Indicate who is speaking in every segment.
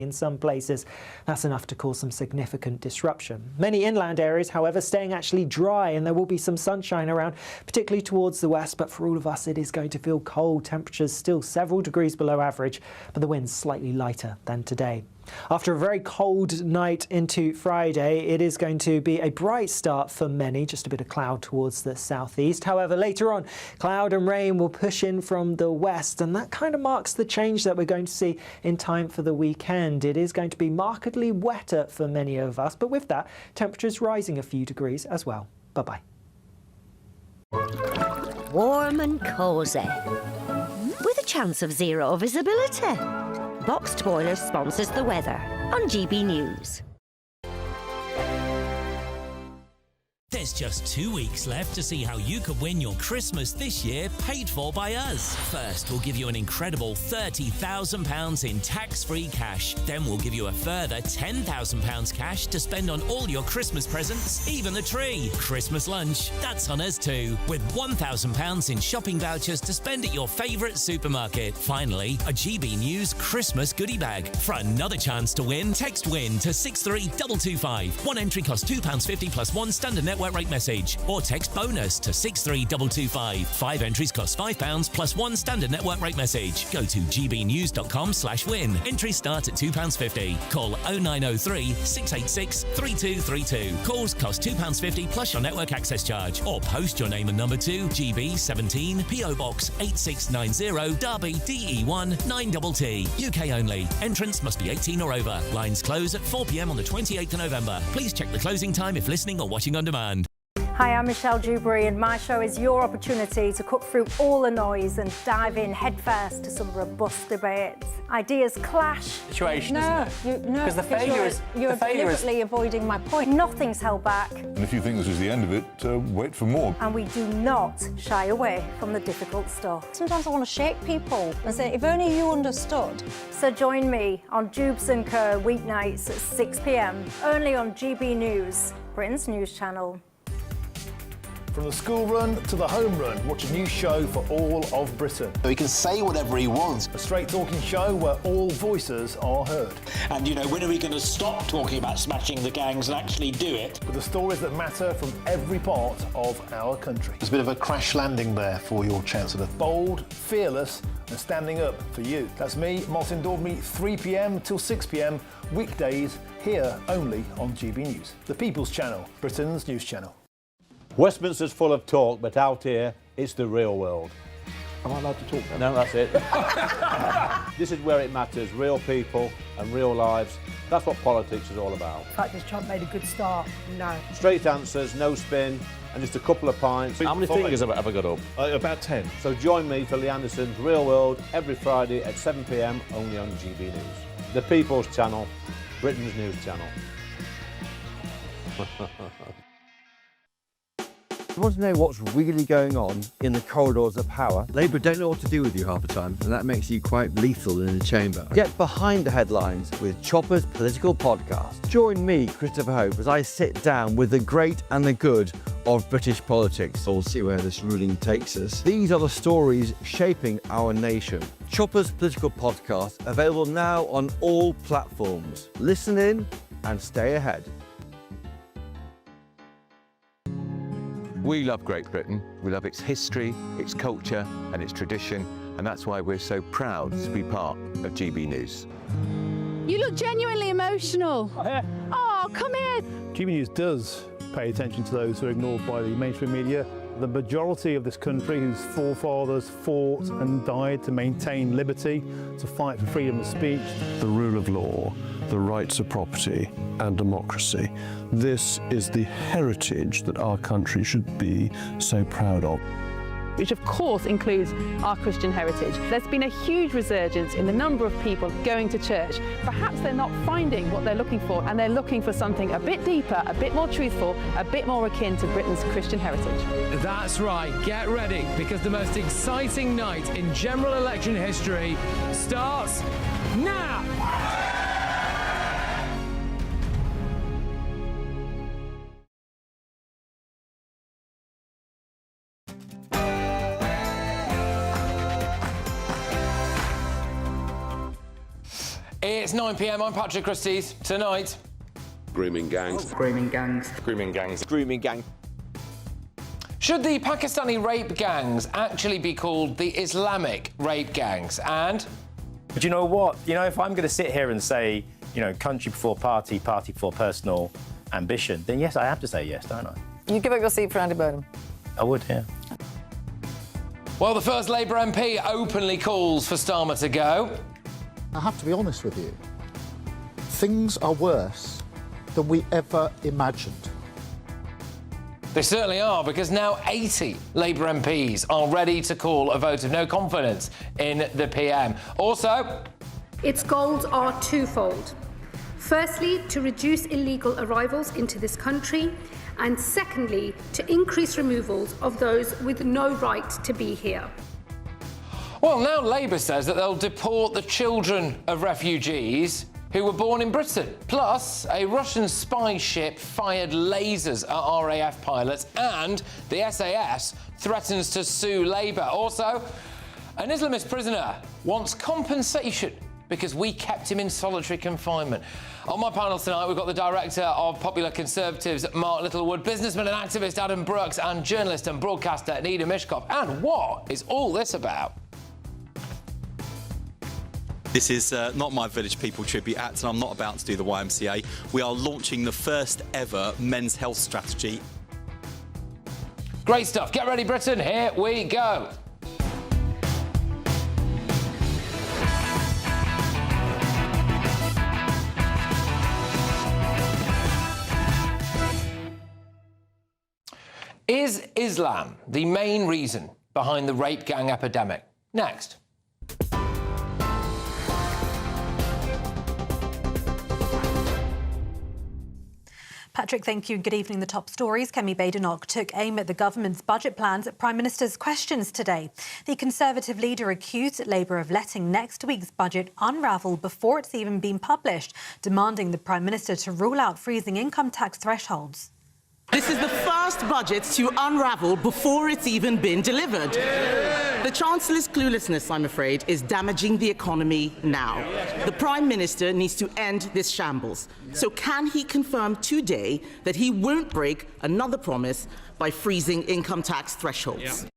Speaker 1: In some places, that's enough to cause some significant disruption. Many inland areas, however, staying actually dry, and there will be some sunshine around, particularly towards the west. But for all of us, it is going to feel cold. Temperatures still several degrees below average, but the wind's slightly lighter than today. After a very cold night into Friday, it is going to be a bright start for many, just a bit of cloud towards the southeast. However, later on, cloud and rain will push in from the west, and that kind of marks the change that we're going to see in time for the weekend. It is going to be markedly wetter for many of us, but with that, temperatures rising a few degrees as well. Bye-bye.
Speaker 2: Warm and cosy, with a chance of zero visibility. Boxed Boilers sponsors the weather on GB News.
Speaker 3: There's just 2 weeks left to see how you could win your Christmas this year paid for by us. First, we'll give you an incredible £30,000 in tax-free cash. Then we'll give you a further £10,000 cash to spend on all your Christmas presents, even the tree. Christmas lunch, that's on us too, with £1,000 in shopping vouchers to spend at your favourite supermarket. Finally, a GB News Christmas goodie bag. For another chance to win, text WIN to 63225. One entry costs £2.50 plus one standard network rate message, or text BONUS to 63225. 5 entries cost £5 plus one standard network rate message. Go to gbnews.com/win. Entries start at £2.50. Call 0903 686 3232. Calls cost £2.50 plus your network access charge, or post your name and number to GB17 PO Box 8690 Derby DE1 9TT. UK only. Entrance must be 18 or over. Lines close at 4 p.m. on the 28th of November. Please check the closing time if listening or watching on demand.
Speaker 4: Hi, I'm Michelle Dewberry, and my show is your opportunity to cut through all the noise and dive in headfirst to some robust debates. Ideas clash.
Speaker 5: Situation, isn't it?
Speaker 4: No,
Speaker 5: because the failure is
Speaker 4: you're deliberately avoiding my point. Nothing's held back.
Speaker 6: And if you think this is the end of it, wait for more.
Speaker 4: And we do not shy away from the difficult stuff.
Speaker 7: Sometimes I want to shake people and say, if only you understood.
Speaker 4: So join me on Jubes & Co weeknights at 6 p.m, only on GB News, Britain's news channel.
Speaker 8: From the school run to the home run, watch a new show for all of Britain.
Speaker 9: So he can say whatever he wants.
Speaker 8: A straight-talking show where all voices are heard.
Speaker 10: And, you know, when are we going to stop talking about smashing the gangs and actually do it?
Speaker 8: With the stories that matter from every part of our country.
Speaker 9: There's a bit of a crash landing there for your Chancellor.
Speaker 8: Bold, fearless and standing up for you. That's me, Martin Daubney, 3 p.m. till 6 p.m, weekdays, here only on GB News. The People's Channel, Britain's news channel.
Speaker 11: Westminster's full of talk, but out here, it's the real world.
Speaker 12: Am I allowed to talk
Speaker 11: No,
Speaker 12: now?
Speaker 11: that's it. This is where it matters, real people and real lives. That's what politics is all about.
Speaker 13: The fact has Trump made a good start? No.
Speaker 11: Straight answers, no spin, and just a couple of pints.
Speaker 12: How many fingers have I got up? About 10.
Speaker 11: So join me for Lee Anderson's Real World every Friday at 7 p.m, only on GB News. The People's Channel, Britain's news channel.
Speaker 14: You want to know what's really going on in the corridors of power? Labour don't know what to do with you half the time, and that makes you quite lethal in the chamber. Get behind the headlines with Chopper's political podcast. Join me, Christopher Hope, as I sit down with the great and the good of British politics. We'll see where this ruling takes us. These are the stories shaping our nation. Chopper's political podcast, available now on all platforms. Listen in and stay ahead.
Speaker 15: We love Great Britain. We love its history, its culture and its tradition, and that's why we're so proud to be part of GB News.
Speaker 16: You look genuinely emotional. Oh, come here.
Speaker 8: GB News does pay attention to those who are ignored by the mainstream media. The majority of this country whose forefathers fought and died to maintain liberty, to fight for freedom of speech.
Speaker 17: The rule of law, the rights of property and democracy. This is the heritage that our country should be so proud of.
Speaker 16: Which of course includes our Christian heritage. There's been a huge resurgence in the number of people going to church. Perhaps they're not finding what they're looking for, and they're looking for something a bit deeper, a bit more truthful, a bit more akin to Britain's Christian heritage.
Speaker 18: That's right, get ready, because the most exciting night in general election history starts now! It's 9 p.m. I'm Patrick Christys. Tonight,
Speaker 19: Grooming gangs.
Speaker 18: Grooming gangs.
Speaker 19: Grooming gangs.
Speaker 12: Grooming gang.
Speaker 18: Should the Pakistani rape gangs actually be called the Islamic rape gangs? And
Speaker 20: But you know what? You know, if I'm going to sit here and say, you know, country before party, party before personal ambition, then yes, I have to say yes, don't I?
Speaker 5: You give up your seat for Andy Burnham?
Speaker 20: I would, yeah.
Speaker 18: well, the first Labour MP openly calls for Starmer to go.
Speaker 21: I have to be honest with you. Things are worse than we ever imagined.
Speaker 18: They certainly are, because now 80 Labour MPs are ready to call a vote of no confidence in the PM. Also,
Speaker 22: its goals are twofold. Firstly, to reduce illegal arrivals into this country, and secondly, to increase removals of those with no right to be here.
Speaker 18: well, now Labour says that they'll deport the children of refugees who were born in Britain. Plus, a Russian spy ship fired lasers at RAF pilots, and the SAS threatens to sue Labour. Also, an Islamist prisoner wants compensation because we kept him in solitary confinement. On my panel tonight, we've got the Director of Popular Conservatives, Mark Littlewood, businessman and activist Adam Brooks, and journalist and broadcaster Nida Mishkov. And what is all this about?
Speaker 23: This is not my Village People Tribute Act, and I'm not about to do the YMCA. We are launching the first ever men's health strategy.
Speaker 18: Great stuff. Get ready, Britain. Here we go. Is Islam the main reason behind the rape gang epidemic? Next.
Speaker 24: Patrick, thank you. Good evening. The top stories. Kemi Badenoch took aim at the government's budget plans at Prime Minister's questions today. The Conservative leader accused Labour of letting next week's budget unravel before it's even been published, demanding the Prime Minister to rule out freezing income tax thresholds.
Speaker 25: This is the first budget to unravel before it's even been delivered. The Chancellor's cluelessness, I'm afraid, is damaging the economy now. The Prime Minister needs to end this shambles. So can he confirm today that he won't break another promise by freezing income tax thresholds?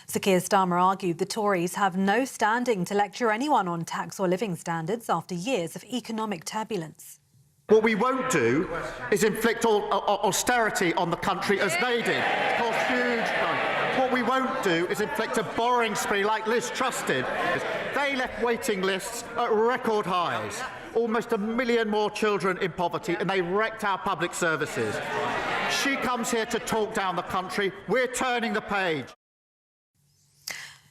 Speaker 24: Sir Keir Starmer argued the Tories have no standing to lecture anyone on tax or living standards after years of economic turbulence.
Speaker 21: What we won't do is inflict austerity on the country as they did. Cause huge. What we won't do is inflict a borrowing spree like Liz Truss did. They left waiting lists at record highs. Almost 1 million more children in poverty, and they wrecked our public services. She comes here to talk down the country. We're turning the page.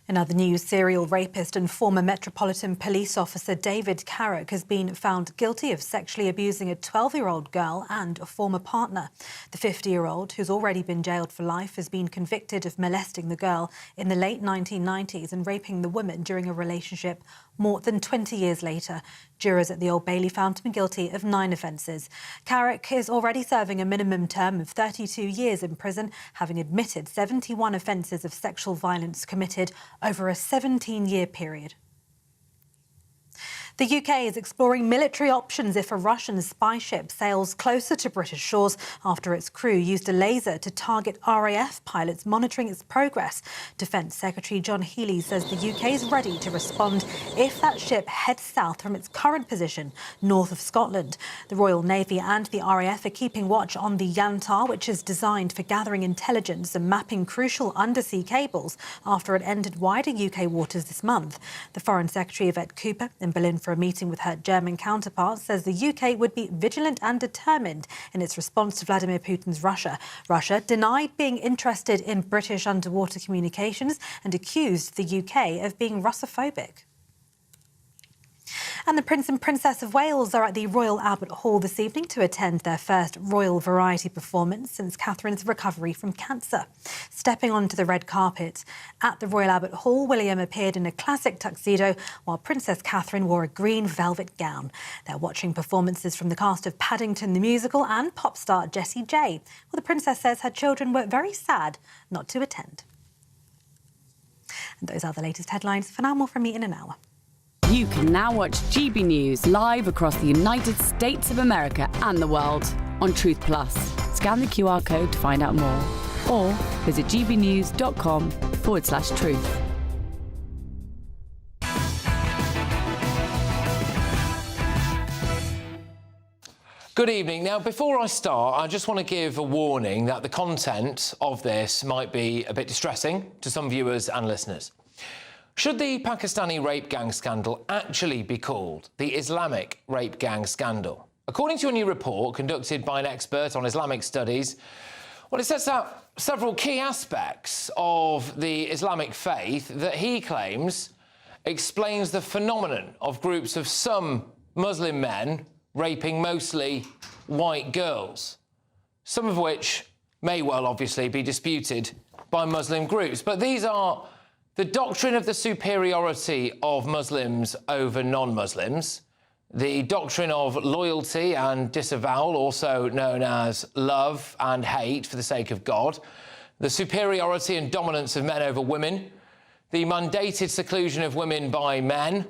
Speaker 21: In other news, serial rapist and former Metropolitan Police officer David Carrick has been found guilty of sexually abusing a 12-year-old girl and a former partner. The 50-year-old, who's already been jailed for life, has been convicted of molesting the girl in the late 1990s and raping the woman during a relationship more than 20 years later. Jurors at the Old Bailey found him guilty of 9 offences. Carrick is already serving a minimum term of 32 years in prison, having admitted 71 offences of sexual violence committed over a 17-year period. The UK is exploring military options if a Russian spy ship sails closer to British shores after its crew used a laser to target RAF pilots monitoring its progress. Defence Secretary John Healey says the UK is ready to respond if that ship heads south from its current position north of Scotland. The Royal Navy and the RAF are keeping watch on the Yantar, which is designed for gathering intelligence and mapping crucial undersea cables after it entered wider UK waters this month. The Foreign Secretary Yvette Cooper in Berlin for a meeting with her German counterpart says the UK would be vigilant and determined in its response to Vladimir Putin's Russia. Russia denied being interested in British underwater communications and accused the UK of being Russophobic. And the Prince and Princess of Wales are at the Royal Albert Hall this evening to attend their first royal variety performance since Catherine's recovery from cancer. Stepping onto the red carpet at the Royal Albert Hall, William appeared in a classic tuxedo while Princess Catherine wore a green velvet gown. They're watching performances from the cast of Paddington the Musical and pop star Jessie J. Well, the Princess says her children were very sad not to attend. And those are the latest headlines. For now, more from me in an hour.
Speaker 1: You can now watch GB News live across the United States of America and the world on Truth Plus. Scan the QR code to find out more or visit gbnews.com/truth.
Speaker 18: Good evening. Now, before I start, I just want to give a warning that the content of this might be a bit distressing to some viewers and listeners. Should the Pakistani rape gang scandal actually be called the Islamic rape gang scandal? According to a new report conducted by an expert on Islamic studies, well, it sets out several key aspects of the Islamic faith that he claims explains the phenomenon of groups of some Muslim men raping mostly white girls, some of which may well obviously be disputed by Muslim groups. But these are the doctrine of the superiority of Muslims over non-Muslims, the doctrine of loyalty and disavowal, also known as love and hate for the sake of God, the superiority and dominance of men over women, the mandated seclusion of women by men,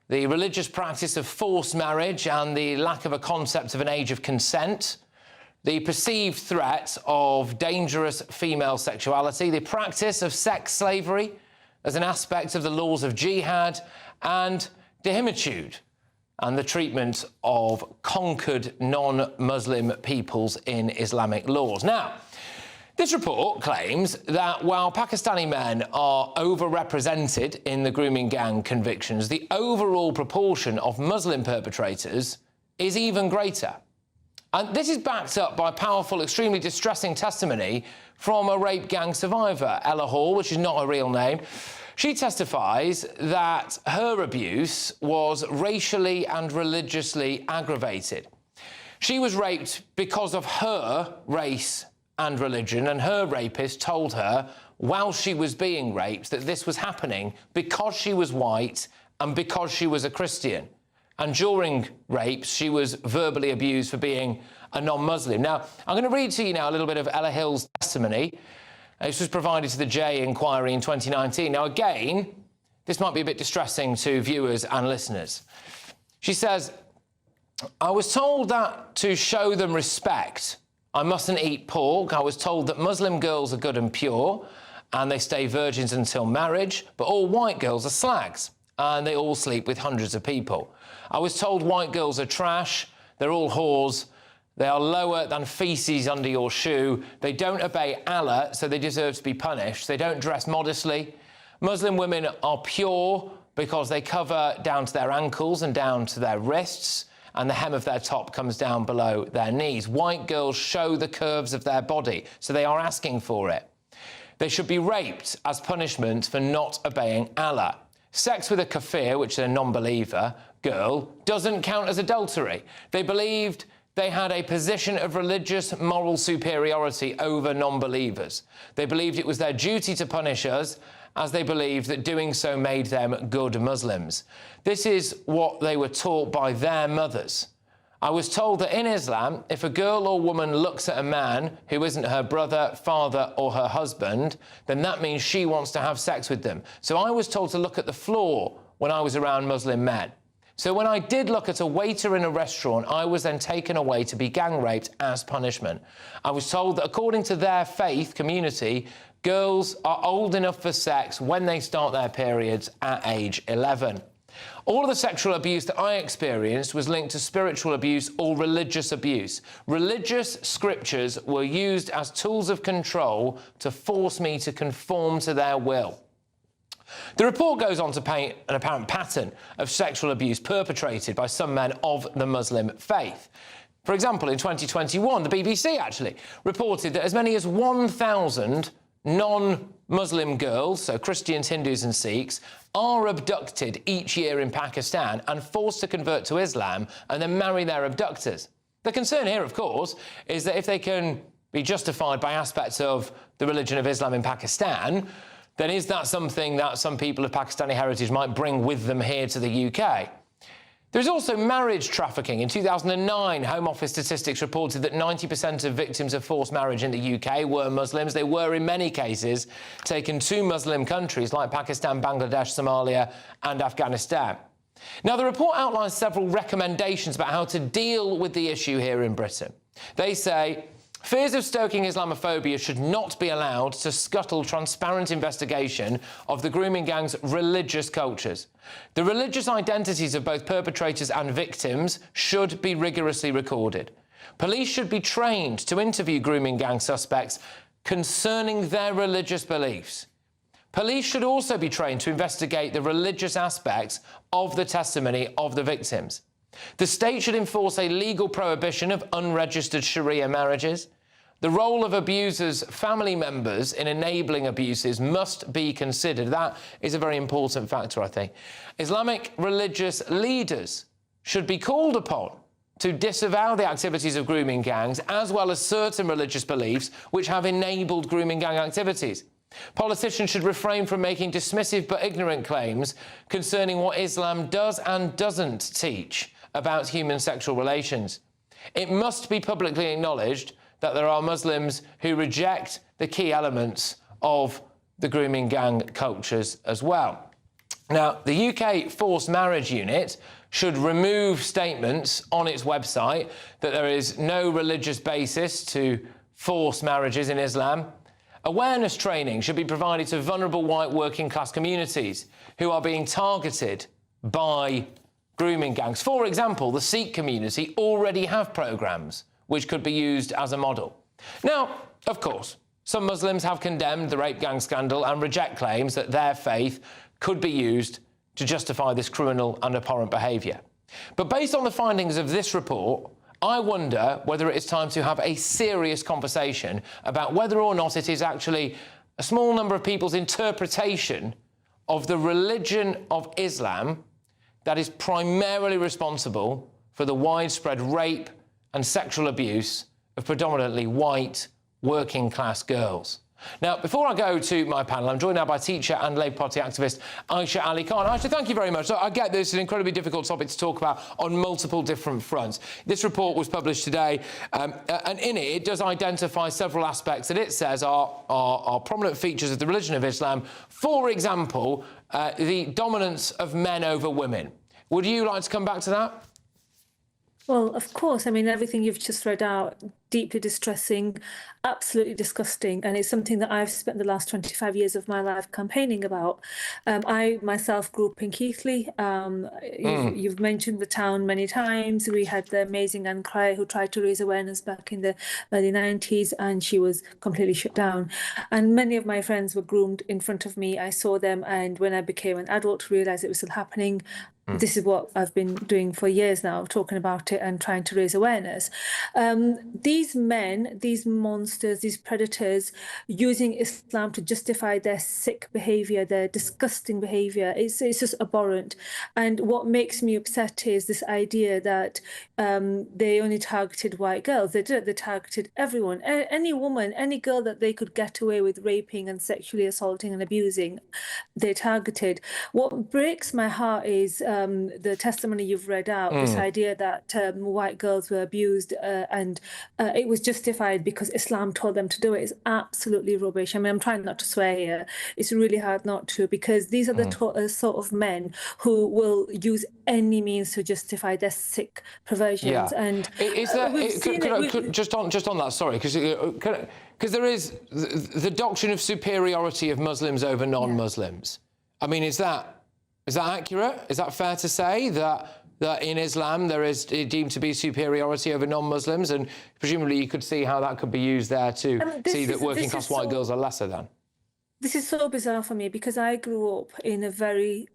Speaker 18: the religious practice of forced marriage and the lack of a concept of an age of consent, the perceived threat of dangerous female sexuality, the practice of sex slavery as an aspect of the laws of jihad, and dehimitude and the treatment of conquered non-Muslim peoples in Islamic laws. Now, this report claims that while Pakistani men are overrepresented in the grooming gang convictions, the overall proportion of Muslim perpetrators is even greater. And this is backed up by powerful, extremely distressing testimony from a rape gang survivor, Ella Hall, which is not her real name. She testifies that her abuse was racially and religiously aggravated. She was raped because of her race and religion, and her rapist told her while she was being raped that this was happening because she was white and because she was a Christian. And during rapes, she was verbally abused for being a non-Muslim. Now, I'm going to read to you now a little bit of Ella Hill's testimony. This was provided to the J inquiry in 2019. Now, again, this might be a bit distressing to viewers and listeners. She says, I was told that to show them respect, I mustn't eat pork. I was told that Muslim girls are good and pure, and they stay virgins until marriage, but all white girls are slags, and they all sleep with hundreds of people. I was told white girls are trash, they're all whores, they are lower than feces under your shoe, they don't obey Allah, so they deserve to be punished, they don't dress modestly. Muslim women are pure because they cover down to their ankles and down to their wrists, and the hem of their top comes down below their knees. White girls show the curves of their body, so they are asking for it. They should be raped as punishment for not obeying Allah. Sex with a kafir, which is a non-believer, girl, doesn't count as adultery. They believed they had a position of religious moral superiority over non-believers. They believed it was their duty to punish us, as they believed that doing so made them good Muslims. This is what they were taught by their mothers. I was told that in Islam, if a girl or woman looks at a man who isn't her brother, father, or her husband, then that means she wants to have sex with them. So I was told to look at the floor when I was around Muslim men. So when I did look at a waiter in a restaurant, I was then taken away to be gang raped as punishment. I was told that according to their faith community, girls are old enough for sex when they start their periods at age 11. All of the sexual abuse that I experienced was linked to spiritual abuse or religious abuse. Religious scriptures were used as tools of control to force me to conform to their will. The report goes on to paint an apparent pattern of sexual abuse perpetrated by some men of the Muslim faith. For example, in 2021, the BBC actually reported that as many as 1,000 non-Muslim girls, so Christians, Hindus and Sikhs, are abducted each year in Pakistan and forced to convert to Islam and then marry their abductors. The concern here, of course, is that if they can be justified by aspects of the religion of Islam in Pakistan, then is that something that some people of Pakistani heritage might bring with them here to the UK? There's also marriage trafficking. In 2009, Home Office statistics reported that 90% of victims of forced marriage in the UK were Muslims. They were, in many cases, taken to Muslim countries like Pakistan, Bangladesh, Somalia and Afghanistan. Now, the report outlines several recommendations about how to deal with the issue here in Britain. They say fears of stoking Islamophobia should not be allowed to scuttle transparent investigation of the grooming gang's religious cultures. The religious identities of both perpetrators and victims should be rigorously recorded. Police should be trained to interview grooming gang suspects concerning their religious beliefs. Police should also be trained to investigate the religious aspects of the testimony of the victims. The state should enforce a legal prohibition of unregistered Sharia marriages. The role of abusers' family members in enabling abuses must be considered. That is a very important factor, I think. Islamic religious leaders should be called upon to disavow the activities of grooming gangs, as well as certain religious beliefs which have enabled grooming gang activities. Politicians should refrain from making dismissive but ignorant claims concerning what Islam does and doesn't teach about human sexual relations. It must be publicly acknowledged that there are Muslims who reject the key elements of the grooming gang cultures as well. Now, the UK Forced Marriage Unit should remove statements on its website that there is no religious basis to force marriages in Islam. Awareness training should be provided to vulnerable white working class communities who are being targeted by grooming gangs. For example, the Sikh community already have programmes which could be used as a model. Now, of course, some Muslims have condemned the rape gang scandal and reject claims that their faith could be used to justify this criminal and abhorrent behaviour. But based on the findings of this report, I wonder whether it is time to have a serious conversation about whether or not it is actually a small number of people's interpretation of the religion of Islam that is primarily responsible for the widespread rape and sexual abuse of predominantly white working-class girls. Now, before I go to my panel, I'm joined now by teacher and Labour Party activist Aisha Ali Khan. Aisha, thank you very much. So I get this is an incredibly difficult topic to talk about on multiple different fronts. This report was published today, and in it, it does identify several aspects that it says are prominent features of the religion of Islam. For example, the dominance of men over women. Would you like to come back to that?
Speaker 2: Well, of course. I mean, everything you've just read out, deeply distressing, absolutely disgusting. And it's something that I've spent the last 25 years of my life campaigning about. I myself grew up in Keighley. You've mentioned the town many times. We had the amazing Anne Cryer who tried to raise awareness back in the early 90s, and she was completely shut down. And many of my friends were groomed in front of me. I saw them, and when I became an adult, realised it was still happening. This is what I've been doing for years now, talking about it and trying to raise awareness. These men, these monsters, these predators, using Islam to justify their sick behaviour, their disgusting behaviour, it's just abhorrent. And what makes me upset is this idea that they only targeted white girls. They targeted everyone, any woman, any girl that they could get away with raping and sexually assaulting and abusing, they targeted. What breaks my heart is the testimony you've read out, this idea that white girls were abused and it was justified because Islam told them to do it is absolutely rubbish. I mean, I'm trying not to swear here. It's really hard not to, because these are the sort of men who will use any means to justify their sick perversions.
Speaker 18: Yeah.
Speaker 2: And
Speaker 18: is that just on that? Sorry, because there is the doctrine of superiority of Muslims over non-Muslims. I mean, is that accurate? Is that fair to say that in Islam there is deemed to be superiority over non-Muslims, and presumably you could see how that could be used there to see that working-class white girls are lesser than?
Speaker 2: This is so bizarre for me, because I grew up in a very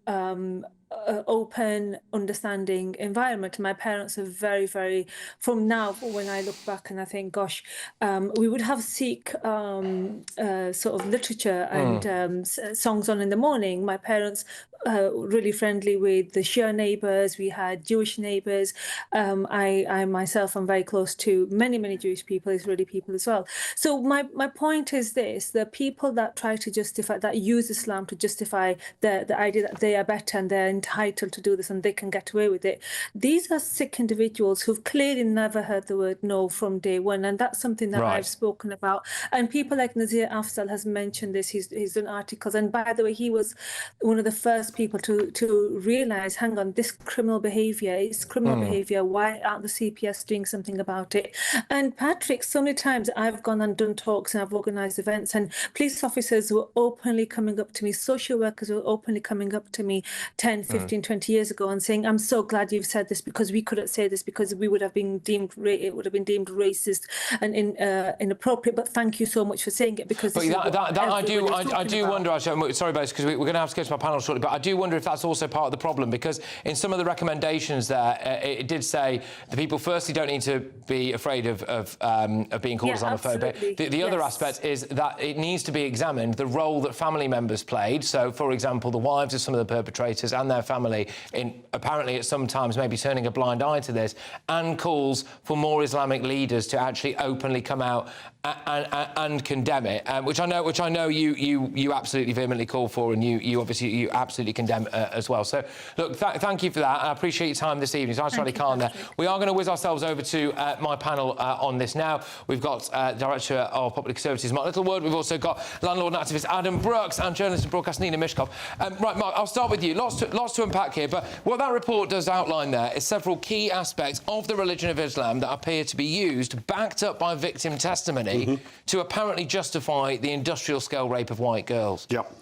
Speaker 2: open, understanding environment. My parents are very, very, from now, when I look back and I think, gosh, we would have Sikh sort of literature and songs on in the morning. My parents really friendly with the Shia neighbours. We had Jewish neighbours. I myself am very close to many Jewish people, Israeli people as well. So my point is this: the people that try to justify, that use Islam to justify the idea that they are better and they're entitled to do this and they can get away with it, these are sick individuals who've clearly never heard the word no from day one, and that's something that I've spoken about. And people like Nazir Afzal has mentioned this. He's done articles, and by the way, he was one of the first ask people to realise, hang on, this criminal behaviour is criminal behaviour. Why aren't the CPS doing something about it? And Patrick, so many times I've gone and done talks and I've organised events, and police officers were openly coming up to me, social workers were openly coming up to me 10, 15, 20 years ago and saying, I'm so glad you've said this, because we couldn't say this because we would have been deemed, it would have been deemed racist and inappropriate, but thank you so much for saying it, because this
Speaker 18: I do wonder, actually, sorry, Bose, because we're going to have to go to my panel shortly, but I do wonder if that's also part of the problem, because in some of the recommendations there, it did say the people firstly don't need to be afraid of being called Islamophobic. The other aspect is that it needs to be examined, the role that family members played. So, for example, the wives of some of the perpetrators and their family, in apparently at some times maybe turning a blind eye to this, and calls for more Islamic leaders to actually openly come out and condemn it, which I know you absolutely vehemently call for, and you obviously absolutely condemn as well. So look, thank you for that. I appreciate your time this evening. So I'm Charlie Khan there. We are going to whiz ourselves over to my panel on this now. We've got Director of Public Services Mark Littlewood. We've also got landlord and activist Adam Brooks and journalist and broadcaster Nina Mishkov. Right, Mark, I'll start with you. Lots to unpack here, but what that report does outline there is several key aspects of the religion of Islam that appear to be used, backed up by victim testimony, to apparently justify the industrial-scale rape of white girls.
Speaker 19: Yep.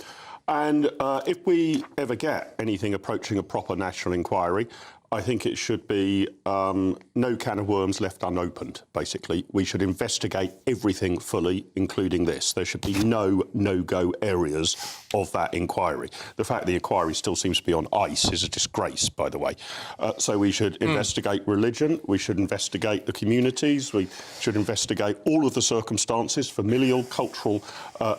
Speaker 19: And if we ever get anything approaching a proper national inquiry, I think it should be no can of worms left unopened, basically. We should investigate everything fully, including this. There should be no no-go areas of that inquiry. The fact the inquiry still seems to be on ice is a disgrace, by the way. So we should investigate religion, we should investigate the communities, we should investigate all of the circumstances, familial, cultural,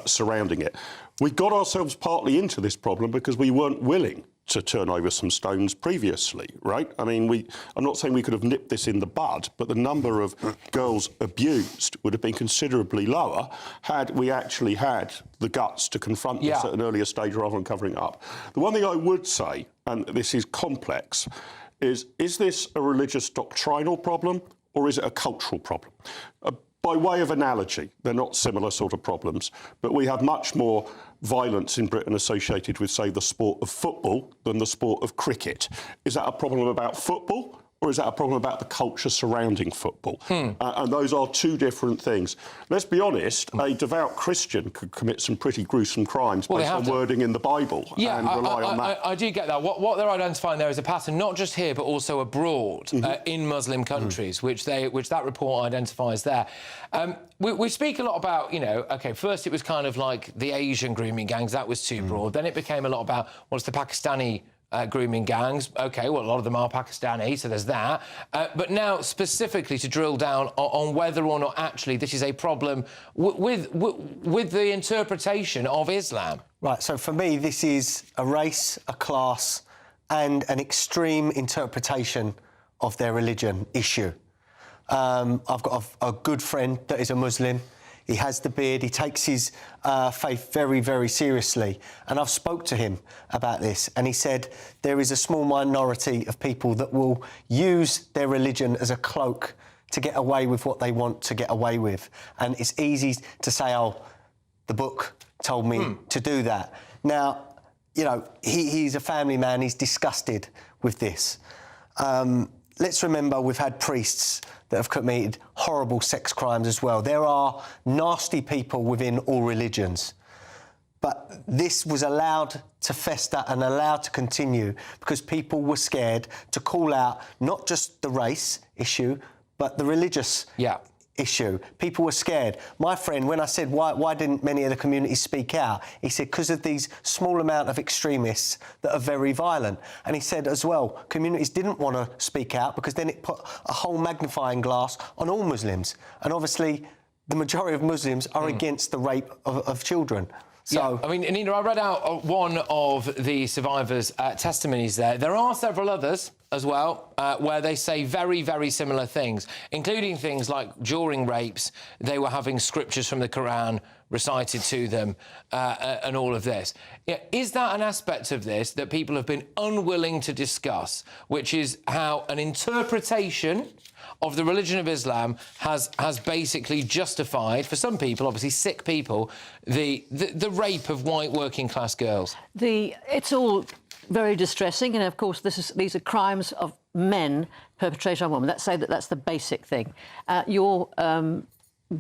Speaker 19: surrounding it. We got ourselves partly into this problem because we weren't willing to turn over some stones previously, right? I mean, I'm not saying we could have nipped this in the bud, but the number of girls abused would have been considerably lower had we actually had the guts to confront this at an earlier stage rather than covering it up. The one thing I would say, and this is complex, is this a religious doctrinal problem or is it a cultural problem? By way of analogy, they're not similar sort of problems, but we have much more violence in Britain associated with, say, the sport of football than the sport of cricket. Is that a problem about football, or is that a problem about the culture surrounding football? And those are two different things. Let's be honest, a devout Christian could commit some pretty gruesome crimes based on wording in the Bible and rely on that.
Speaker 18: I do get that. What they're identifying there is a pattern, not just here, but also abroad, in Muslim countries, which that report identifies there. We speak a lot about, OK, first it was kind of like the Asian grooming gangs, that was too broad. Then it became a lot about, well, it's the Pakistani grooming gangs. OK, well, a lot of them are Pakistani, so there's that. But now, specifically, to drill down on whether or not actually this is a problem with the interpretation of Islam.
Speaker 3: Right, so for me, this is a race, a class and an extreme interpretation of their religion issue. I've got a good friend that is a Muslim. He has the beard. He takes his faith very, very seriously. And I've spoke to him about this, and he said there is a small minority of people that will use their religion as a cloak to get away with what they want to get away with. And it's easy to say, oh, the book told me to do that. Now, he's a family man. He's disgusted with this. Let's remember we've had priests that have committed horrible sex crimes as well. There are nasty people within all religions. But this was allowed to fester and allowed to continue because people were scared to call out not just the race issue, but the religious issue. People were scared. My friend, when I said, why didn't many of the communities speak out? He said, because of these small amount of extremists that are very violent. And he said as well, communities didn't want to speak out because then it put a whole magnifying glass on all Muslims. And obviously, the majority of Muslims are against the rape of children. So,
Speaker 18: I mean, Nina, I read out one of the survivors' testimonies there. There are several others as well, where they say very, very similar things, including things like during rapes, they were having scriptures from the Quran recited to them and all of this. Is that an aspect of this that people have been unwilling to discuss, which is how an interpretation of the religion of Islam has basically justified, for some people, obviously sick people, the rape of white working class girls?
Speaker 5: It's all very distressing, and of course these are crimes of men perpetrated on women. Let's say that's the basic thing. Your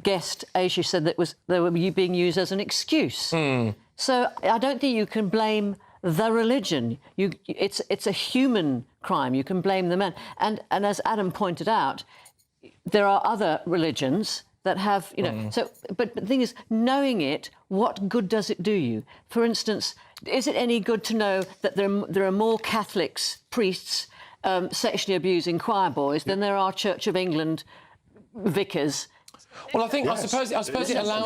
Speaker 5: guest, Asia, said that they were being used as an excuse. So I don't think you can blame the religion. It's a human crime. You can blame the men. And as Adam pointed out, there are other religions that have, So, but the thing is, knowing it, what good does it do you? For instance, is it any good to know that there are more Catholics, priests, sexually abusing choir boys than there are Church of England vicars?
Speaker 18: Well, I suppose it allows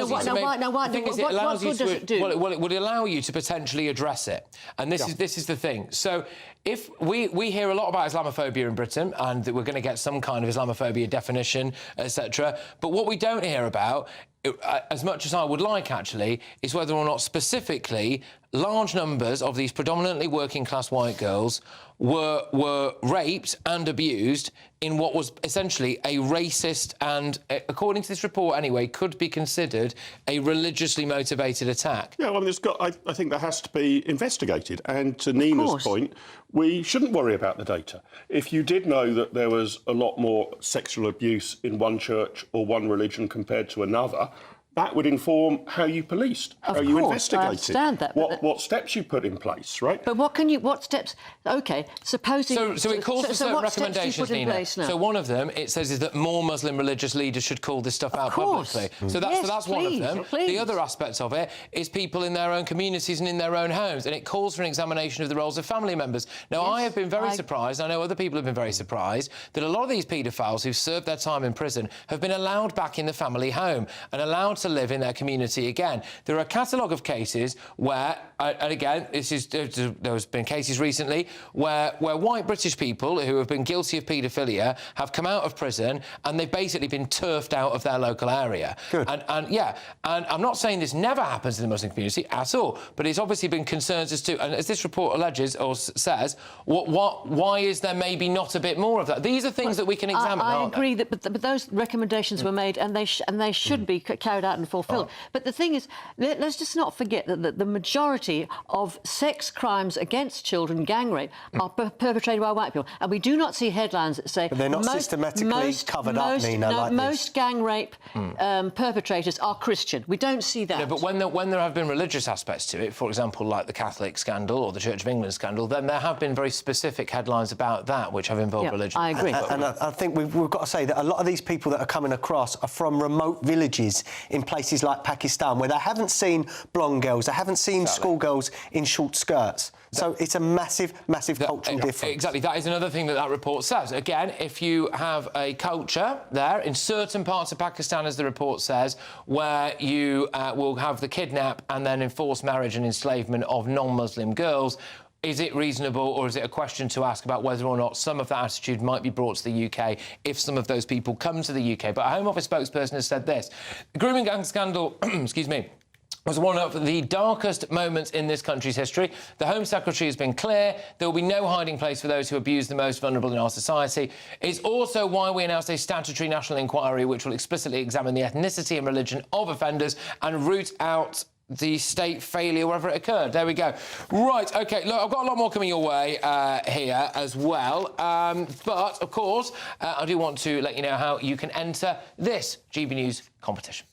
Speaker 18: you to it would allow you to potentially address it, and this is the thing. So, if we hear a lot about Islamophobia in Britain, and that we're going to get some kind of Islamophobia definition, etc. But what we don't hear about, as much as I would like, actually, is whether or not specifically large numbers of these predominantly working-class white girls were raped and abused in what was essentially a racist and, according to this report anyway, could be considered a religiously motivated attack.
Speaker 19: Yeah, well, I think that has to be investigated. And to Nina's point, we shouldn't worry about the data. If you did know that there was a lot more sexual abuse in one church or one religion compared to another, that would inform how you policed, how you investigated,
Speaker 5: I understand that,
Speaker 19: what steps you put in place, right?
Speaker 5: But what steps? OK, supposing...
Speaker 18: So it calls for certain recommendations, Nina.
Speaker 5: So
Speaker 18: one of them, it says, is that more Muslim religious leaders should call this stuff out publicly. So that's one of them. The other aspect of it is people in their own communities and in their own homes, and it calls for an examination of the roles of family members. Now, I have been very surprised, I know other people have been very surprised, that a lot of these paedophiles who've served their time in prison have been allowed back in the family home and allowed to live in their community again. There are a catalogue of cases where, and again, there's been cases recently where white British people who have been guilty of paedophilia have come out of prison and they've basically been turfed out of their local area. Good. And I'm not saying this never happens in the Muslim community at all, but it's obviously been concerns as to, and as this report alleges or says, why is there maybe not a bit more of that? These are things that we can examine.
Speaker 5: I agree that, but those recommendations were made, and they should be carried out and fulfilled. But the thing is, let's just not forget that the majority of sex crimes against children, gang rape, are perpetrated by white people, and we do not see headlines that say...
Speaker 3: But they're not systematically covered up, Nina, like
Speaker 5: most gang rape perpetrators are Christian. We don't see that.
Speaker 18: No, but when there have been religious aspects to it, for example, like the Catholic scandal or the Church of England scandal, then there have been very specific headlines about that which have involved religion.
Speaker 5: I agree.
Speaker 3: And I think we've got to say that a lot of these people that are coming across are from remote villages in places like Pakistan, where they haven't seen blonde girls, they haven't seen schoolgirls in short skirts. So it's a massive cultural difference.
Speaker 18: Exactly. That is another thing that report says. Again, if you have a culture there, in certain parts of Pakistan, as the report says, where you will have the kidnap and then enforced marriage and enslavement of non-Muslim girls, is it reasonable, or is it a question to ask about whether or not some of that attitude might be brought to the UK if some of those people come to the UK? But a Home Office spokesperson has said this. The grooming gang scandal, excuse me, was one of the darkest moments in this country's history. The Home Secretary has been clear there will be no hiding place for those who abuse the most vulnerable in our society. It's also why we announced a statutory national inquiry which will explicitly examine the ethnicity and religion of offenders and root out the state failure wherever it occurred. There we go. Right, OK, look, I've got a lot more coming your way here as well. But, of course, I do want to let you know how you can enter this GB News competition.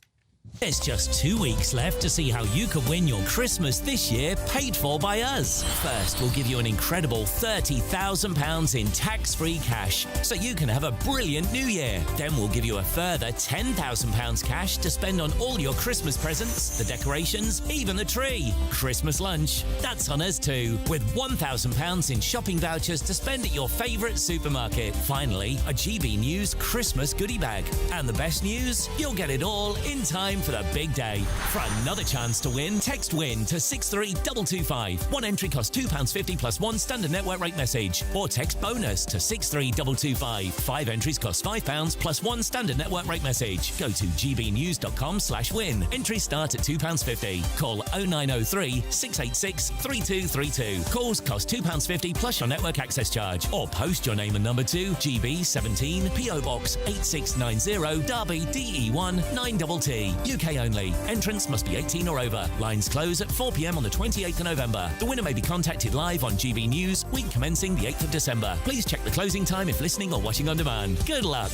Speaker 4: There's just 2 weeks left to see how you can win your Christmas this year paid for by us. First, we'll give you an incredible £30,000 in tax-free cash, so you can have a brilliant new year. Then we'll give you a further £10,000 cash to spend on all your Christmas presents, the decorations, even the tree. Christmas lunch, that's on us too, with £1,000 in shopping vouchers to spend at your favourite supermarket. Finally, a GB News Christmas goodie bag. And the best news? You'll get it all in time for the big day. For another chance to win, text WIN to 63225. One entry costs £2.50 plus one standard network rate message. Or text BONUS to 63225. 5 entries cost £5 plus one standard network rate message. Go to gbnews.com/win. Entries start at £2.50. Call 0903 686 3232. Calls cost £2.50 plus your network access charge. Or post your name and number to GB17 PO Box 8690 Derby DE1 9TT. UK only. Entrance must be 18 or over. Lines close at 4 p.m. on the 28th of November. The winner may be contacted live on GB News, week commencing the 8th of December. Please check the closing time if listening or watching on demand. Good luck.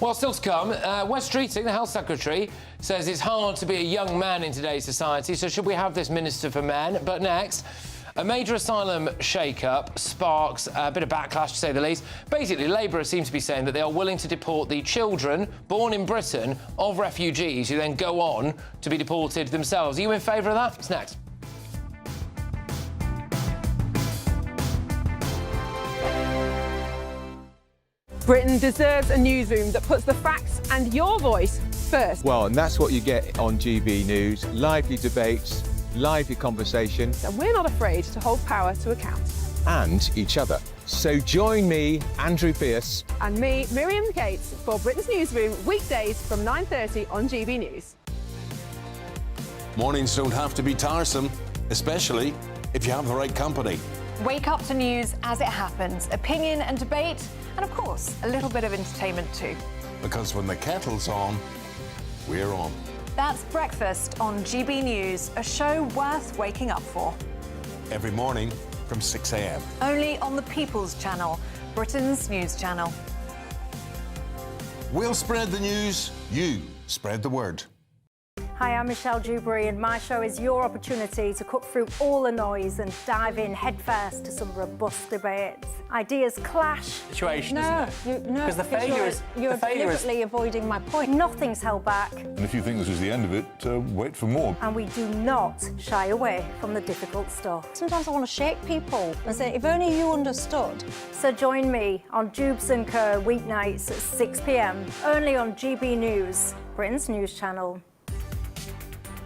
Speaker 18: Well, still to come, Wes Streeting, the Health Secretary, says it's hard to be a young man in today's society, so should we have this Minister for Men? But next, a major asylum shake-up sparks a bit of backlash, to say the least. Basically, Labour seem to be saying that they are willing to deport the children born in Britain of refugees who then go on to be deported themselves. Are you in favour of that? It's next.
Speaker 16: Britain deserves a newsroom that puts the facts and your voice first.
Speaker 15: Well, and that's what you get on GB News. Lively debates, lively conversation.
Speaker 16: And we're not afraid to hold power to account.
Speaker 15: And each other. So join me, Andrew Pierce.
Speaker 16: And me, Miriam Gates, for Britain's Newsroom, weekdays from 9:30 on GB News.
Speaker 12: Mornings don't have to be tiresome, especially if you have the right company.
Speaker 6: Wake up to news as it happens, opinion and debate, and of course, a little bit of entertainment too.
Speaker 12: Because when the kettle's on, we're on.
Speaker 6: That's Breakfast on GB News, a show worth waking up for.
Speaker 12: Every morning from 6 a.m.
Speaker 6: Only on the People's Channel, Britain's news channel.
Speaker 12: We'll spread the news, you spread the word.
Speaker 7: Hi, I'm Michelle Dewberry, and my show is your opportunity to cut through all the noise and dive in headfirst to some robust debates. Ideas clash.
Speaker 20: Situation,
Speaker 7: no,
Speaker 20: isn't it?
Speaker 7: No,
Speaker 20: Because the failure is...
Speaker 7: You're deliberately avoiding my point. Nothing's held back.
Speaker 9: And if you think this is the end of it, wait for more.
Speaker 7: And we do not shy away from the difficult stuff. Sometimes I want to shake people and say, if only you understood. So join me on Jubes and Co weeknights at 6 p.m, only on GB News, Britain's news channel.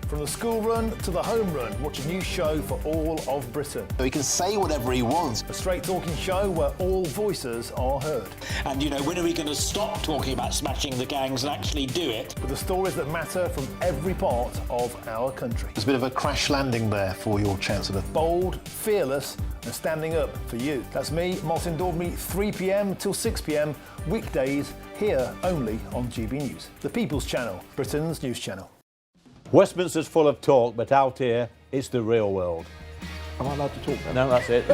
Speaker 8: From the school run to the home run, watch a new show for all of Britain.
Speaker 10: So he can say whatever he wants.
Speaker 8: A straight-talking show where all voices are heard.
Speaker 10: And, you know, when are we going to stop talking about smashing the gangs and actually do it?
Speaker 8: With the stories that matter from every part of our country.
Speaker 10: There's a bit of a crash landing there for your Chancellor.
Speaker 8: Bold, fearless and standing up for you. That's me, Martin Daubney, 3 p.m. till 6 p.m, weekdays, here only on GB News. The People's Channel, Britain's news channel.
Speaker 11: Westminster's full of talk, but out here, it's the real world.
Speaker 12: Am I allowed to talk then?
Speaker 11: No, that's it.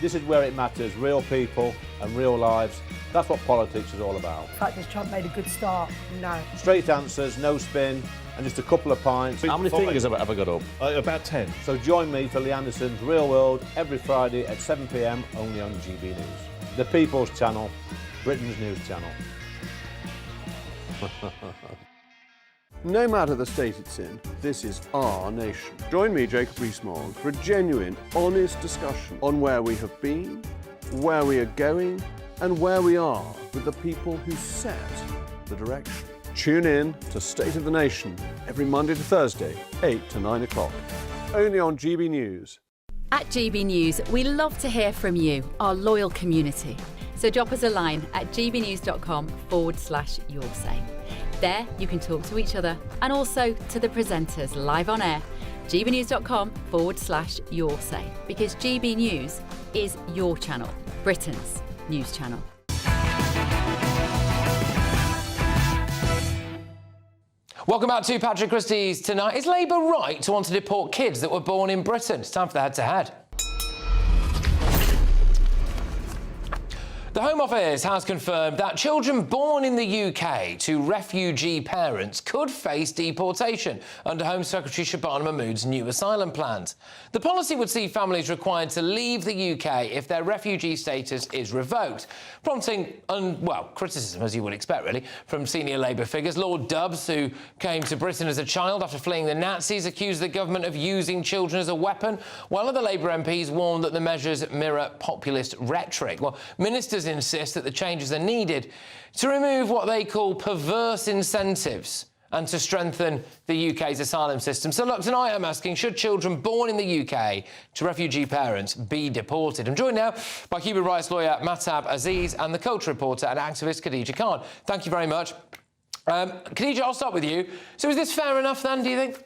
Speaker 11: This is where it matters, real people and real lives. That's what politics is all about.
Speaker 13: In fact, has Trump made a good start? No.
Speaker 11: Straight answers, no spin, and just a couple of pints.
Speaker 12: How many fingers have I got up? About 10.
Speaker 11: So join me for Lee Anderson's Real World every Friday at 7 p.m, only on GB News. The People's Channel, Britain's news channel.
Speaker 17: No matter the state it's in, this is our nation. Join me, Jacob Rees-Mogg, for a genuine, honest discussion on where we have been, where we are going, and where we are with the people who set the direction. Tune in to State of the Nation every Monday to Thursday, 8 to 9 o'clock. Only on GB News.
Speaker 1: At GB News, we love to hear from you, our loyal community. So drop us a line at gbnews.com/yoursay. There, you can talk to each other and also to the presenters live on air. gbnews.com/yoursay, because GB News is your channel, Britain's news channel.
Speaker 18: Welcome back to Patrick Christys tonight. Is Labour right to want to deport kids that were born in Britain? It's time for the head-to-head. The Home Office has confirmed that children born in the UK to refugee parents could face deportation under Home Secretary Shabana Mahmood's new asylum plans. The policy would see families required to leave the UK if their refugee status is revoked, prompting, criticism, as you would expect, really, from senior Labour figures. Lord Dubs, who came to Britain as a child after fleeing the Nazis, accused the government of using children as a weapon, while other Labour MPs warned that the measures mirror populist rhetoric. Well, ministers insist that the changes are needed to remove what they call perverse incentives and to strengthen the UK's asylum system. So look, tonight I'm asking, should children born in the UK to refugee parents be deported? I'm joined now by human rights lawyer Mahtab Aziz and the culture reporter and activist Khadija Khan. Thank you very much. Khadija, I'll start with you. So is this fair enough then, do you think?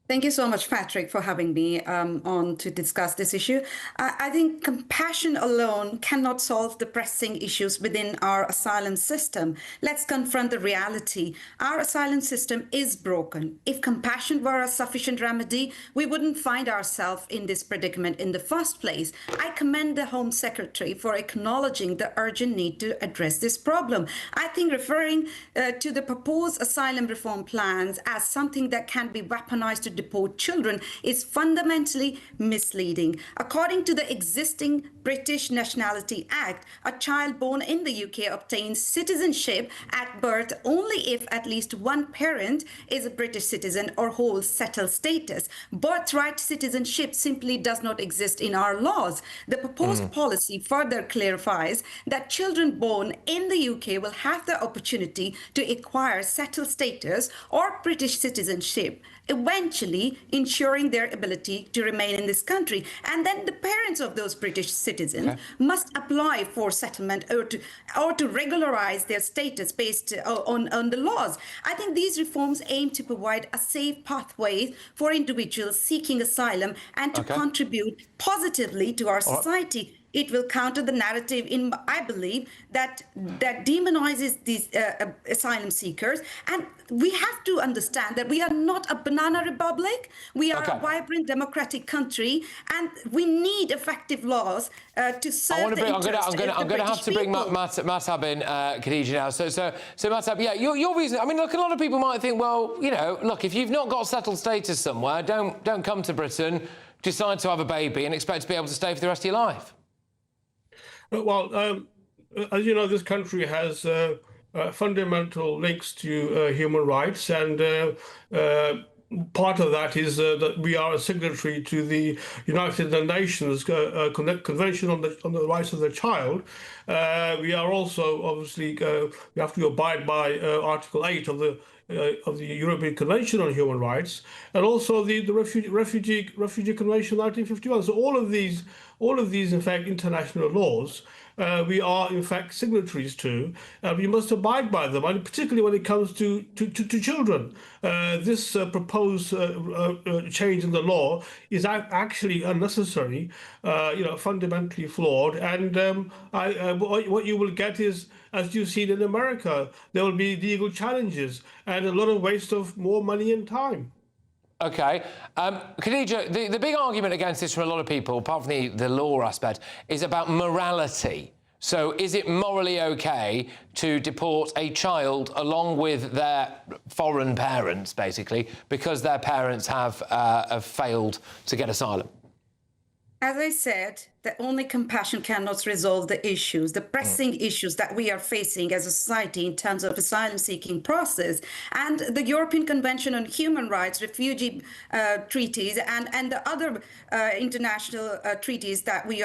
Speaker 14: Thank you so much, Patrick, for having me on to discuss this issue. I think compassion alone cannot solve the pressing issues within our asylum system. Let's confront the reality. Our asylum system is broken. If compassion were a sufficient remedy, we wouldn't find ourselves in this predicament in the first place. I commend the Home Secretary for acknowledging the urgent need to address this problem. I think referring to the proposed asylum reform plans as something that can be weaponized to deport children is fundamentally misleading. According to the existing British Nationality Act, a child born in the UK obtains citizenship at birth only if at least one parent is a British citizen or holds settled status. Birthright citizenship simply does not exist in our laws. The proposed policy further clarifies that children born in the UK will have the opportunity to acquire settled status or British citizenship, eventually ensuring their ability to remain in this country. And then the parents of those British citizens must apply for settlement or to regularize their status based on the laws. I think these reforms aim to provide a safe pathway for individuals seeking asylum and to contribute positively to our society. It will counter the narrative, I believe, that demonizes these asylum seekers. And we have to understand that we are not a banana republic. We are a vibrant democratic country, and we need effective laws to serve the interests of the British people.
Speaker 18: I'm going to have to bring Mahtab in, Khadija, now. So Mahtab, yeah, your reason. I mean, look, a lot of people might think, well, you know, look, if you've not got settled status somewhere, don't come to Britain, decide to have a baby, and expect to be able to stay for the rest of your life.
Speaker 22: Well, as you know, this country has fundamental links to human rights, and part of that is that we are a signatory to the United Nations Convention on the Rights of the Child. We are also, obviously, we have to abide by Article 8 of the European Convention on Human Rights, and also the Refugee Convention of 1951. So all of these, in fact, international laws, we are in fact signatories to, and we must abide by them, and particularly when it comes to children. This proposed change in the law is actually unnecessary, fundamentally flawed, and what you will get is, as you've seen in America, there will be legal challenges and a lot of waste of more money and time.
Speaker 18: OK. Khadija, the big argument against this from a lot of people, apart from the law aspect, is about morality. So is it morally OK to deport a child along with their foreign parents, basically, because their parents have failed to get asylum?
Speaker 14: As I said, that only compassion cannot resolve the issues, the pressing issues that we are facing as a society in terms of asylum-seeking process. And the European Convention on Human Rights, refugee treaties, and the other international treaties that we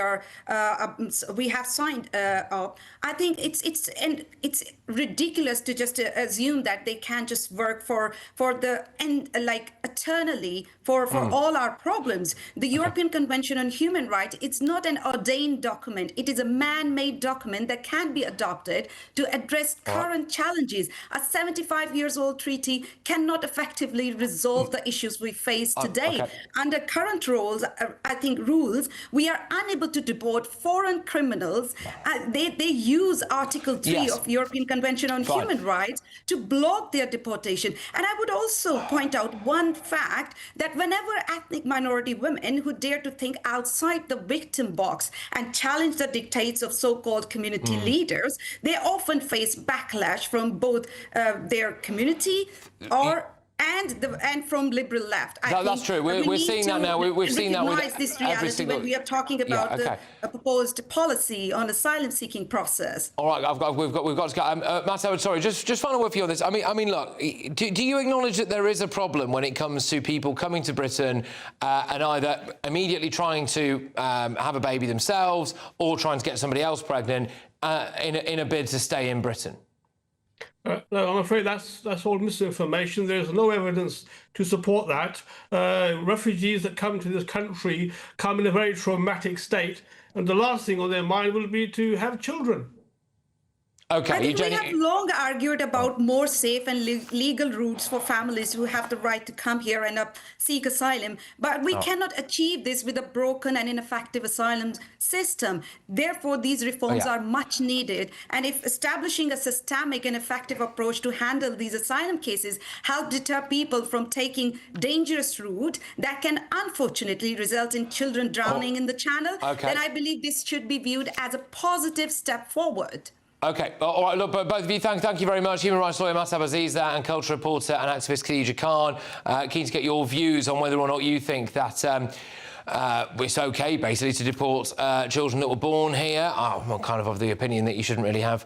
Speaker 14: have signed up. I think it's ridiculous to just assume that they can just work for the end, like eternally for all our problems. The European Convention on Human Rights, it's not an ordained document. It is a man-made document that can be adopted to address current challenges. A 75-year-old treaty cannot effectively resolve the issues we face today. Under current rules, we are unable to deport foreign criminals. They use Article 3 of European Convention on Human Rights to block their deportation. And I would also point out one fact, that whenever ethnic minority women who dare to think outside the victim box and challenge the dictates of so-called community leaders, they often face backlash from both their community and from liberal left.
Speaker 18: That's true. We're seeing that now. We've seen that with
Speaker 14: this reality when we are talking about the proposed policy on asylum-seeking process.
Speaker 18: All right, we've got to go. Matt, sorry, just final word for you on this. I mean, look, do you acknowledge that there is a problem when it comes to people coming to Britain and either immediately trying to have a baby themselves or trying to get somebody else pregnant in a bid to stay in Britain?
Speaker 22: No, I'm afraid that's all misinformation. There's no evidence to support that. Refugees that come to this country come in a very traumatic state, and the last thing on their mind will be to have children.
Speaker 18: Okay,
Speaker 14: I think we have long argued about more safe and legal routes for families who have the right to come here and seek asylum, but we cannot achieve this with a broken and ineffective asylum system. Therefore, these reforms are much needed. And if establishing a systemic and effective approach to handle these asylum cases help deter people from taking dangerous route that can unfortunately result in children drowning in the channel, then I believe this should be viewed as a positive step forward.
Speaker 18: OK, all right, look, both of you, thank you very much. Human rights lawyer Masab Aziz and culture reporter and activist Khadija Khan. Keen to get your views on whether or not you think that it's OK, basically, to deport children that were born here. I'm kind of the opinion that you shouldn't really have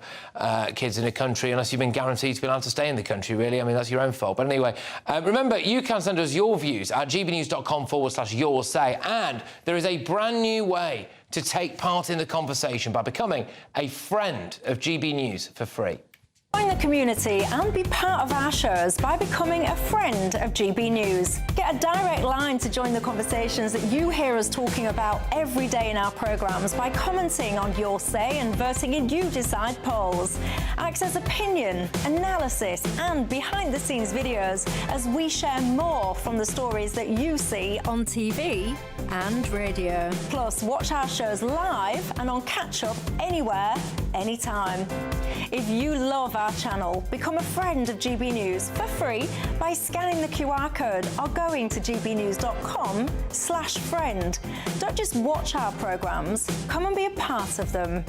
Speaker 18: kids in a country unless you've been guaranteed to be allowed to stay in the country, really. I mean, that's your own fault. But anyway, remember, you can send us your views at gbnews.com/your say. And there is a brand new way to take part in the conversation by becoming a friend of GB News for free.
Speaker 7: Join the community and be part of our shows by becoming a friend of GB News. Get a direct line to join the conversations that you hear us talking about every day in our programmes by commenting on Your Say and voting in You Decide polls. Access opinion, analysis and behind-the-scenes videos as we share more from the stories that you see on TV and radio. Plus, watch our shows live and on catch-up anywhere, anytime. If you love our channel, become a friend of GB News for free by scanning the QR code or going to gbnews.com/friend. Don't just watch our programmes, come and be a part of them.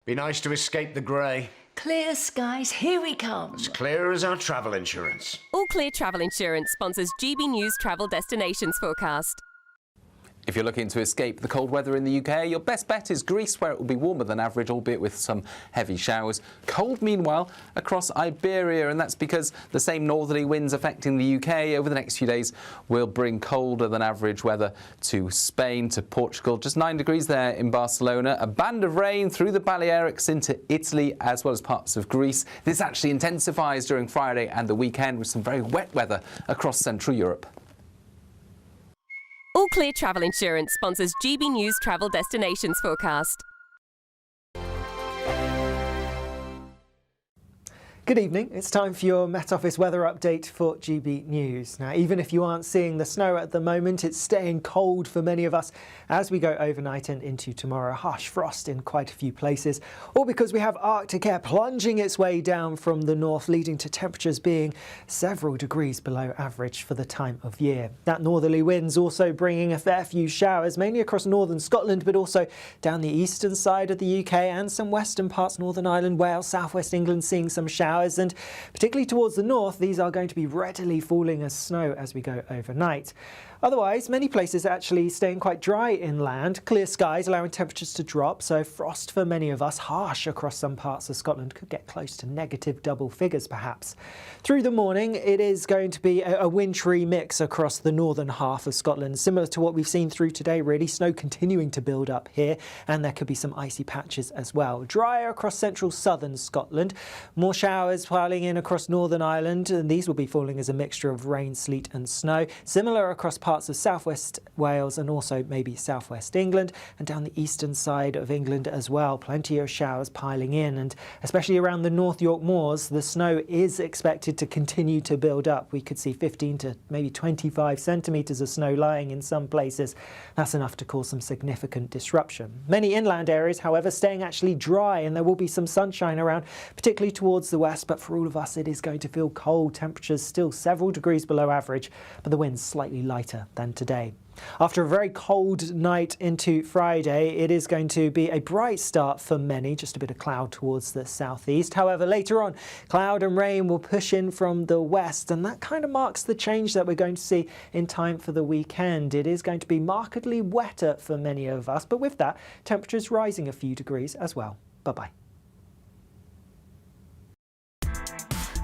Speaker 2: Be nice to escape the grey.
Speaker 21: Clear skies, here we come.
Speaker 2: As clear as our travel insurance.
Speaker 23: All Clear Travel Insurance sponsors GB News Travel Destinations Forecast.
Speaker 24: If you're looking to escape the cold weather in the UK, your best bet is Greece, where it will be warmer than average, albeit with some heavy showers. Cold, meanwhile, across Iberia, and that's because the same northerly winds affecting the UK over the next few days will bring colder than average weather to Spain, to Portugal. Just 9 degrees there in Barcelona. A band of rain through the Balearics into Italy, as well as parts of Greece. This actually intensifies during Friday and the weekend with some very wet weather across Central Europe.
Speaker 23: All Clear Travel Insurance sponsors GB News Travel Destinations Forecast.
Speaker 25: Good evening. It's time for your Met Office weather update for GB News. Now, even if you aren't seeing the snow at the moment, it's staying cold for many of us as we go overnight and into tomorrow. Harsh frost in quite a few places, all because we have Arctic air plunging its way down from the north, leading to temperatures being several degrees below average for the time of year. That northerly wind's also bringing a fair few showers, mainly across northern Scotland, but also down the eastern side of the UK and some western parts, Northern Ireland, Wales, southwest England, seeing some showers. And particularly towards the north, these are going to be readily falling as snow as we go overnight. Otherwise, many places are actually staying quite dry inland. Clear skies allowing temperatures to drop, so frost for many of us, harsh across some parts of Scotland, could get close to negative double figures perhaps. Through the morning, it is going to be a wintry mix across the northern half of Scotland, similar to what we've seen through today, really. Snow continuing to build up here, and there could be some icy patches as well. Drier across central southern Scotland. More showers piling in across Northern Ireland, and these will be falling as a mixture of rain, sleet and snow. Similar across parts of southwest Wales and also maybe southwest England, and down the eastern side of England as well. Plenty of showers piling in, and especially around the North York Moors, the snow is expected to continue to build up. We could see 15 to maybe 25 centimetres of snow lying in some places. That's enough to cause some significant disruption. Many inland areas, however, staying actually dry, and there will be some sunshine around, particularly towards the west, but for all of us it is going to feel cold. Temperatures still several degrees below average, but the wind's slightly lighter than today. After a very cold night into Friday, it is going to be a bright start for many, just a bit of cloud towards the southeast. However, later on, cloud and rain will push in from the west, and that kind of marks the change that we're going to see in time for the weekend. It is going to be markedly wetter for many of us, but with that, temperatures rising a few degrees as well. Bye-bye.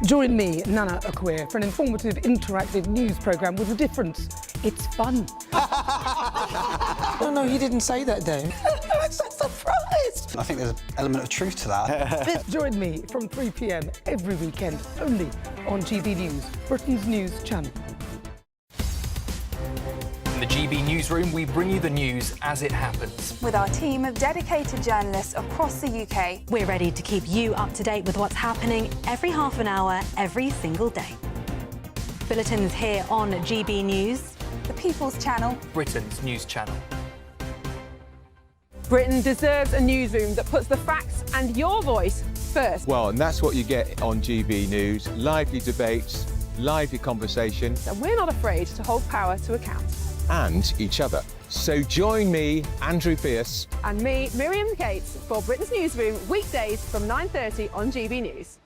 Speaker 13: Join me, Nana Akweer, for an informative, interactive news programme with a difference. It's fun.
Speaker 26: No, he didn't say that, Dave.
Speaker 13: I'm so surprised.
Speaker 26: I think there's an element of truth to that.
Speaker 13: Join me from 3 p.m. every weekend, only on GB News, Britain's news channel.
Speaker 18: The
Speaker 3: GB Newsroom, we bring you the news as it happens.
Speaker 6: With our team of dedicated journalists across the UK.
Speaker 4: We're ready to keep you up to date with what's happening every half an hour, every single day. Bulletins here on GB News.
Speaker 6: The People's Channel.
Speaker 3: Britain's news channel.
Speaker 5: Britain deserves a newsroom that puts the facts and your voice first.
Speaker 15: Well, and that's what you get on GB News. Lively debates, lively conversation.
Speaker 5: And we're not afraid to hold power to account.
Speaker 15: And each other. So join me, Andrew Pierce.
Speaker 5: And me, Miriam Gates, for Britain's Newsroom, weekdays from 9:30 on GB News.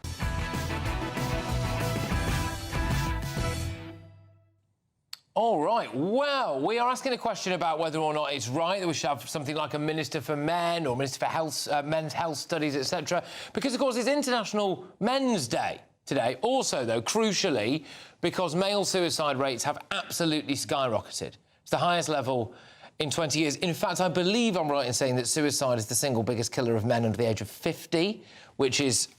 Speaker 18: All right, well, we are asking a question about whether or not it's right that we should have something like a Minister for Men or Minister for Health, Men's Health Studies, etc. Because, of course, it's International Men's Day today. Also, though, crucially, because male suicide rates have absolutely skyrocketed. It's the highest level in 20 years. In fact, I believe I'm right in saying that suicide is the single biggest killer of men under the age of 50, which is,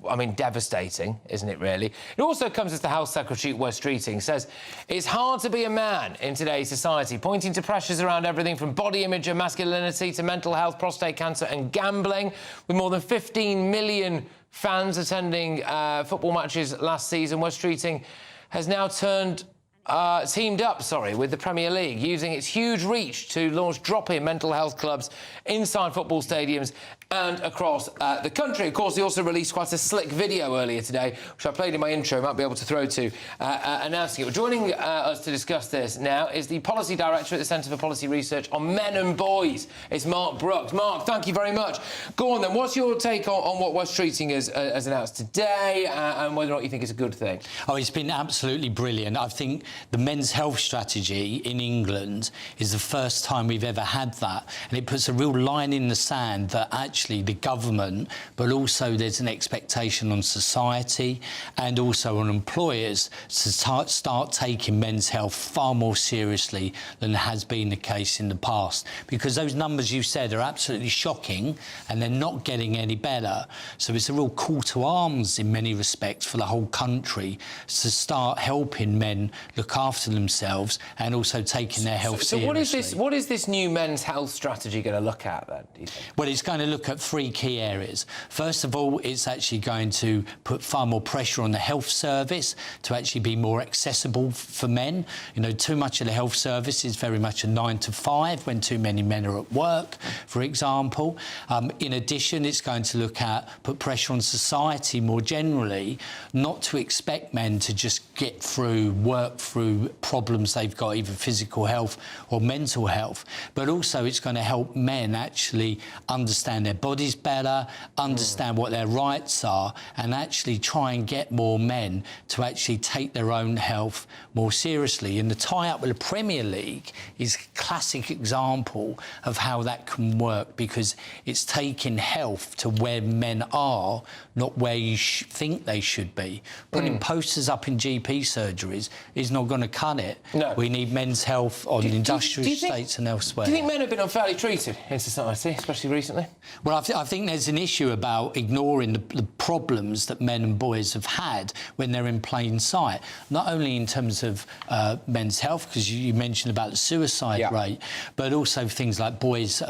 Speaker 18: I mean, devastating, isn't it, really? It also comes as the Health Secretary, Wes Streeting, says it's hard to be a man in today's society, pointing to pressures around everything from body image and masculinity to mental health, prostate cancer and gambling. With more than 15 million fans attending football matches last season, Wes Streeting has now teamed up with the Premier League, using its huge reach to launch drop-in mental health clubs inside football stadiums and across the country. Of course, they also released quite a slick video earlier today, which I played in my intro, might be able to throw to, announcing it. But joining us to discuss this now is the Policy Director at the Centre for Policy Research on Men and Boys. It's Mark Brooks. Mark, thank you very much. Go on then, what's your take on what Wes Streeting has announced today and whether or not you think it's a good thing?
Speaker 16: Oh, it's been absolutely brilliant. I think the men's health strategy in England is the first time we've ever had that, and it puts a real line in the sand that actually the government, but also there's an expectation on society and also on employers to start taking men's health far more seriously than has been the case in the past, because those numbers you said are absolutely shocking and they're not getting any better. So it's a real call to arms in many respects for the whole country to start helping men look after themselves and also taking their health seriously.
Speaker 18: So what is this new men's health strategy going to look at then, do you think?
Speaker 16: Well, it's going to look at three key areas. First of all, it's actually going to put far more pressure on the health service to actually be more accessible for men. You know, too much of the health service is very much a 9 to 5 when too many men are at work, for example. In addition, it's going to put pressure on society more generally not to expect men to just work through problems they've got, either physical health or mental health, but also it's going to help men actually understand their bodies better, understand what their rights are, and actually try and get more men to actually take their own health more seriously. And the tie-up with the Premier League is a classic example of how that can work, because it's taking health to where men are, not where you think they should be. Putting posters up in GP surgeries is not going to cut it. No. We need men's health on industrial estates and elsewhere.
Speaker 18: Do you think men have been unfairly treated in society, especially recently?
Speaker 16: Well, I think there's an issue about ignoring the problems that men and boys have had when they're in plain sight, not only in terms of men's health, because you mentioned about the suicide rate, but also things like boys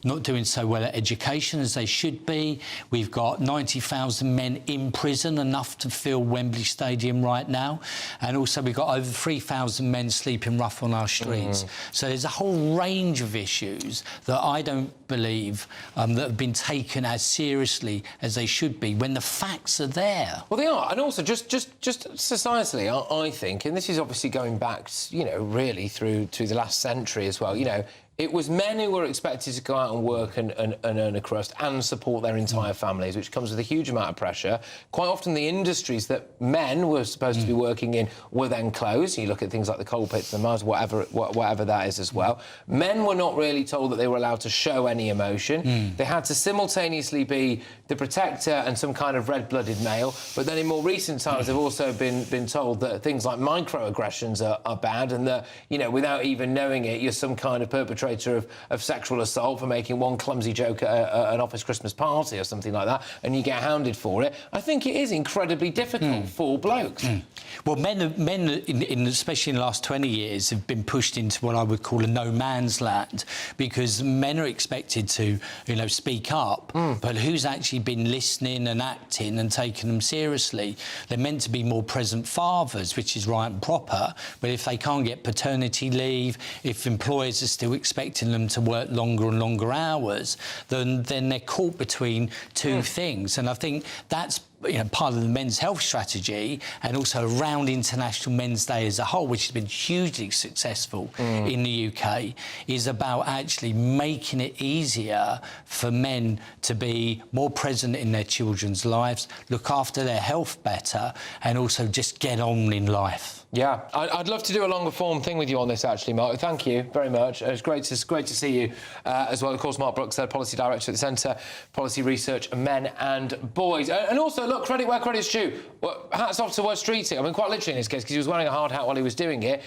Speaker 16: not doing so well at education as they should be. We've got 90,000 men in prison, enough to fill Wembley Stadium right now, and also we've got over 3,000 men sleeping rough on our streets. So there's a whole range of issues that I don't believe that have been taken as seriously as they should be when the facts are there.
Speaker 18: Well, they are, and also just societally, I think, and this is obviously going back, you know, really through the last century as well. You know, it was men who were expected to go out and work and earn a crust and support their entire families, which comes with a huge amount of pressure. Quite often the industries that men were supposed to be working in were then closed. You look at things like the coal pits, the mines, whatever that is as well. Men were not really told that they were allowed to show any emotion. They had to simultaneously be the protector and some kind of red-blooded male. But then in more recent times, they've also been told that things like microaggressions are bad, and that, you know, without even knowing it, you're some kind of perpetrator perpetrator of sexual assault for making one clumsy joke at an office Christmas party or something like that, and you get hounded for it. I think it is incredibly difficult for blokes.
Speaker 16: Well, men, especially in the last 20 years, have been pushed into what I would call a no man's land, because men are expected to, speak up, but who's actually been listening and acting and taking them seriously? They're meant to be more present fathers, which is right and proper, but if they can't get paternity leave, if employers are still expecting them to work longer and longer hours, then they're caught between two things. And I think that's part of the men's health strategy, and also around International Men's Day as a whole, which has been hugely successful in the UK, is about actually making it easier for men to be more present in their children's lives, look after their health better, and also just get on in life.
Speaker 18: Yeah, I'd love to do a longer form thing with you on this, actually, Mark. Thank you very much. It's great to see you as well. Of course, Mark Brooks, Policy Director at the Centre, Policy Research, Men and Boys. And also, look, credit where credit's due. Well, hats off to West Streeting. I mean, quite literally in this case, because he was wearing a hard hat while he was doing it.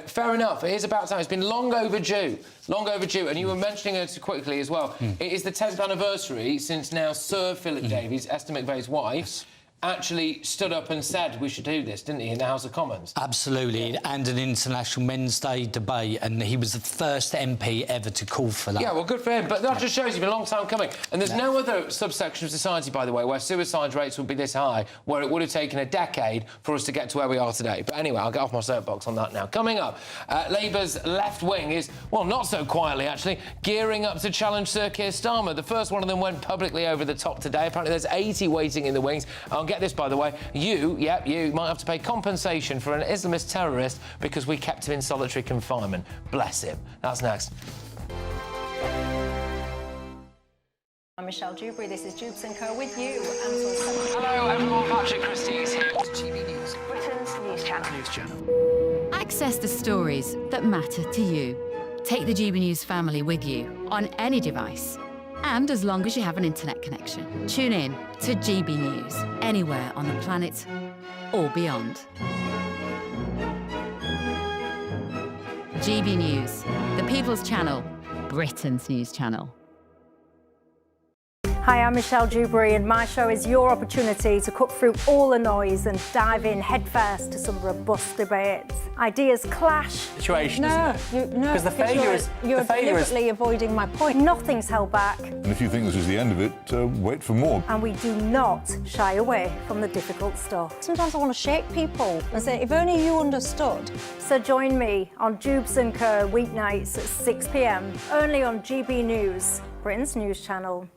Speaker 18: Fair enough. It is about time. It's been long overdue. Long overdue. And you were mentioning it quickly as well. It is the 10th anniversary since now Sir Philip Davies, Esther McVeigh's wife, actually stood up and said we should do this, didn't he, in the House of Commons?
Speaker 16: Absolutely, and an International Men's Day debate, and he was the first MP ever to call for that.
Speaker 18: Yeah, well, good for him, but that just shows it's been a long time coming. And there's no other subsection of society, by the way, where suicide rates would be this high, where it would have taken a decade for us to get to where we are today. But anyway, I'll get off my soapbox on that now. Coming up, Labour's left wing is, well, not so quietly, actually, gearing up to challenge Sir Keir Starmer. The first one of them went publicly over the top today. Apparently there's 80 waiting in the wings. Get this, by the way, you might have to pay compensation for an Islamist terrorist because we kept him in solitary confinement. Bless him. That's next.
Speaker 7: I'm Michelle Dewberry, this is Jubes & Co with you.
Speaker 18: Hello everyone, Patrick Christys here.
Speaker 21: GB News, Britain's news channel.
Speaker 1: Access the stories that matter to you. Take the GB News family with you on any device. And as long as you have an internet connection. Tune in to GB News, anywhere on the planet or beyond. GB News, the People's Channel, Britain's news channel.
Speaker 7: Hi, I'm Michelle Dewberry, and my show is your opportunity to cut through all the noise and dive in headfirst to some robust debates. Ideas clash.
Speaker 3: Situation, isn't it?
Speaker 7: No,
Speaker 3: because the failure is
Speaker 7: you're deliberately avoiding my point. Nothing's held back.
Speaker 8: And if you think this is the end of it, wait for more.
Speaker 7: And we do not shy away from the difficult stuff. Sometimes I want to shake people and say, if only you understood. So join me on Jubes & Co weeknights at 6 p.m, only on GB News, Britain's news channel.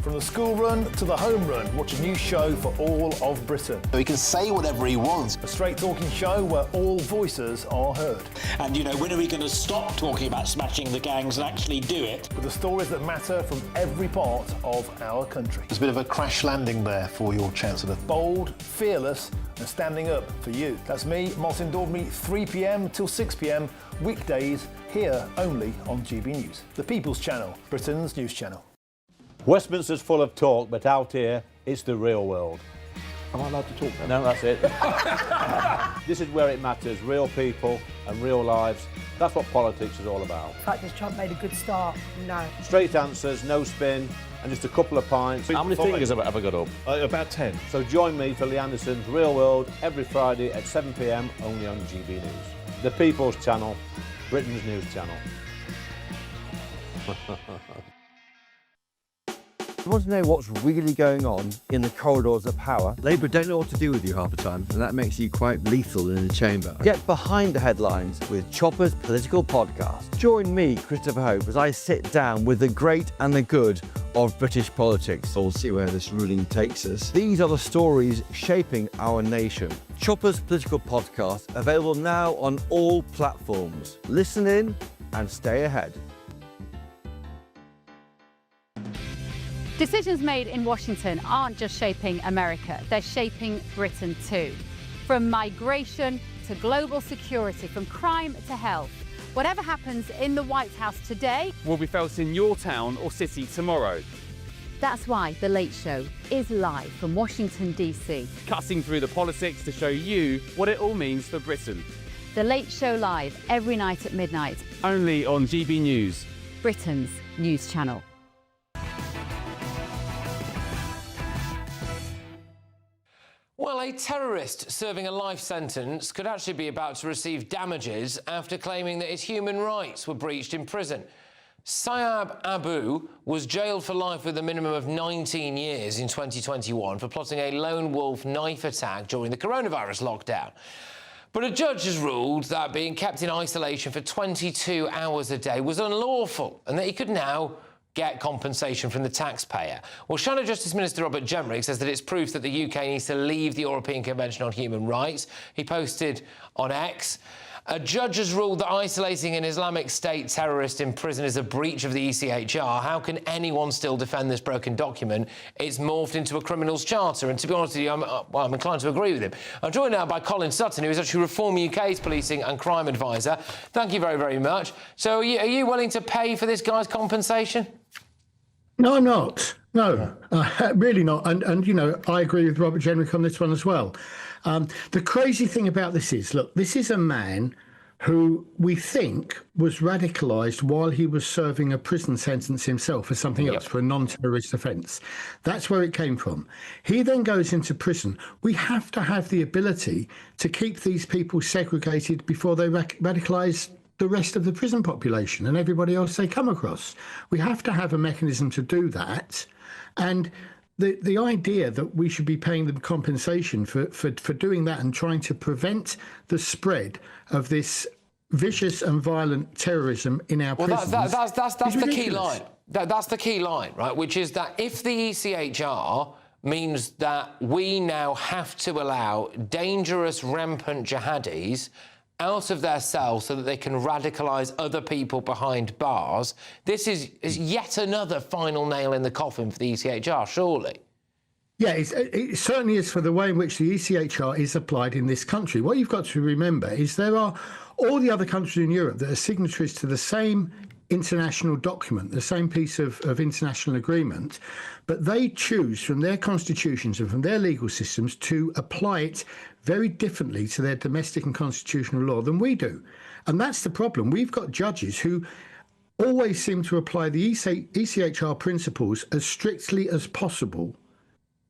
Speaker 9: From the school run to the home run, watch a new show for all of Britain.
Speaker 10: He can say whatever he wants.
Speaker 9: A straight-talking show where all voices are heard.
Speaker 12: And, when are we going to stop talking about smashing the gangs and actually do it?
Speaker 9: With the stories that matter from every part of our country.
Speaker 10: There's a bit of a crash landing there for your Chancellor.
Speaker 9: Bold, fearless and standing up for you. That's me, Martin Daubney, 3 p.m. till 6 p.m, weekdays, here only on GB News. The People's Channel, Britain's news channel.
Speaker 11: Westminster's full of talk, but out here, it's the real world.
Speaker 17: Am I allowed to talk
Speaker 11: No,
Speaker 17: now?
Speaker 11: that's it. This is where it matters, real people and real lives. That's what politics is all about.
Speaker 19: In fact, has Trump made a good start? No.
Speaker 11: Straight answers, no spin, and just a couple of pints.
Speaker 17: How many fingers have I got up? About 10.
Speaker 11: So join me for Lee Anderson's Real World every Friday at 7 p.m, only on GB News. The People's Channel, Britain's news channel.
Speaker 20: You want to know what's really going on in the corridors of power?
Speaker 27: Labour don't know what to do with you half the time, and that makes you quite lethal in the chamber.
Speaker 20: Get behind the headlines with Chopper's Political Podcast. Join me, Christopher Hope, as I sit down with the great and the good of British politics.
Speaker 27: We'll see where this ruling takes us.
Speaker 20: These are the stories shaping our nation. Chopper's Political Podcast, available now on all platforms. Listen in and stay ahead.
Speaker 1: Decisions made in Washington aren't just shaping America, they're shaping Britain too. From migration to global security, from crime to health. Whatever happens in the White House today
Speaker 28: will be felt in your town or city tomorrow.
Speaker 1: That's why The Late Show is live from Washington, D.C.
Speaker 28: Cutting through the politics to show you what it all means for Britain.
Speaker 1: The Late Show Live, every night at midnight.
Speaker 28: Only on GB News,
Speaker 1: Britain's news channel.
Speaker 18: Well, a terrorist serving a life sentence could actually be about to receive damages after claiming that his human rights were breached in prison. Syab Abu was jailed for life with a minimum of 19 years in 2021 for plotting a lone wolf knife attack during the coronavirus lockdown. But a judge has ruled that being kept in isolation for 22 hours a day was unlawful and that he could now get compensation from the taxpayer. Well, Shadow Justice Minister Robert Jenrick says that it's proof that the UK needs to leave the European Convention on Human Rights. He posted on X, a judge has ruled that isolating an Islamic State terrorist in prison is a breach of the ECHR. How can anyone still defend this broken document? It's morphed into a criminal's charter. And to be honest with you, I'm inclined to agree with him. I'm joined now by Colin Sutton, who is actually Reform UK's policing and crime advisor. Thank you very, very much. So are you willing to pay for this guy's compensation?
Speaker 2: No, I'm not. No, really not. And you know, I agree with Robert Jenrick on this one as well. The crazy thing about this is, look, this is a man who we think was radicalised while he was serving a prison sentence himself for something else, for a non-terrorist offence. That's where it came from. He then goes into prison. We have to have the ability to keep these people segregated before they radicalise the rest of the prison population and everybody else they come across. We have to have a mechanism to do that. And the idea that we should be paying them compensation for doing that and trying to prevent the spread of this vicious and violent terrorism in our prisons.
Speaker 18: That's the key line. That's the key line, right? Which is that if the ECHR means that we now have to allow dangerous, rampant jihadis out of their cells so that they can radicalise other people behind bars, this is yet another final nail in the coffin for the ECHR, surely.
Speaker 2: Yeah, it certainly is for the way in which the ECHR is applied in this country. What you've got to remember is there are all the other countries in Europe that are signatories to the same international document, the same piece of international agreement, but they choose from their constitutions and from their legal systems to apply it very differently to their domestic and constitutional law than we do. And that's the problem. We've got judges who always seem to apply the ECHR principles as strictly as possible,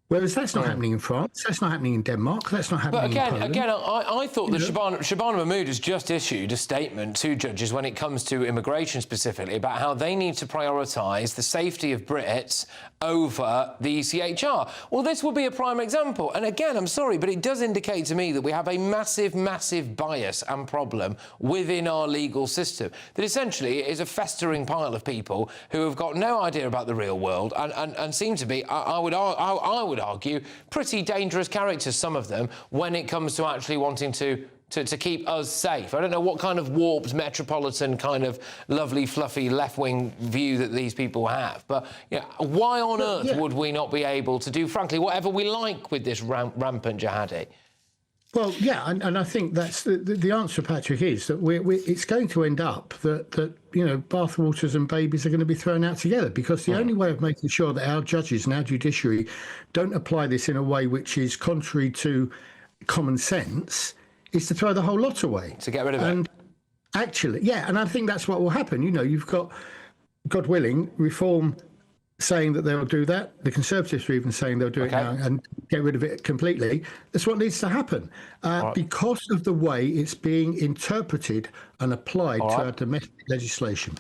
Speaker 2: whereas that's not happening in France, that's not happening in Denmark, that's not happening in Poland.
Speaker 18: But again, I thought that Shabana Mahmood has just issued a statement to judges when it comes to immigration specifically about how they need to prioritise the safety of Brits over the ECHR. Well, this will be a prime example. And again, I'm sorry, but it does indicate to me that we have a massive, massive bias and problem within our legal system. That essentially is a festering pile of people who have got no idea about the real world and seem to be, I would argue, pretty dangerous characters, some of them, when it comes to actually wanting to keep us safe. I don't know what kind of warped, metropolitan, kind of lovely, fluffy, left-wing view that these people have. But you know, why on earth would we not be able to do, frankly, whatever we like with this rampant jihadi?
Speaker 2: Well, yeah, and I think that's the answer, Patrick, is that it's going to end up that you know, bathwaters and babies are going to be thrown out together, because the only way of making sure that our judges and our judiciary don't apply this in a way which is contrary to common sense is to throw the whole lot away.
Speaker 18: To get rid of it.
Speaker 2: Actually, yeah, and I think that's what will happen. You know, you've got, God willing, Reform saying that they'll do that. The Conservatives are even saying they'll do it now and get rid of it completely. That's what needs to happen because of the way it's being interpreted and applied to our domestic legislation.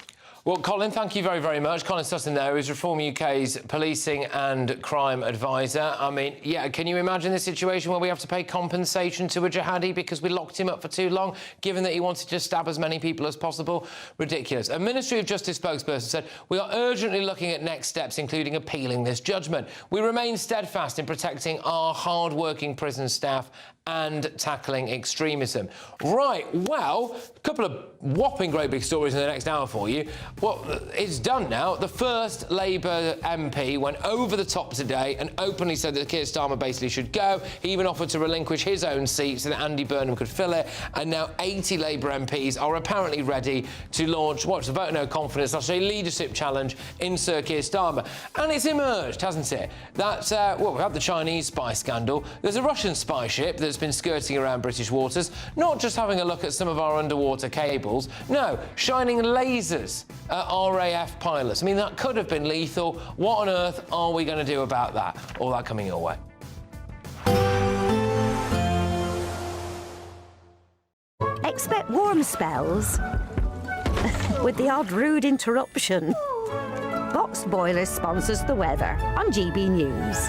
Speaker 18: Well, Colin, thank you very, very much. Colin Sutton there is Reform UK's policing and crime advisor. I mean, yeah, can you imagine this situation where we have to pay compensation to a jihadi because we locked him up for too long, given that he wanted to stab as many people as possible? Ridiculous. A Ministry of Justice spokesperson said, "We are urgently looking at next steps, including appealing this judgment. We remain steadfast in protecting our hard-working prison staff and tackling extremism." Right, well, a couple of whopping great big stories in the next hour for you. Well, it's done now. The first Labour MP went over the top today and openly said that Keir Starmer basically should go. He even offered to relinquish his own seat so that Andy Burnham could fill it. And now 80 Labour MPs are apparently ready to launch what's a vote of no confidence, that's a leadership challenge in Sir Keir Starmer. And it's emerged, hasn't it, that, well, we had the Chinese spy scandal. There's a Russian spy ship that that's been skirting around British waters, not just having a look at some of our underwater cables, no, shining lasers at RAF pilots. I mean, that could have been lethal. What on earth are we going to do about that? All that coming your way.
Speaker 4: Expect warm spells with the odd rude interruption. Box Boilers sponsors the weather on GB News.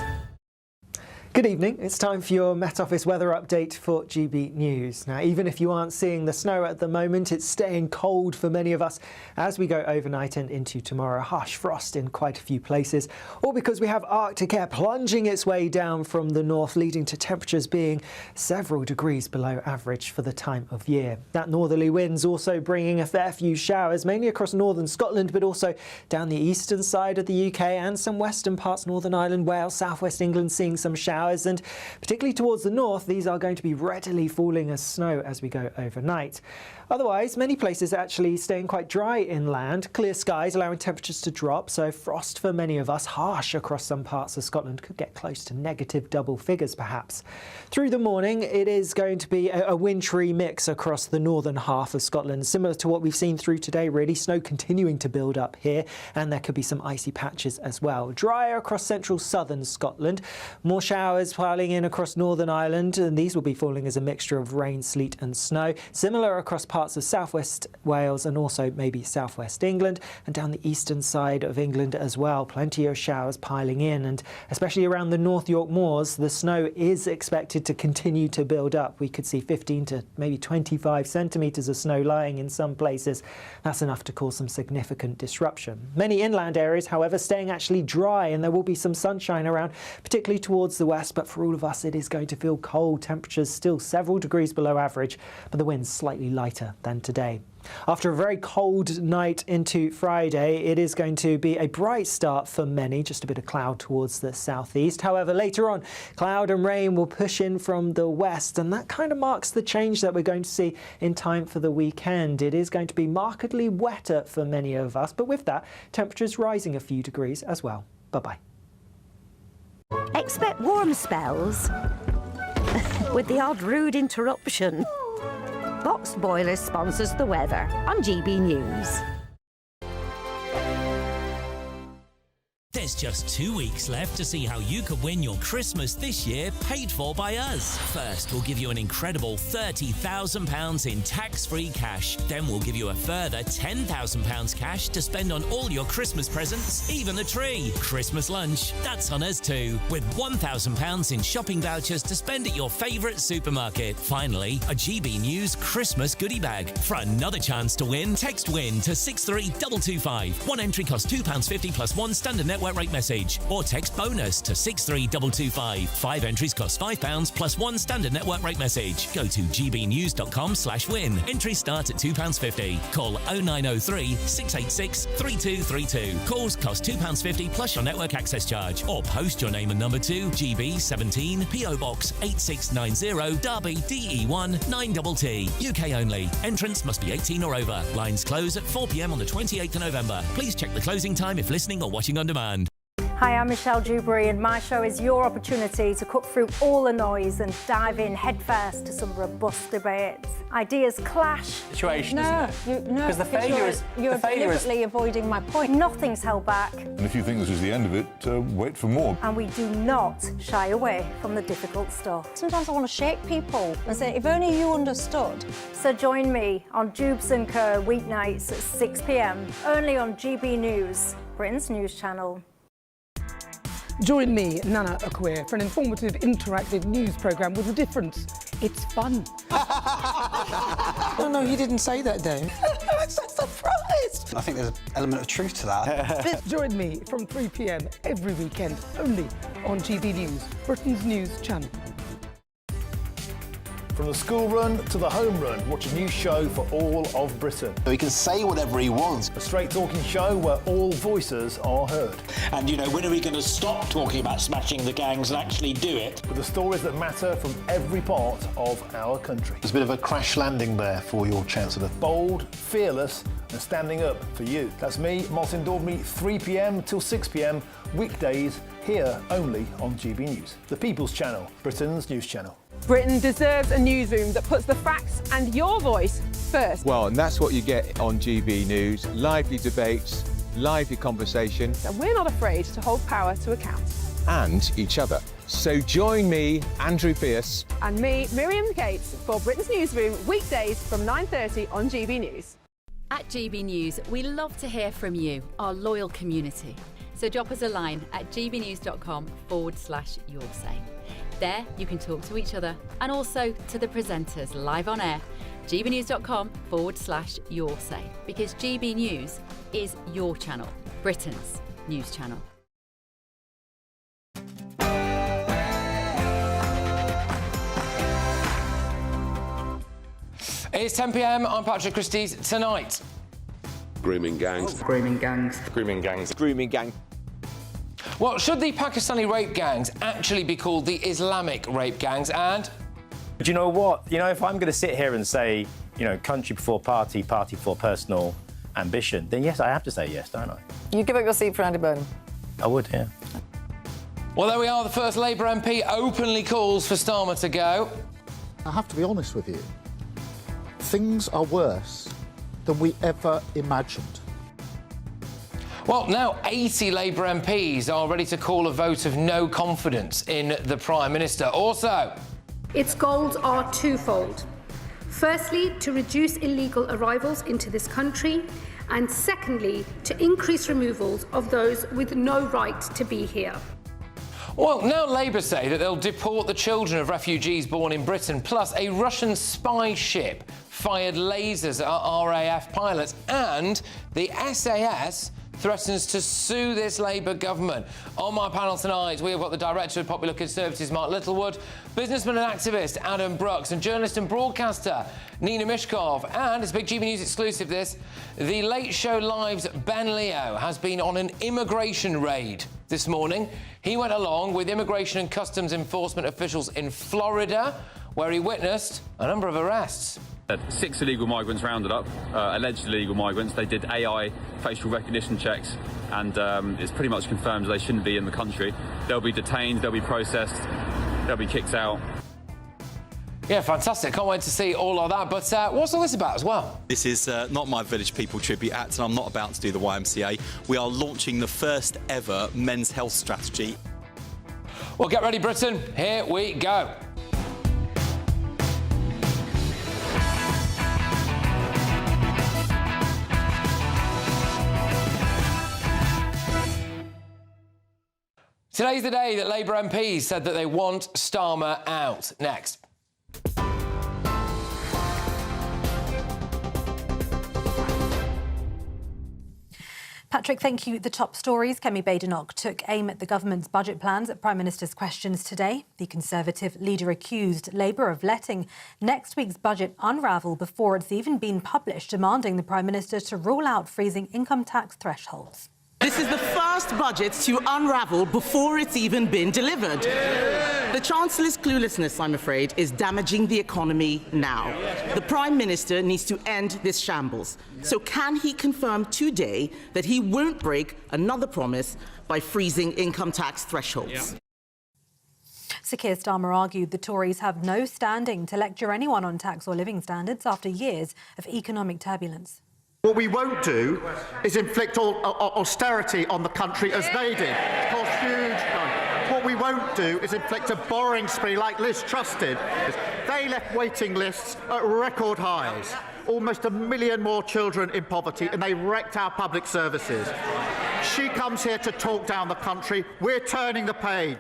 Speaker 13: Good evening. It's time for your Met Office weather update for GB News. Now, even if you aren't seeing the snow at the moment, it's staying cold for many of us as we go overnight and into tomorrow. Harsh frost in quite a few places, all because we have Arctic air plunging its way down from the north, leading to temperatures being several degrees below average for the time of year. That northerly wind's also bringing a fair few showers, mainly across northern Scotland, but also down the eastern side of the UK and some western parts, Northern Ireland, Wales, southwest England, seeing some showers. And particularly towards the north, these are going to be readily falling as snow as we go overnight. Otherwise, many places are actually staying quite dry inland. Clear skies allowing temperatures to drop, so frost for many of us, harsh across some parts of Scotland, could get close to negative double figures perhaps. Through the morning, it is going to be a wintry mix across the northern half of Scotland, similar to what we've seen through today, really. Snow continuing to build up here, and there could be some icy patches as well. Drier across central southern Scotland, more showers piling in across Northern Ireland, and these will be falling as a mixture of rain, sleet and snow. Similar across parts of southwest Wales and also maybe southwest England, and down the eastern side of England as well. Plenty of showers piling in, and especially around the North York Moors, the snow is expected to continue to build up. We could see 15 to maybe 25 centimetres of snow lying in some places. That's enough to cause some significant disruption. Many inland areas, however, staying actually dry, and there will be some sunshine around, particularly towards the west, but for all of us it is going to feel cold. Temperatures still several degrees below average, but the wind's slightly lighter than today. After a very cold night into Friday, it is going to be a bright start for many, just a bit of cloud towards the southeast. However, later on, cloud and rain will push in from the west, and that kind of marks the change that we're going to see in time for the weekend. It is going to be markedly wetter for many of us, but with that, temperatures rising a few degrees as well. Bye-bye.
Speaker 4: Expect warm spells with the odd rude interruption. Box Boilers sponsors the weather on GB News.
Speaker 14: There's just 2 weeks left to see how you could win your Christmas this year paid for by us. First, we'll give you an incredible £30,000 in tax-free cash. Then we'll give you a further £10,000 cash to spend on all your Christmas presents, even the tree. Christmas lunch, that's on us too, with £1,000 in shopping vouchers to spend at your favourite supermarket. Finally, a GB News Christmas goodie bag. For another chance to win, text WIN to 63225. One entry costs £2.50 plus one standard network rate message, or text BONUS to 63225. 5 entries cost £5 plus one standard network rate message. Go to gbnews.com/win. Entries start at £2.50. Call 0903 686 3232. Calls cost £2.50 plus your network access charge, or post your name and number to GB17 PO Box 8690 Derby DE1 9TT. UK only. Entrance must be 18 or over. Lines close at 4 p.m. on the 28th of November. Please check the closing time if listening or watching on demand.
Speaker 7: Hi, I'm Michelle Dewberry, and my show is your opportunity to cut through all the noise and dive in headfirst to some robust debates. Ideas clash.
Speaker 3: Situation, because the failure is...
Speaker 7: You're deliberately avoiding my point. Nothing's held back.
Speaker 8: And if you think this is the end of it, wait for more.
Speaker 7: And we do not shy away from the difficult stuff. Sometimes I want to shake people and say, if only you understood. So join me on Jubes & Co weeknights at 6 p.m, only on GB News, Britain's news channel.
Speaker 19: Join me, Nana Akwe, for an informative, interactive news programme with a difference. It's fun.
Speaker 3: No, he didn't say that, Dave.
Speaker 19: I'm so surprised.
Speaker 3: I think there's an element of truth to that.
Speaker 19: Join me from 3 p.m. every weekend, only on GB News, Britain's news channel.
Speaker 9: From the school run to the home run, watch a new show for all of Britain.
Speaker 10: So he can say whatever he wants.
Speaker 9: A straight talking show where all voices are heard.
Speaker 12: And, you know, when are we going to stop talking about smashing the gangs and actually do it?
Speaker 9: With the stories that matter from every part of our country.
Speaker 10: There's a bit of a crash landing there for your Chancellor.
Speaker 9: Bold, fearless and standing up for you. That's me, Martin Daubney, 3 p.m. till 6 p.m, weekdays, here only on GB News. The People's Channel, Britain's news channel.
Speaker 5: Britain deserves a newsroom that puts the facts and your voice first.
Speaker 6: Well, and that's what you get on GB News. Lively debates, lively conversation.
Speaker 5: And we're not afraid to hold power to account.
Speaker 6: And each other. So join me, Andrew Pierce.
Speaker 5: And me, Miriam Gates, for Britain's Newsroom, weekdays from 9:30 on GB News.
Speaker 1: At GB News, we love to hear from you, our loyal community. So drop us a line at gbnews.com/yoursay. There you can talk to each other and also to the presenters live on air. gbnews.com/yoursay, because GB News is your channel, Britain's news channel.
Speaker 18: It's 10 p.m. I'm Patrick Christys. Tonight,
Speaker 15: grooming gangs.
Speaker 18: Grooming gangs.
Speaker 15: Grooming gangs.
Speaker 18: Grooming gang. Well, should the Pakistani rape gangs actually be called the Islamic rape gangs? And
Speaker 22: do you know what? You know, if I'm going to sit here and say, you know, country before party, party before personal ambition, then yes, I have to say yes, don't I?
Speaker 23: You'd give up your seat for Andy Burnham?
Speaker 22: I would, yeah.
Speaker 18: Well, there we are. The first Labour MP openly calls for Starmer to go.
Speaker 24: I have to be honest with you. Things are worse than we ever imagined.
Speaker 18: Well, now 80 Labour MPs are ready to call a vote of no confidence in the Prime Minister. Also,
Speaker 25: its goals are twofold. Firstly, to reduce illegal arrivals into this country, and secondly, to increase removals of those with no right to be here.
Speaker 18: Well, now Labour say that they'll deport the children of refugees born in Britain, plus a Russian spy ship fired lasers at RAF pilots, and the SAS threatens to sue this Labour government. On my panel tonight, we have got the Director of Popular Conservatives, Mark Littlewood, businessman and activist Adam Brooks, and journalist and broadcaster Nina Mishkov. And it's a big GB News exclusive, this. The Late Show Live's Ben Leo has been on an immigration raid this morning. He went along with immigration and customs enforcement officials in Florida, where he witnessed a number of arrests.
Speaker 28: 6 illegal migrants rounded up, alleged illegal migrants. They did AI facial recognition checks, and it's pretty much confirmed they shouldn't be in the country. They'll be detained, they'll be processed, they'll be kicked out.
Speaker 18: Yeah, fantastic. Can't wait to see all of that. But what's all this about as well?
Speaker 26: This is not my Village People Tribute Act, and I'm not about to do the YMCA. We are launching the first ever men's health strategy.
Speaker 18: Well, get ready, Britain. Here we go. Today's the day that Labour MPs said that they want Starmer out. Next.
Speaker 7: Patrick, thank you. The top stories. Kemi Badenoch took aim at the government's budget plans at Prime Minister's questions today. The Conservative leader accused Labour of letting next week's budget unravel before it's even been published, demanding the Prime Minister to rule out freezing income tax thresholds.
Speaker 29: This is the first budget to unravel before it's even been delivered. The Chancellor's cluelessness, I'm afraid, is damaging the economy now. The Prime Minister needs to end this shambles. So can he confirm today that he won't break another promise by freezing income tax thresholds?
Speaker 7: Sir Keir Starmer argued the Tories have no standing to lecture anyone on tax or living standards after years of economic turbulence.
Speaker 24: What we won't do is inflict austerity on the country as they did. Cause huge. What we won't do is inflict a borrowing spree like Liz Truss did. They left waiting lists at record highs. Almost 1 million more children in poverty, and they wrecked our public services. She comes here to talk down the country. We're turning the page.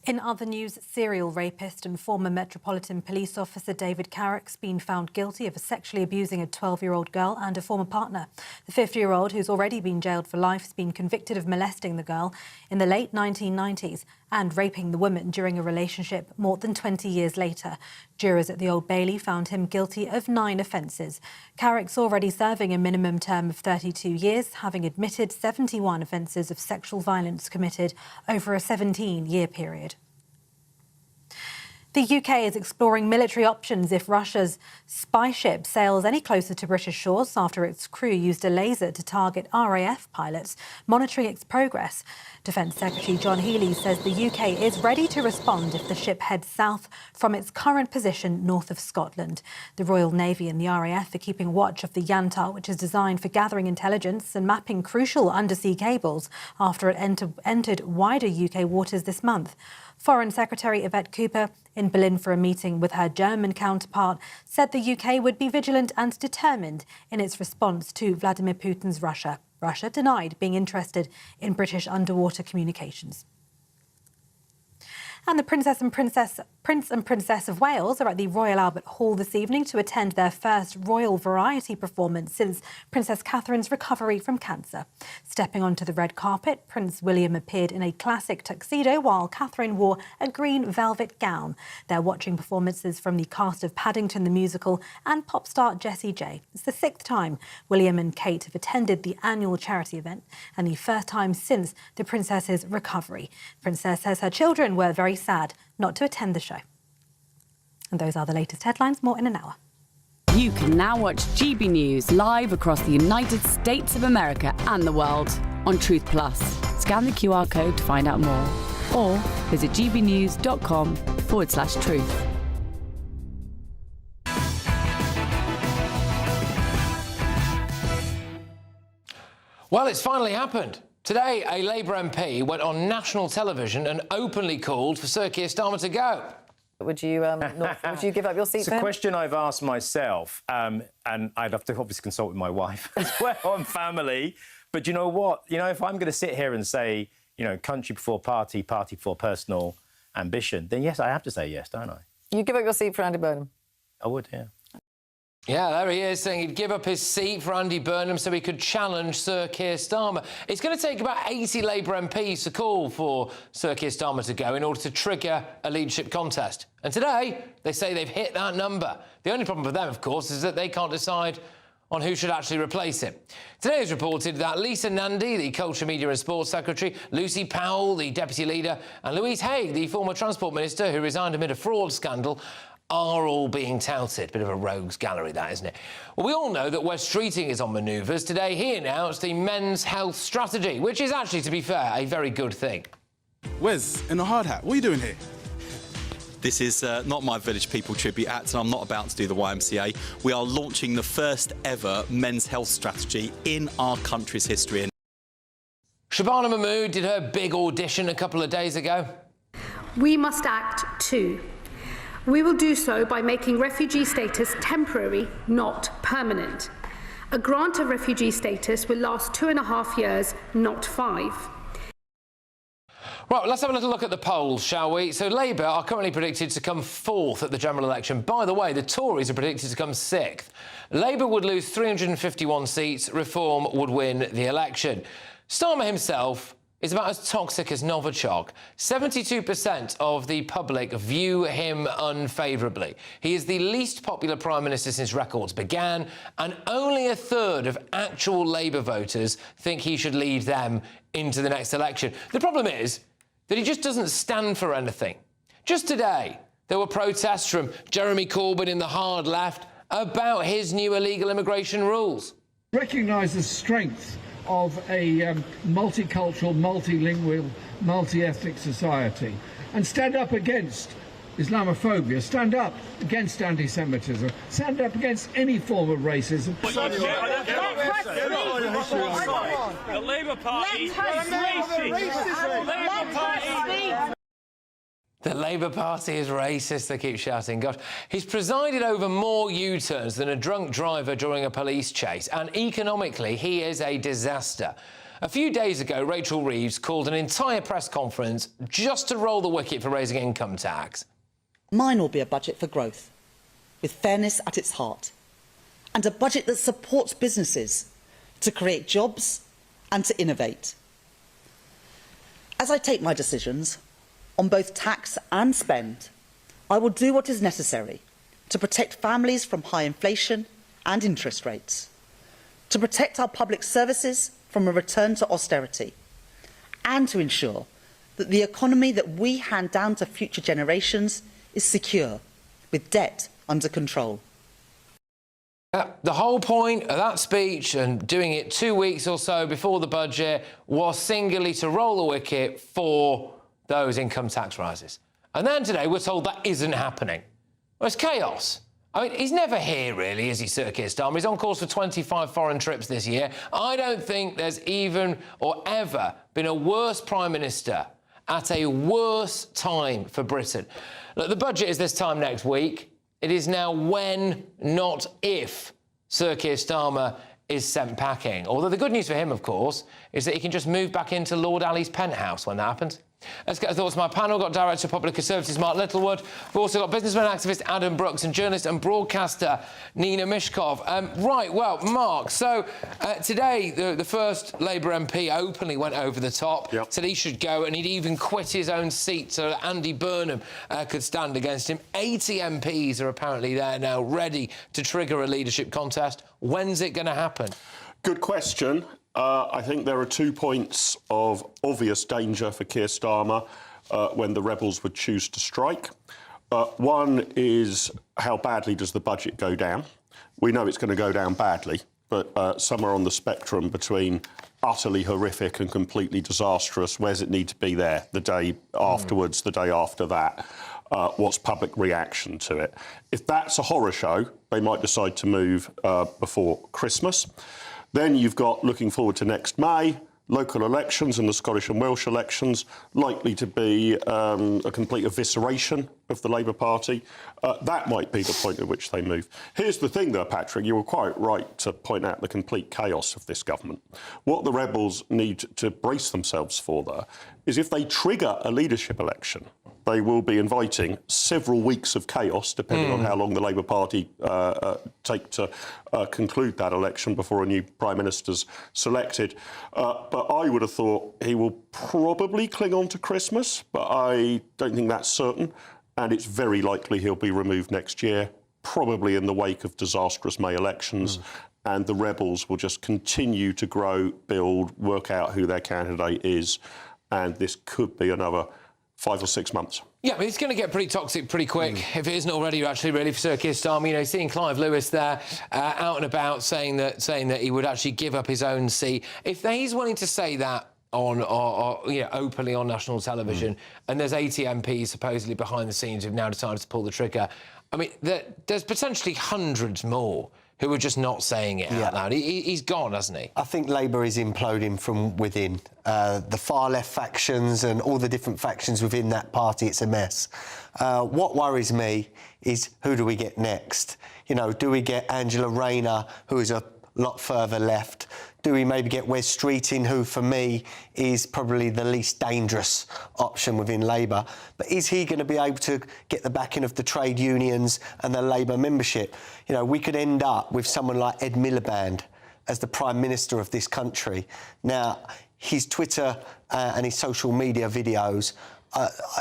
Speaker 7: In other news, serial rapist and former Metropolitan Police officer David Carrick's been found guilty of sexually abusing a 12-year-old girl and a former partner. The 50-year-old, who's already been jailed for life, has been convicted of molesting the girl in the late 1990s and raping the woman during a relationship more than 20 years later. Jurors at the Old Bailey found him guilty of 9 offences. Carrick's already serving a minimum term of 32 years, having admitted 71 offences of sexual violence committed over a 17-year period.
Speaker 2: The UK is exploring military options if Russia's spy ship sails any closer to British shores after its crew used a laser to target RAF pilots monitoring its progress. Defence Secretary John Healey says the UK is ready to respond if the ship heads south from its current position north of Scotland. The Royal Navy and the RAF are keeping watch of the Yantar, which is designed for gathering intelligence and mapping crucial undersea cables after it entered wider UK waters this month. Foreign Secretary Yvette Cooper, in Berlin for a meeting with her German counterpart, said the UK would be vigilant and determined in its response to Vladimir Putin's Russia. Russia denied being interested in British underwater communications. And the Prince and Princess of Wales are at the Royal Albert Hall this evening to attend their first royal variety performance since Princess Catherine's recovery from cancer. Stepping onto the red carpet, Prince William appeared in a classic tuxedo while Catherine wore a green velvet gown. They're watching performances from the cast of Paddington the Musical and pop star Jessie J. It's the 6th time William and Kate have attended the annual charity event and the first time since the princess's recovery. The princess says her children were very sad not to attend the show. And those are the latest headlines. More in an hour.
Speaker 1: You can now watch GB News live across the United States of America and the world on Truth Plus. Scan the QR code to find out more or visit gbnews.com/truth.
Speaker 18: Well, it's finally happened. Today, a Labour MP went on national television and openly called for Sir Keir Starmer to go.
Speaker 11: Would you give up your seat
Speaker 22: It's
Speaker 11: for
Speaker 22: a
Speaker 11: him?
Speaker 22: question I've asked myself, and I'd have to obviously consult with my wife as well and family. But you know what? You know, if I'm going to sit here and say, you know, country before party, party before personal ambition, then yes, I have to say yes, don't I?
Speaker 11: You give up your seat for Andy Burnham?
Speaker 22: I would, yeah.
Speaker 18: Yeah, there he is, saying he'd give up his seat for Andy Burnham so he could challenge Sir Keir Starmer. It's going to take about 80 Labour MPs to call for Sir Keir Starmer to go in order to trigger a leadership contest. And today, they say they've hit that number. The only problem for them, of course, is that they can't decide on who should actually replace him. Today it's reported that Lisa Nandy, the Culture, Media and Sports Secretary, Lucy Powell, the Deputy Leader, and Louise Haigh, the former Transport Minister who resigned amid a fraud scandal, are all being touted. Bit of a rogues gallery, that, isn't it? Well, we all know that Wes Streeting is on manoeuvres. Today, he announced the men's health strategy, which is actually, to be fair, a very good thing.
Speaker 13: Wes, in a hard hat, what are you doing here?
Speaker 26: This is not my Village People tribute act, and I'm not about to do the YMCA. We are launching the first ever men's health strategy in our country's history.
Speaker 18: Shabana Mahmood did her big audition a couple of days ago.
Speaker 25: We must act too. We will do so by making refugee status temporary, not permanent. A grant of refugee status will last 2.5 years, not 5.
Speaker 18: Right, let's have a little look at the polls, shall we? So Labour are currently predicted to come 4th at the general election. By the way, the Tories are predicted to come 6th. Labour would lose 351 seats, Reform would win the election. Starmer himself is about as toxic as Novichok. 72% of the public view him unfavourably. He is the least popular Prime Minister since records began, and only a third of actual Labour voters think he should lead them into the next election. The problem is that he just doesn't stand for anything. Just today, there were protests from Jeremy Corbyn in the hard left about his new illegal immigration rules.
Speaker 16: Recognise the strength of a multicultural, multilingual, multi-ethnic society and stand up against Islamophobia, stand up against anti-Semitism, stand up against any form of racism.
Speaker 17: The Labour Party is racist.
Speaker 18: The Labour Party is racist, they keep shouting. Gosh, he's presided over more U-turns than a drunk driver during a police chase, and economically, he is a disaster. A few days ago, Rachel Reeves called an entire press conference just to roll the wicket for raising income tax.
Speaker 20: Mine will be a budget for growth, with fairness at its heart, and a budget that supports businesses to create jobs and to innovate. As I take my decisions on both tax and spend, I will do what is necessary to protect families from high inflation and interest rates, to protect our public services from a return to austerity, and to ensure that the economy that we hand down to future generations is secure, with debt under control.
Speaker 18: The whole point of that speech, and doing it 2 weeks or so before the budget, was singularly to roll the wicket for those income tax rises. And then today we're told that isn't happening. Well, it's chaos. I mean, he's never here, really, is he, Sir Keir Starmer? He's on course for 25 foreign trips this year. I don't think there's even or ever been a worse Prime Minister at a worse time for Britain. Look, the budget is this time next week. It is now when, not if, Sir Keir Starmer is sent packing. Although the good news for him, of course, is that he can just move back into Lord Ali's penthouse when that happens. Let's get the thoughts of my panel. We've got Director of Public Conservatives Mark Littlewood. We've also got businessman and activist Adam Brooks and journalist and broadcaster Nina Mishkov. Right, well, Mark, so today the first Labour MP openly went over the top, said he should go, and he'd even quit his own seat so that Andy Burnham could stand against him. 80 MPs are apparently there now, ready to trigger a leadership contest. When's it going to happen?
Speaker 3: Good question. I think there are 2 points of obvious danger for Keir Starmer when the rebels would choose to strike. One is how badly does the budget go down? We know it's going to go down badly, but somewhere on the spectrum between utterly horrific and completely disastrous, where does it need to be there? The day afterwards, the day after that? What's public reaction to it? If that's a horror show, they might decide to move before Christmas. Then you've got, looking forward to next May, local elections and the Scottish and Welsh elections, likely to be a complete evisceration of the Labour Party. That might be the point at which they move. Here's the thing, though, Patrick, you were quite right to point out the complete chaos of this government. What the rebels need to brace themselves for, though, is if they trigger a leadership election, they will be inviting several weeks of chaos, depending on how long the Labour Party take to conclude that election before a new Prime Minister's selected. But I would have thought he will probably cling on to Christmas, but I don't think that's certain. And it's very likely he'll be removed next year, probably in the wake of disastrous May elections. And the rebels will just continue to grow, build, work out who their candidate is. And this could be another 5 or 6 months.
Speaker 18: Yeah, I mean, it's going to get pretty toxic pretty quick, if it isn't already, actually, really, for Sir Keir Starmer. You know, seeing Clive Lewis there out and about saying that he would actually give up his own seat. If he's willing to say that on, you know, openly on national television, and there's 80 MPs supposedly behind the scenes who've now decided to pull the trigger, I mean, there's potentially hundreds more who are just not saying it out loud. He's gone, hasn't he?
Speaker 4: I think Labour is imploding from within. The far-left factions and all the different factions within that party, it's a mess. What worries me is who do we get next? You know, do we get Angela Rayner, who is a lot further left? Do we maybe get Wes Streeting, who, for me, is probably the least dangerous option within Labour? But is he going to be able to get the backing of the trade unions and the Labour membership? You know, we could end up with someone like Ed Miliband as the Prime Minister of this country. Now, his Twitter and his social media videos,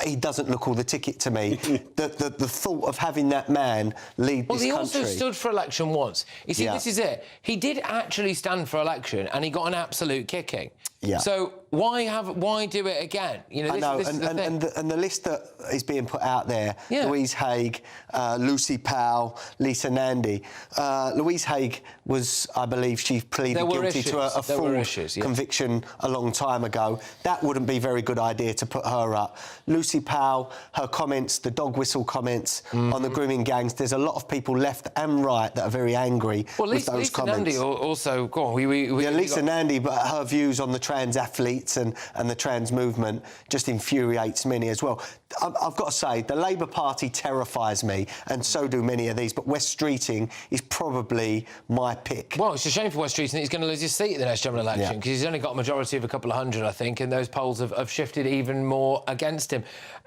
Speaker 4: he doesn't look all the ticket to me. The thought of having that man lead this country...
Speaker 18: Well, he also stood for election once. You see, this is it. He did actually stand for election, and he got an absolute kicking.
Speaker 4: Yeah.
Speaker 18: So why do it again? You know, this is the thing.
Speaker 4: And the list that is being put out there: Louise Haigh, Lucy Powell, Lisa Nandy. Louise Haigh was, I believe, she pleaded guilty to a fraud conviction a long time ago. That wouldn't be a very good idea to put her up. Lucy Powell, her comments, the dog whistle comments on the grooming gangs. There's a lot of people left and right that are very angry with those comments.
Speaker 18: Lisa Nandy also, go on.
Speaker 4: Lisa Nandy, but her views on the trans athletes and the trans movement just infuriates many as well. I've got to say, the Labour Party terrifies me, and so do many of these, but Wes Streeting is probably my pick.
Speaker 18: Well, it's a shame for Wes Streeting that he's going to lose his seat at the next general election, because he's only got a majority of a couple of hundred, I think, and those polls have shifted even more against him.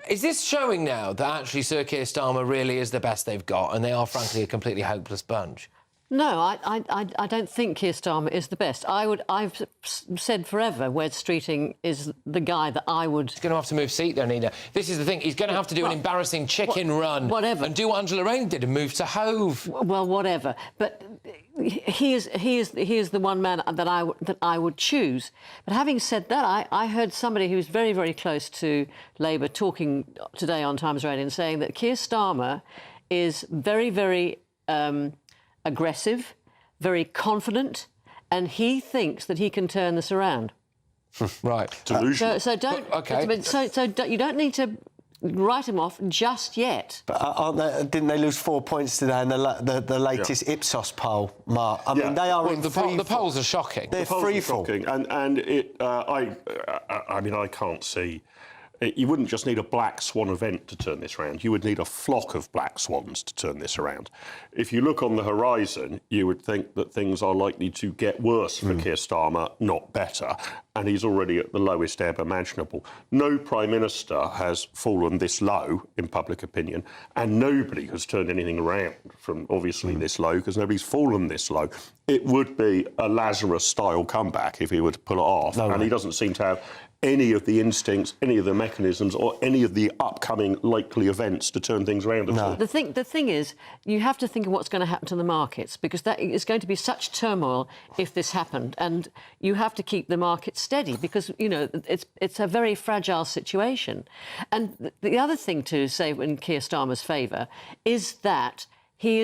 Speaker 18: Is this showing now that actually Sir Keir Starmer really is the best they've got, and they are, frankly, a completely hopeless bunch?
Speaker 8: No, I don't think Keir Starmer is the best. I've said forever Wes Streeting is the guy that I would...
Speaker 18: He's going to have to move seat, though, Nina. This is the thing. He's going to have to do an embarrassing chicken run.
Speaker 8: Whatever.
Speaker 18: And do what Angela Rayner did and move to Hove.
Speaker 8: Well, whatever. But he is the one man that I would choose. But having said that, I heard somebody who's very, very close to Labour talking today on Times Radio and saying that Keir Starmer is very, very... aggressive, very confident, and he thinks that he can turn this around.
Speaker 18: Right.
Speaker 8: So don't. Okay. So you don't need to write him off just yet.
Speaker 4: But didn't they lose 4 points today in the latest Ipsos poll, Mark? I mean, they are in
Speaker 18: the polls are shocking.
Speaker 4: They're free fall.
Speaker 3: And I mean, I can't see. You wouldn't just need a black swan event to turn this around. You would need a flock of black swans to turn this around. If you look on the horizon, you would think that things are likely to get worse for Keir Starmer, not better. And he's already at the lowest ebb imaginable. No Prime Minister has fallen this low in public opinion, and nobody has turned anything around from obviously this low, because nobody's fallen this low. It would be a Lazarus-style comeback if he were to pull it off. And he doesn't seem to have any of the instincts, any of the mechanisms, or any of the upcoming likely events to turn things around at all.
Speaker 8: The thing is, you have to think of what's going to happen to the markets, because that is going to be such turmoil if this happened, and you have to keep the market steady, because, you know, it's a very fragile situation. And the other thing to say in Keir Starmer's favour is that he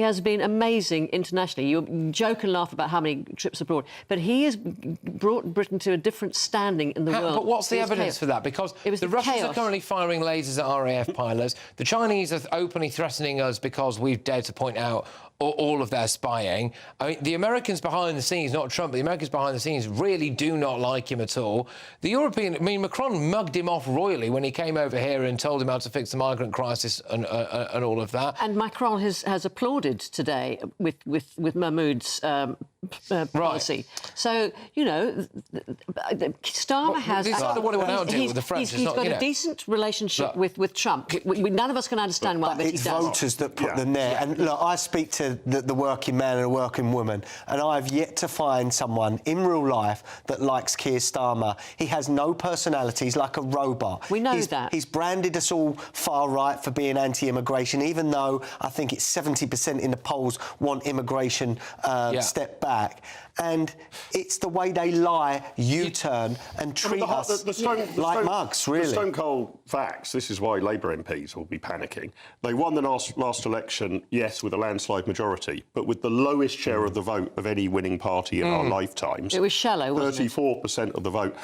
Speaker 8: has been amazing internationally. You joke and laugh about how many trips abroad, but he has brought Britain to a different standing in the world.
Speaker 18: But what's the evidence for that? Because the Russians are currently firing lasers at RAF pilots. The Chinese are openly threatening us because we've dared to point out all of their spying. I mean, the Americans behind the scenes, not Trump, but the Americans behind the scenes really do not like him at all. The European... I mean, Macron mugged him off royally when he came over here and told him how to fix the migrant crisis and all of that.
Speaker 8: And Macron has applauded today with Mahmoud's policy.
Speaker 18: Right.
Speaker 8: So, you know, Starmer has...
Speaker 18: It's not what he went out and did with the French.
Speaker 8: He's got a decent relationship with Trump. None of us can understand why, but he does.
Speaker 4: It's voters that put them there. And look, I speak to the working man and the working woman, and I've yet to find someone in real life that likes Keir Starmer. He has no personality. He's like a robot.
Speaker 8: We know that.
Speaker 4: He's branded us all far right for being anti-immigration, even though I think it's 70% in the polls want immigration step back. And it's the way they lie, U-turn, and treat us like mugs, really.
Speaker 3: The stone cold facts, this is why Labour MPs will be panicking. They won the last election, yes, with a landslide majority, but with the lowest share of the vote of any winning party in our lifetimes.
Speaker 8: It was shallow, wasn't it?
Speaker 3: 34% of the vote.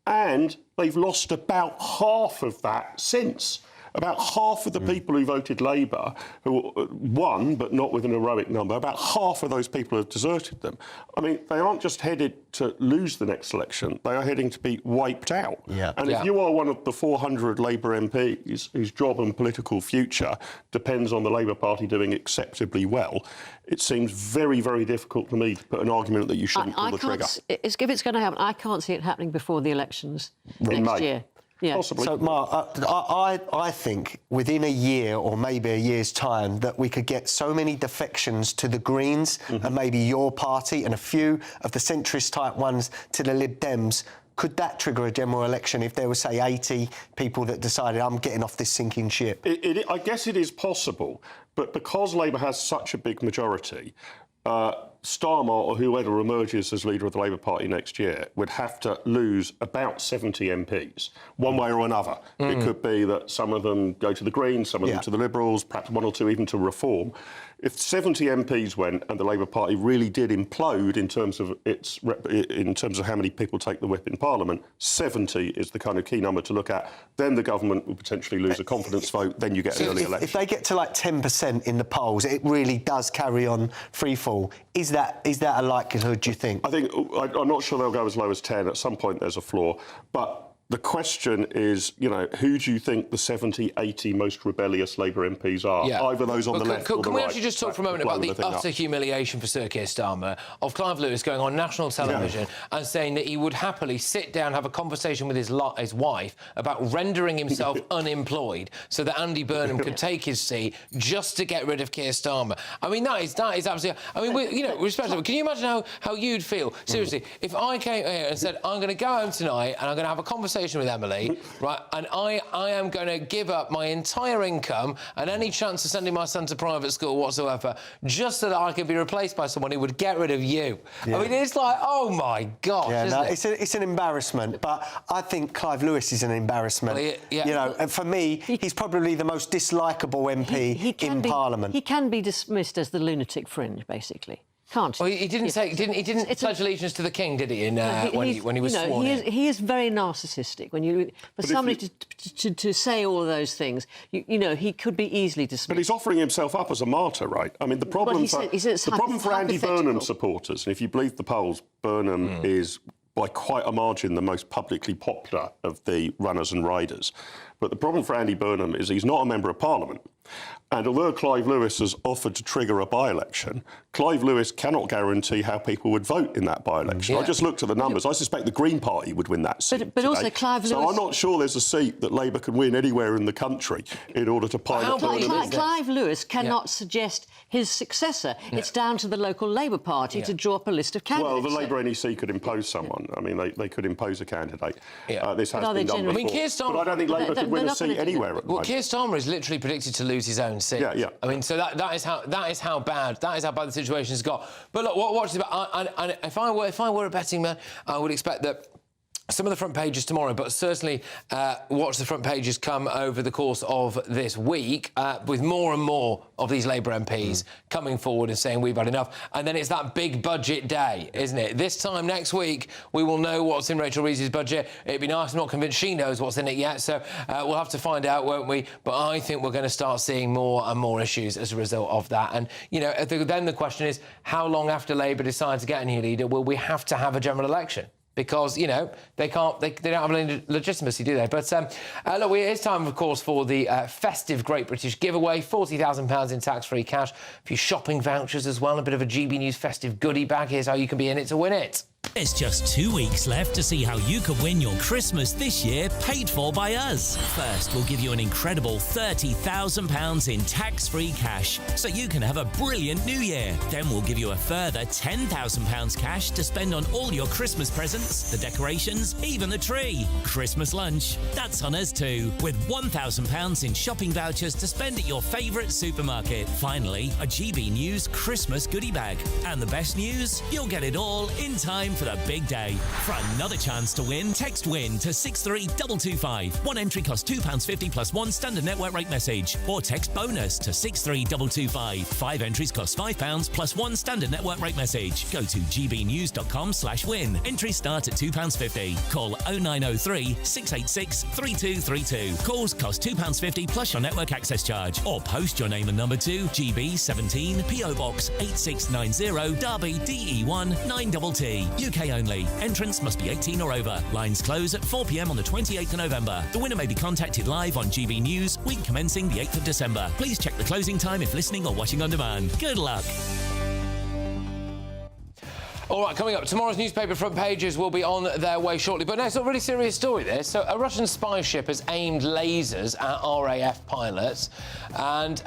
Speaker 3: And they've lost about half of that since. About half of the people who voted Labour, who won, but not with an heroic number, about half of those people have deserted them. I mean, they aren't just headed to lose the next election, they are heading to be wiped out. And if you are one of the 400 Labour MPs whose job and political future depends on the Labour Party doing acceptably well, it seems very, very difficult for me to put an argument that you shouldn't pull the trigger.
Speaker 8: If it's going to happen, I can't see it happening before the elections next year. Yeah.
Speaker 3: Possibly.
Speaker 4: So, Mark, I think within a year or maybe a year's time that we could get so many defections to the Greens and maybe your party and a few of the centrist-type ones to the Lib Dems. Could that trigger a general election if there were, say, 80 people that decided, I'm getting off this sinking ship?
Speaker 3: I guess it is possible, but because Labour has such a big majority, Starmer or whoever emerges as leader of the Labour Party next year would have to lose about 70 MPs, one way or another. It could be that some of them go to the Greens, some of them to the Liberals, perhaps one or two even to Reform. If 70 MPs went and the Labour Party really did implode in terms of how many people take the whip in Parliament, 70 is the kind of key number to look at. Then the government will potentially lose a confidence vote. Then you get an early election.
Speaker 4: If they get to like 10% in the polls, it really does carry on free fall. Is that a likelihood, do you think?
Speaker 3: I'm not sure they'll go as low as 10. At some point, there's a floor. But the question is, you know, who do you think the 70, 80 most rebellious Labour MPs are?
Speaker 18: Yeah.
Speaker 3: Either those on the left or the right.
Speaker 18: Can we actually just talk for a moment about the utter humiliation for Sir Keir Starmer of Clive Lewis going on national television and saying that he would happily sit down, have a conversation with his wife about rendering himself unemployed so that Andy Burnham could take his seat just to get rid of Keir Starmer. I mean, that is absolutely... I mean, respectfully, can you imagine how you'd feel? Seriously, if I came here and said, I'm going to go home tonight and I'm going to have a conversation with Emily, right, and I am going to give up my entire income and any chance of sending my son to private school whatsoever just so that I could be replaced by someone who would get rid of you.
Speaker 4: Yeah.
Speaker 18: I mean, it's like, oh, my gosh, isn't it?
Speaker 4: It's an embarrassment, but I think Clive Lewis is an embarrassment.
Speaker 18: Well,
Speaker 4: You know, and for me, he's probably the most dislikable MP in Parliament.
Speaker 8: He can be dismissed as the lunatic fringe, basically. Can't.
Speaker 18: Well, he didn't say. He didn't pledge allegiance to the king, did he? When he was sworn in.
Speaker 8: He is very narcissistic. For somebody to say all of those things, you know, he could be easily dismissed.
Speaker 3: But he's offering himself up as a martyr, right? I mean, the problem for Andy Burnham supporters, and if you believe the polls, Burnham is by quite a margin the most publicly popular of the runners and riders. But the problem for Andy Burnham is he's not a member of Parliament. And although Clive Lewis has offered to trigger a by-election, Clive Lewis cannot guarantee how people would vote in that by-election. I just looked at the numbers. I suspect the Green Party would win that seat
Speaker 8: But also Clive Lewis...
Speaker 3: So I'm not sure there's a seat that Labour can win anywhere in the country in order to pilot...
Speaker 8: Clive Lewis cannot suggest his successor. Yeah. It's down to the local Labour Party to draw up a list of candidates.
Speaker 3: Well, the Labour NEC could impose someone. I mean, they could impose a candidate. This has been done before.
Speaker 18: I mean, Keir Starmer...
Speaker 3: But I don't think Labour could win a seat anywhere at the moment.
Speaker 18: Keir Starmer is literally predicted to lose his own seat.
Speaker 3: Yeah.
Speaker 18: I mean, so that is how bad the situation's got. But look, watch this. And if I were a betting man, I would expect that some of the front pages tomorrow, but certainly watch the front pages come over the course of this week with more and more of these Labour MPs coming forward and saying we've had enough. And then it's that big budget day, isn't it? This time next week, we will know what's in Rachel Reeves' budget. It'd be nice. I'm not convinced she knows what's in it yet, so we'll have to find out, won't we? But I think we're going to start seeing more and more issues as a result of that. And, you know, then the question is, how long after Labour decide to get a new leader will we have to have a general election? Because, you know, they don't have any legitimacy, do they? But, look, it's time, of course, for the festive Great British giveaway. £40,000 in tax-free cash. A few shopping vouchers as well. A bit of a GB News festive goodie bag. Here's how you can be in it to win it.
Speaker 6: There's just 2 weeks left to see how you could win your Christmas this year paid for by us. First, we'll give you an incredible £30,000 in tax-free cash, so you can have a brilliant new year. Then we'll give you a further £10,000 cash to spend on all your Christmas presents, the decorations, even the tree. Christmas lunch, that's on us too, with £1,000 in shopping vouchers to spend at your favourite supermarket. Finally, a GB News Christmas goodie bag. And the best news? You'll get it all in time for the big day. For another chance to win, text WIN to 63225. One entry costs £2.50 plus one standard network rate message. Or text BONUS to 63225. 5 entries cost £5 plus one standard network rate message. Go to gbnews.com/win. Entries start at £2.50. Call 0903 686 3232. Calls cost £2.50 plus your network access charge. Or post your name and number to GB 17 PO Box 8690 Derby DE1 9TT. UK only. Entrance must be 18 or over. Lines close at 4 p.m. on the 28th of November. The winner may be contacted live on GB News, week commencing the 8th of December. Please check the closing time if listening or watching on demand. Good luck.
Speaker 18: All right, coming up, tomorrow's newspaper front pages will be on their way shortly. But no, it's a really serious story, this. So a Russian spy ship has aimed lasers at RAF pilots. And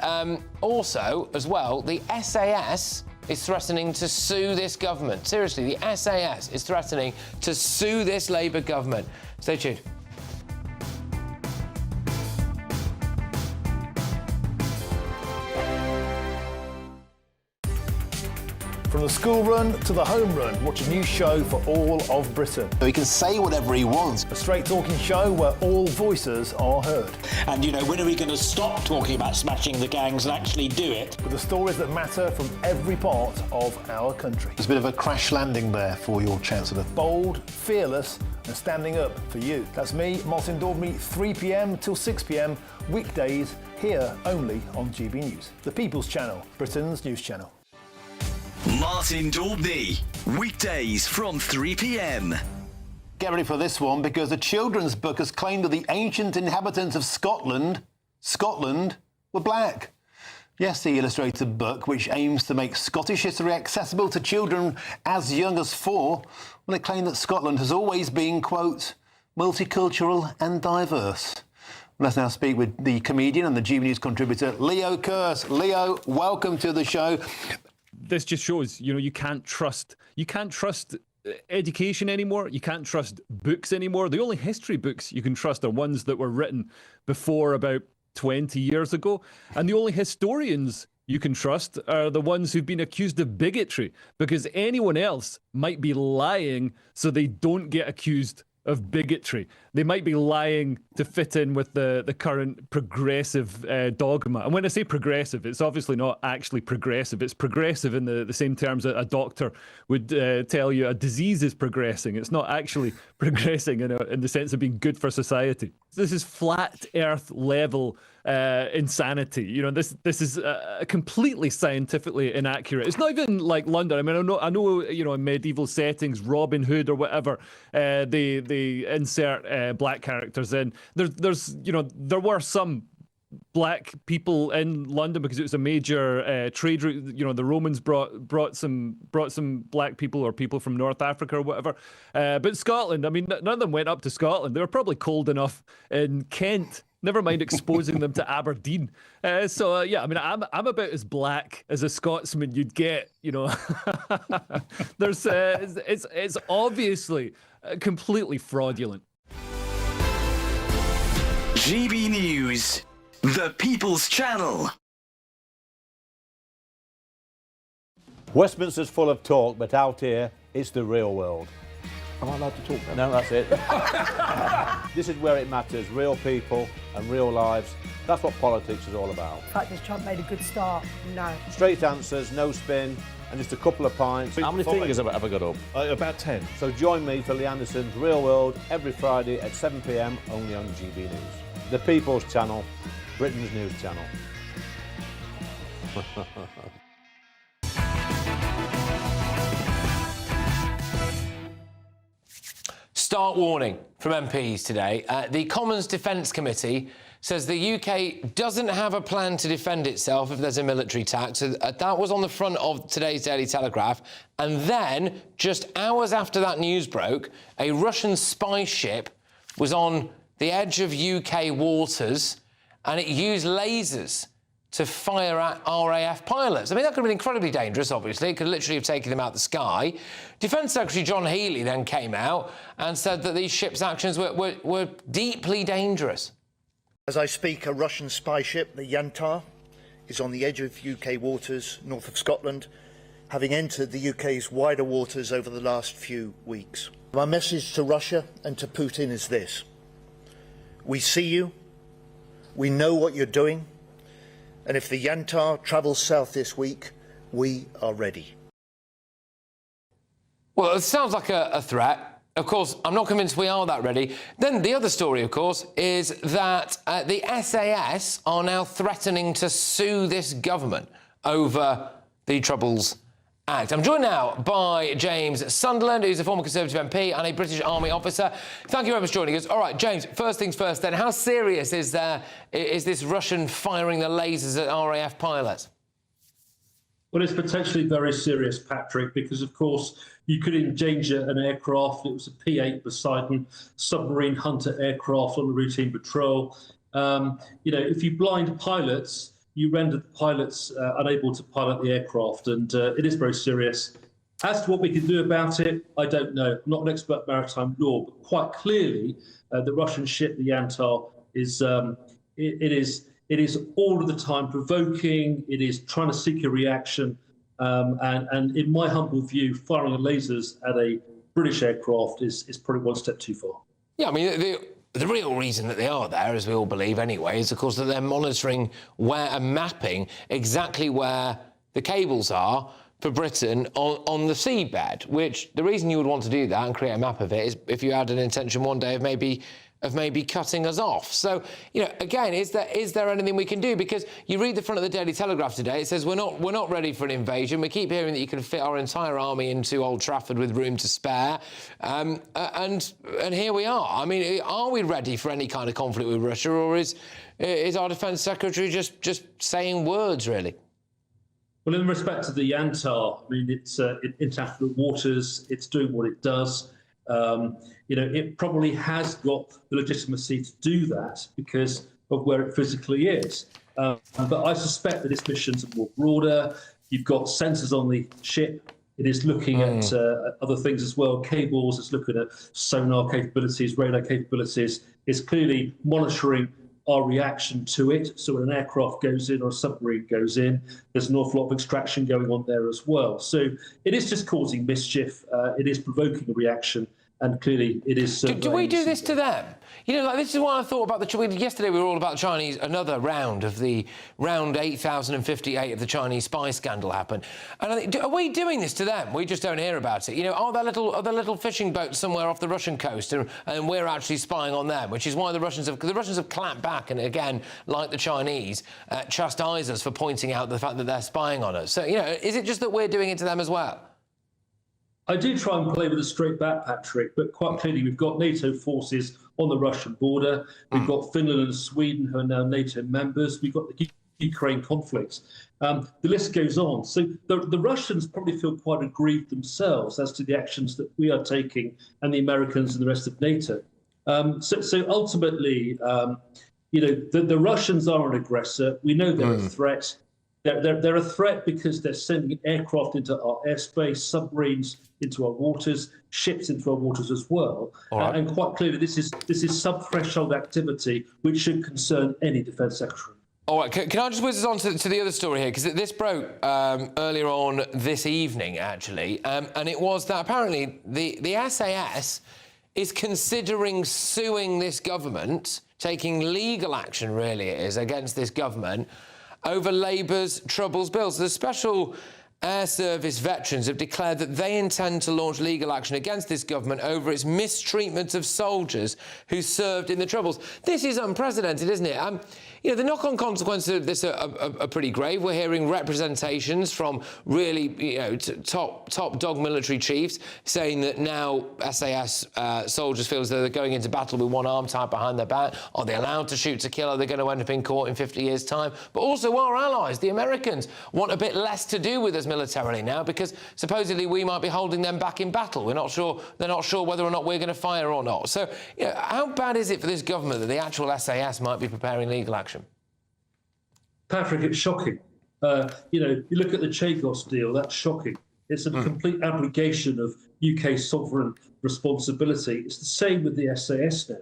Speaker 18: also, as well, the SAS is threatening to sue this government. Seriously, the SAS is threatening to sue this Labour government. Stay tuned.
Speaker 9: From the school run to the home run, watch a new show for all of Britain.
Speaker 10: He can say whatever he wants.
Speaker 9: A straight talking show where all voices are heard.
Speaker 12: And, you know, when are we going to stop talking about smashing the gangs and actually do it?
Speaker 9: With the stories that matter from every part of our country.
Speaker 10: There's a bit of a crash landing there for your Chancellor.
Speaker 9: Bold, fearless and standing up for you. That's me, Martin Daubney, 3 p.m. till 6 p.m, weekdays, here only on GB News. The People's Channel, Britain's news channel.
Speaker 14: Martin Daubney, weekdays from 3 p.m.
Speaker 10: Get ready for this one, because a children's book has claimed that the ancient inhabitants of Scotland were black. Yes, the illustrated book, which aims to make Scottish history accessible to children as young as 4, well, it claimed that Scotland has always been, quote, multicultural and diverse. Let's now speak with the comedian and the GBNews contributor, Leo Kearse. Leo, welcome to the show.
Speaker 5: This just shows, you can't trust education anymore. You can't trust books anymore. The only history books you can trust are ones that were written before about 20 years ago. And the only historians you can trust are the ones who've been accused of bigotry, because anyone else might be lying so they don't get accused of bigotry. They might be lying to fit in with the current progressive dogma. And when I say progressive, it's obviously not actually progressive. It's progressive in the same terms that a doctor would tell you a disease is progressing. It's not actually progressing in the sense of being good for society. This is flat earth level insanity. This is completely scientifically inaccurate. It's not even like London. I mean, I know in medieval settings, Robin Hood or whatever, they insert black characters in. There were some black people in London because it was a major trade route. The Romans brought some black people or people from North Africa or whatever. But Scotland, I mean, none of them went up to Scotland. They were probably cold enough in Kent. Never mind exposing them to Aberdeen. Yeah, I mean, I'm about as black as a Scotsman you'd get. There's it's obviously completely fraudulent.
Speaker 14: GB News, the People's Channel.
Speaker 15: Westminster's full of talk, but out here, it's the real world.
Speaker 19: Am I allowed to talk now?
Speaker 15: No, that's it. This is where it matters, real people and real lives. That's what politics is all about.
Speaker 21: The fact has Trump made a good start? No.
Speaker 15: Straight answers, no spin, and just a couple of pints.
Speaker 19: How many fingers have I got up?
Speaker 15: About 10. So join me for Lee Anderson's Real World every Friday at 7 p.m, only on GB News. The People's Channel, Britain's news channel.
Speaker 18: Stark warning from MPs today. The Commons Defence Committee says the UK doesn't have a plan to defend itself if there's a military attack. So that was on the front of today's Daily Telegraph. And then, just hours after that news broke, a Russian spy ship was on the edge of UK waters and it used lasers to fire at RAF pilots. I mean, that could have been incredibly dangerous, obviously. It could literally have taken them out the sky. Defence Secretary John Healey then came out and said that these ships' actions were deeply dangerous.
Speaker 23: As I speak, a Russian spy ship, the Yantar, is on the edge of UK waters north of Scotland, having entered the UK's wider waters over the last few weeks. My message to Russia and to Putin is this. We see you. We know what you're doing. And if the Yantar travels south this week, we are ready.
Speaker 18: Well, it sounds like a threat. Of course, I'm not convinced we are that ready. Then the other story, of course, is that the SAS are now threatening to sue this government over the Troubles Act. I'm joined now by James Sunderland, who's a former Conservative MP and a British Army officer. Thank you very much for joining us. All right, James, first things first then, how serious is this Russian firing the lasers at RAF pilots?
Speaker 27: Well, it's potentially very serious, Patrick, because, of course, you could endanger an aircraft. It was a P-8 Poseidon submarine hunter aircraft on the routine patrol. If you blind pilots, you render the pilots unable to pilot the aircraft, and it is very serious. As to what we can do about it, I don't know. I'm not an expert in maritime law, but quite clearly, the Russian ship, the Yantar, is it is all of the time provoking. It is trying to seek a reaction, and in my humble view, firing lasers at a British aircraft is probably one step too far.
Speaker 18: Yeah, I mean, the real reason that they are there, as we all believe anyway, is of course that they're monitoring where and mapping exactly where the cables are for Britain on the seabed, which the reason you would want to do that and create a map of it is if you had an intention one day of maybe cutting us off. So, you know, again, is there anything we can do? Because you read the front of the Daily Telegraph today, it says we're not ready for an invasion. We keep hearing that you can fit our entire army into Old Trafford with room to spare, and here we are. I mean, are we ready for any kind of conflict with Russia, or is our Defence Secretary just saying words, really?
Speaker 27: Well, in respect to the Yantar, I mean, it's in international waters. It's doing what it does. You know, it probably has got the legitimacy to do that because of where it physically is. But I suspect that its missions are more broader. You've got sensors on the ship. It is looking at other things as well, cables. It's looking at sonar capabilities, radar capabilities. It's clearly monitoring our reaction to it. So when an aircraft goes in or a submarine goes in, there's an awful lot of extraction going on there as well. So it is just causing mischief. It is provoking a reaction. And clearly it is...
Speaker 18: Do we do this to them? You know, like, this is what I thought about yesterday we were all about the Chinese, another round of the round 8058 of the Chinese spy scandal happened. And I think, are we doing this to them? We just don't hear about it. You know, are there little fishing boats somewhere off the Russian coast and we're actually spying on them, which is why the Russians have clapped back and, again, like the Chinese, chastise us for pointing out the fact that they're spying on us. So, you know, is it just that we're doing it to them as well?
Speaker 27: I do try and play with a straight bat, Patrick, but quite clearly we've got NATO forces on the Russian border. We've got Finland and Sweden, who are now NATO members. We've got the Ukraine conflicts. The list goes on. So the Russians probably feel quite aggrieved themselves as to the actions that we are taking, and the Americans and the rest of NATO. So ultimately, you know, the Russians are an aggressor. We know they're a threat. They're a threat because they're sending aircraft into our airspace, submarines into our waters, ships into our waters as well. Right. And quite clearly, this is sub-threshold activity which should concern any defence secretary.
Speaker 18: All right, can I just whiz us on to the other story here? Because this broke earlier on this evening, actually, and it was that apparently the SAS is considering suing this government, taking legal action, really it is, against this government, over Labour's Troubles bills. The Special Air Service veterans have declared that they intend to launch legal action against this government over its mistreatment of soldiers who served in the Troubles. This is unprecedented, isn't it? You know, the knock-on consequences of this are pretty grave. We're hearing representations from really, you know, top dog military chiefs saying that now SAS soldiers feel as though they're going into battle with one arm tied behind their back. Are they allowed to shoot to kill? Are they going to end up in court in 50 years' time? But also our allies, the Americans, want a bit less to do with us militarily now because supposedly we might be holding them back in battle. They're not sure whether or not we're going to fire or not. So, you know, how bad is it for this government that the actual SAS might be preparing legal action?
Speaker 27: Patrick, it's shocking. You know, you look at the Chagos deal, that's shocking. It's a complete abrogation of UK sovereign responsibility. It's the same with the SAS now.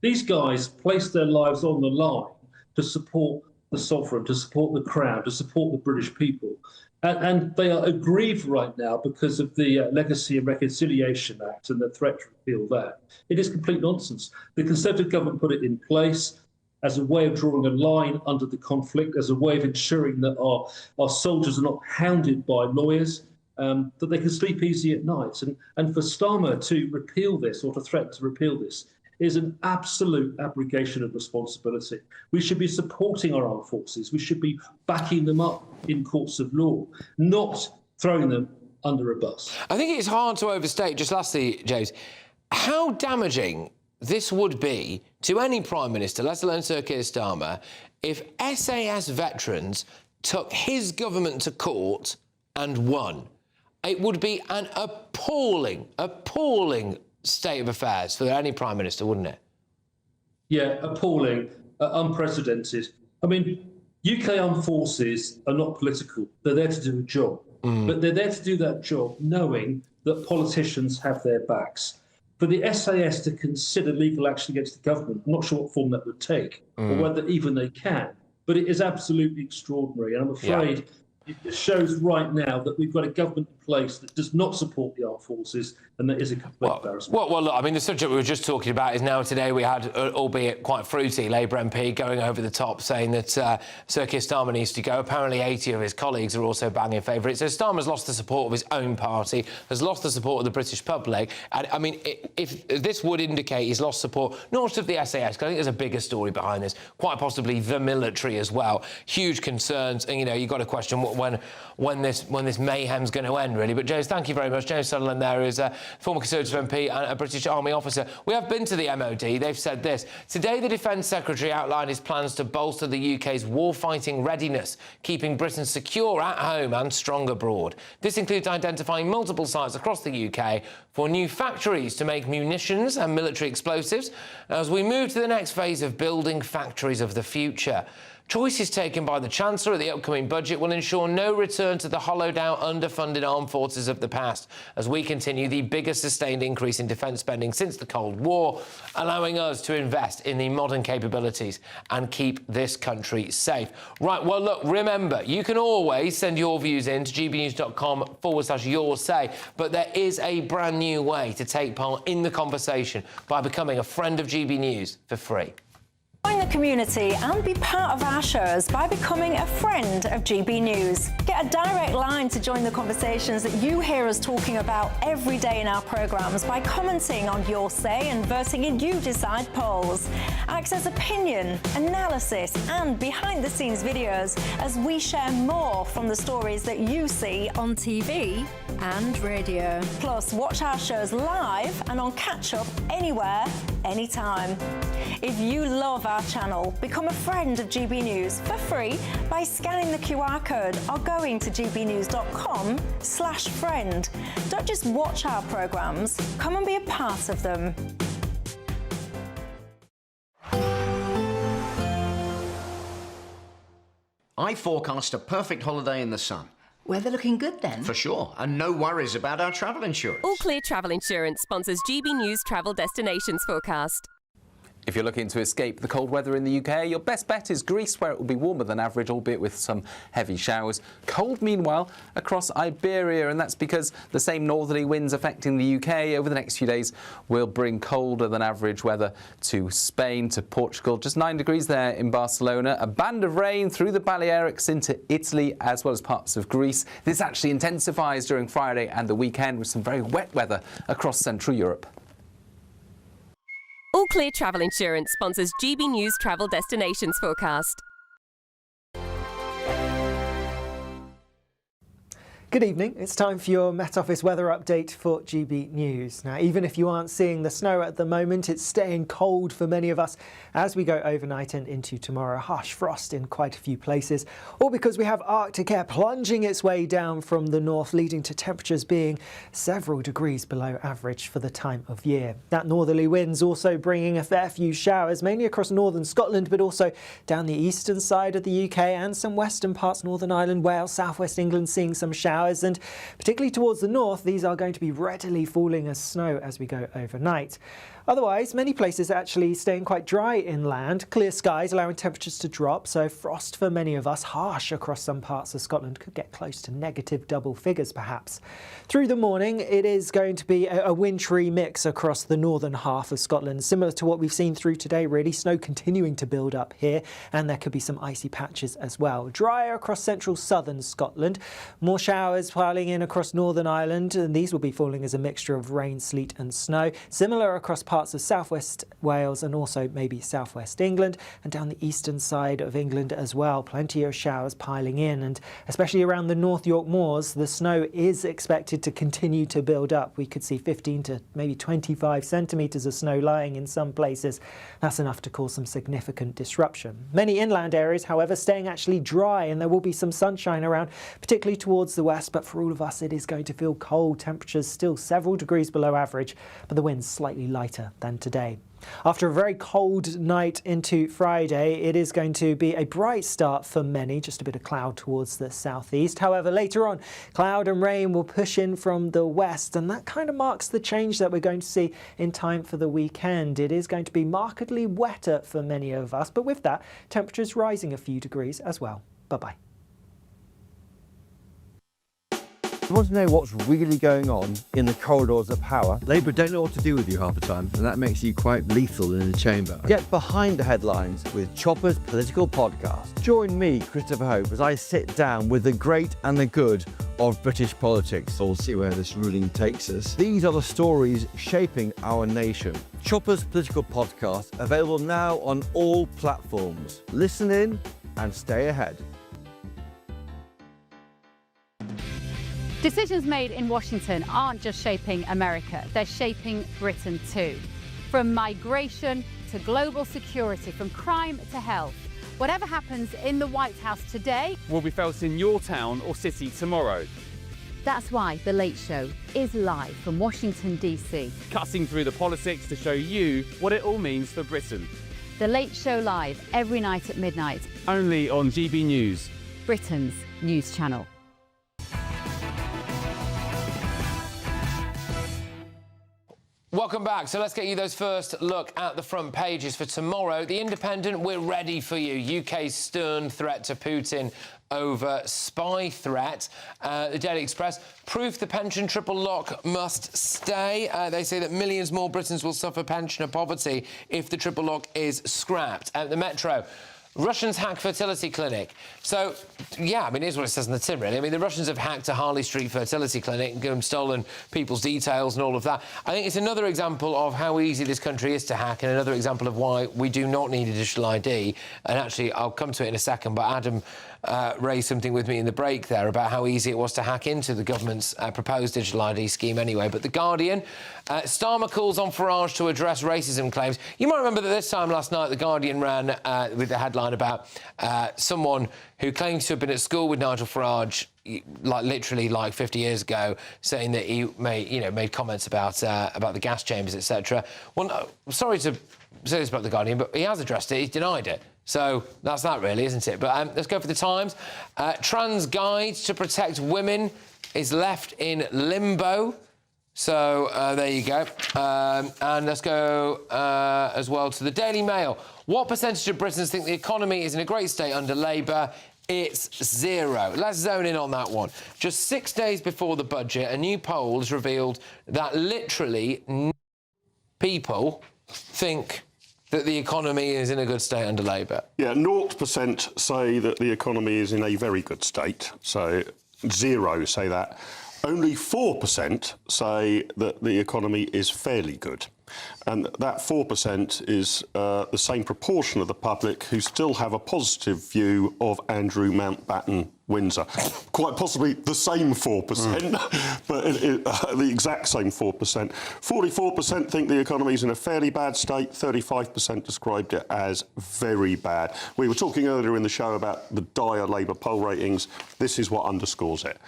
Speaker 27: These guys place their lives on the line to support the sovereign, to support the crown, to support the British people. And they are aggrieved right now because of the Legacy and Reconciliation Act and the threat to repeal that. It is complete nonsense. The Conservative government put it in place as a way of drawing a line under the conflict, as a way of ensuring that our soldiers are not hounded by lawyers, that they can sleep easy at night. And for Starmer to repeal this or to threaten to repeal this is an absolute abrogation of responsibility. We should be supporting our armed forces. We should be backing them up in courts of law, not throwing them under a bus.
Speaker 18: I think it's hard to overstate, just lastly, James, how damaging this would be to any Prime Minister, let alone Sir Keir Starmer, if SAS veterans took his government to court and won. It would be an appalling state of affairs for any Prime Minister, wouldn't it?
Speaker 27: Yeah, appalling, unprecedented. I mean, UK armed forces are not political. They're there to do a job. But they're there to do that job knowing that politicians have their backs. For the SAS to consider legal action against the government, I'm not sure what form that would take, or whether even they can, but it is absolutely extraordinary. And I'm afraid it shows right now that we've got a government in place that does not support the armed forces, and that is a complete embarrassment.
Speaker 18: Well, look, I mean, the subject we were just talking about is now today we had, albeit quite fruity, Labour MP going over the top saying that Sir Keir Starmer needs to go. Apparently 80 of his colleagues are also banging in favour of it. So Starmer's lost the support of his own party, has lost the support of the British public. And, I mean, if this would indicate he's lost support, not just of the SAS, because I think there's a bigger story behind this, quite possibly the military as well. Huge concerns, and, you know, you've got to question when this mayhem's going to end, really. But, James, thank you very much. James Sutherland there is a former Conservative MP and a British Army officer. We have been to the MOD. They've said this. Today, the Defence Secretary outlined his plans to bolster the UK's warfighting readiness, keeping Britain secure at home and strong abroad. This includes identifying multiple sites across the UK for new factories to make munitions and military explosives as we move to the next phase of building factories of the future. Choices taken by the Chancellor at the upcoming budget will ensure no return to the hollowed-out, underfunded armed forces of the past as we continue the biggest sustained increase in defence spending since the Cold War, allowing us to invest in the modern capabilities and keep this country safe. Right, well, look, remember, you can always send your views in to gbnews.com/your say, but there is a brand new way to take part in the conversation by becoming a friend of GB News for free.
Speaker 1: Join the community and be part of our shows by becoming a friend of GB News. Get a direct line to join the conversations that you hear us talking about every day in our programmes by commenting on Your Say and voting in You Decide polls. Access opinion, analysis and behind-the-scenes videos as we share more from the stories that you see on TV and radio. Plus, watch our shows live and on catch-up anywhere, anytime. If you love our channel, become a friend of GB News for free by scanning the QR code or going to gbnews.com/friend. Don't just watch our programmes, come and be a part of them.
Speaker 2: I forecast a perfect holiday in the sun.
Speaker 7: Weather looking good then?
Speaker 2: For sure, and no worries about our travel insurance.
Speaker 11: All Clear Travel Insurance sponsors GB News Travel Destinations Forecast.
Speaker 13: If you're looking to escape the cold weather in the UK, your best bet is Greece, where it will be warmer than average, albeit with some heavy showers. Cold, meanwhile, across Iberia, and that's because the same northerly winds affecting the UK over the next few days will bring colder than average weather to Spain, to Portugal. Just 9 degrees there in Barcelona. A band of rain through the Balearics into Italy, as well as parts of Greece. This actually intensifies during Friday and the weekend with some very wet weather across Central Europe.
Speaker 11: All Clear Travel Insurance sponsors GB News Travel Destinations Forecast.
Speaker 22: Good evening. It's time for your Met Office weather update for GB News. Now, even if you aren't seeing the snow at the moment, it's staying cold for many of us as we go overnight and into tomorrow. Harsh frost in quite a few places, all because we have Arctic air plunging its way down from the north, leading to temperatures being several degrees below average for the time of year. That northerly wind's also bringing a fair few showers, mainly across northern Scotland, but also down the eastern side of the UK and some western parts, Northern Ireland, Wales, southwest England, seeing some showers. And particularly towards the north, these are going to be readily falling as snow as we go overnight. Otherwise, many places are actually staying quite dry inland. Clear skies allowing temperatures to drop, so frost for many of us, harsh across some parts of Scotland, could get close to negative double figures perhaps. Through the morning, it is going to be a wintry mix across the northern half of Scotland, similar to what we've seen through today really. Snow continuing to build up here, and there could be some icy patches as well. Drier across central southern Scotland, more showers piling in across Northern Ireland, and these will be falling as a mixture of rain, sleet and snow. Similar across parts of southwest Wales and also maybe southwest England, and down the eastern side of England as well. Plenty of showers piling in, and especially around the North York Moors, the snow is expected to continue to build up. We could see 15 to maybe 25 centimetres of snow lying in some places. That's enough to cause some significant disruption. Many inland areas, however, staying actually dry, and there will be some sunshine around, particularly towards the west, but for all of us it is going to feel cold. Temperatures still several degrees below average, but the wind's slightly lighter than today. After a very cold night into Friday, it is going to be a bright start for many, just a bit of cloud towards the southeast. However, later on, cloud and rain will push in from the west, and that kind of marks the change that we're going to see in time for the weekend. It is going to be markedly wetter for many of us, but with that, temperatures rising a few degrees as well. Bye-bye.
Speaker 7: want to know what's really going on in the corridors of power. Labour don't know what to do with you half the time, and that makes you quite lethal in the chamber. Get behind the headlines with Chopper's Political Podcast. Join me, Christopher Hope, as I sit down with the great and the good of British politics. We'll see where this ruling takes us. These are the stories shaping our nation. Chopper's Political Podcast, available now on all platforms. Listen in and stay ahead.
Speaker 16: Decisions made in Washington aren't just shaping America, they're shaping Britain too. From migration to global security, from crime to health. Whatever happens in the White House today
Speaker 17: will be felt in your town or city tomorrow.
Speaker 16: That's why The Late Show is live from Washington, D.C.
Speaker 17: Cutting through the politics to show you what it all means for Britain.
Speaker 16: The Late Show live every night at midnight.
Speaker 17: Only on GB News,
Speaker 16: Britain's news channel.
Speaker 18: Welcome back. So let's get you those first look at the front pages for tomorrow. The Independent, we're ready for you. UK's stern threat to Putin over spy threat. The Daily Express, proof the pension triple lock must stay. They say that millions more Britons will suffer pensioner poverty if the triple lock is scrapped. The Metro, Russians hack fertility clinic. So, yeah, I mean, here's what it says in the tin, really. I mean, the Russians have hacked a Harley Street fertility clinic and stolen people's details and all of that. I think it's another example of how easy this country is to hack and another example of why we do not need a digital ID. And actually, I'll come to it in a second, but Adam raised something with me in the break there about how easy it was to hack into the government's proposed digital ID scheme anyway. But The Guardian, Starmer calls on Farage to address racism claims. You might remember that this time last night, The Guardian ran with the headline about someone who claims to have been at school with Nigel Farage, literally 50 years ago, saying that he made comments about the gas chambers, etc. Well, no, sorry to say this about The Guardian, but he has addressed it. He's denied it. So that's that, really, isn't it? But let's go for the Times. Trans guide to protect women is left in limbo. So there you go. And let's go as well to the Daily Mail. What percentage of Britons think the economy is in a great state under Labour? It's 0. Let's zone in on that one. Just 6 days before the budget, a new poll has revealed that literally people think that the economy is in a good state under Labour.
Speaker 3: Yeah, 0% say that the economy is in a very good state. So 0 say that. Only 4% say that the economy is fairly good. And that 4% is the same proportion of the public who still have a positive view of Andrew Mountbatten Windsor. Quite possibly the same 4%, but the exact same 4%. 44% think the economy is in a fairly bad state. 35% described it as very bad. We were talking earlier in the show about the dire Labour poll ratings. This is what underscores it.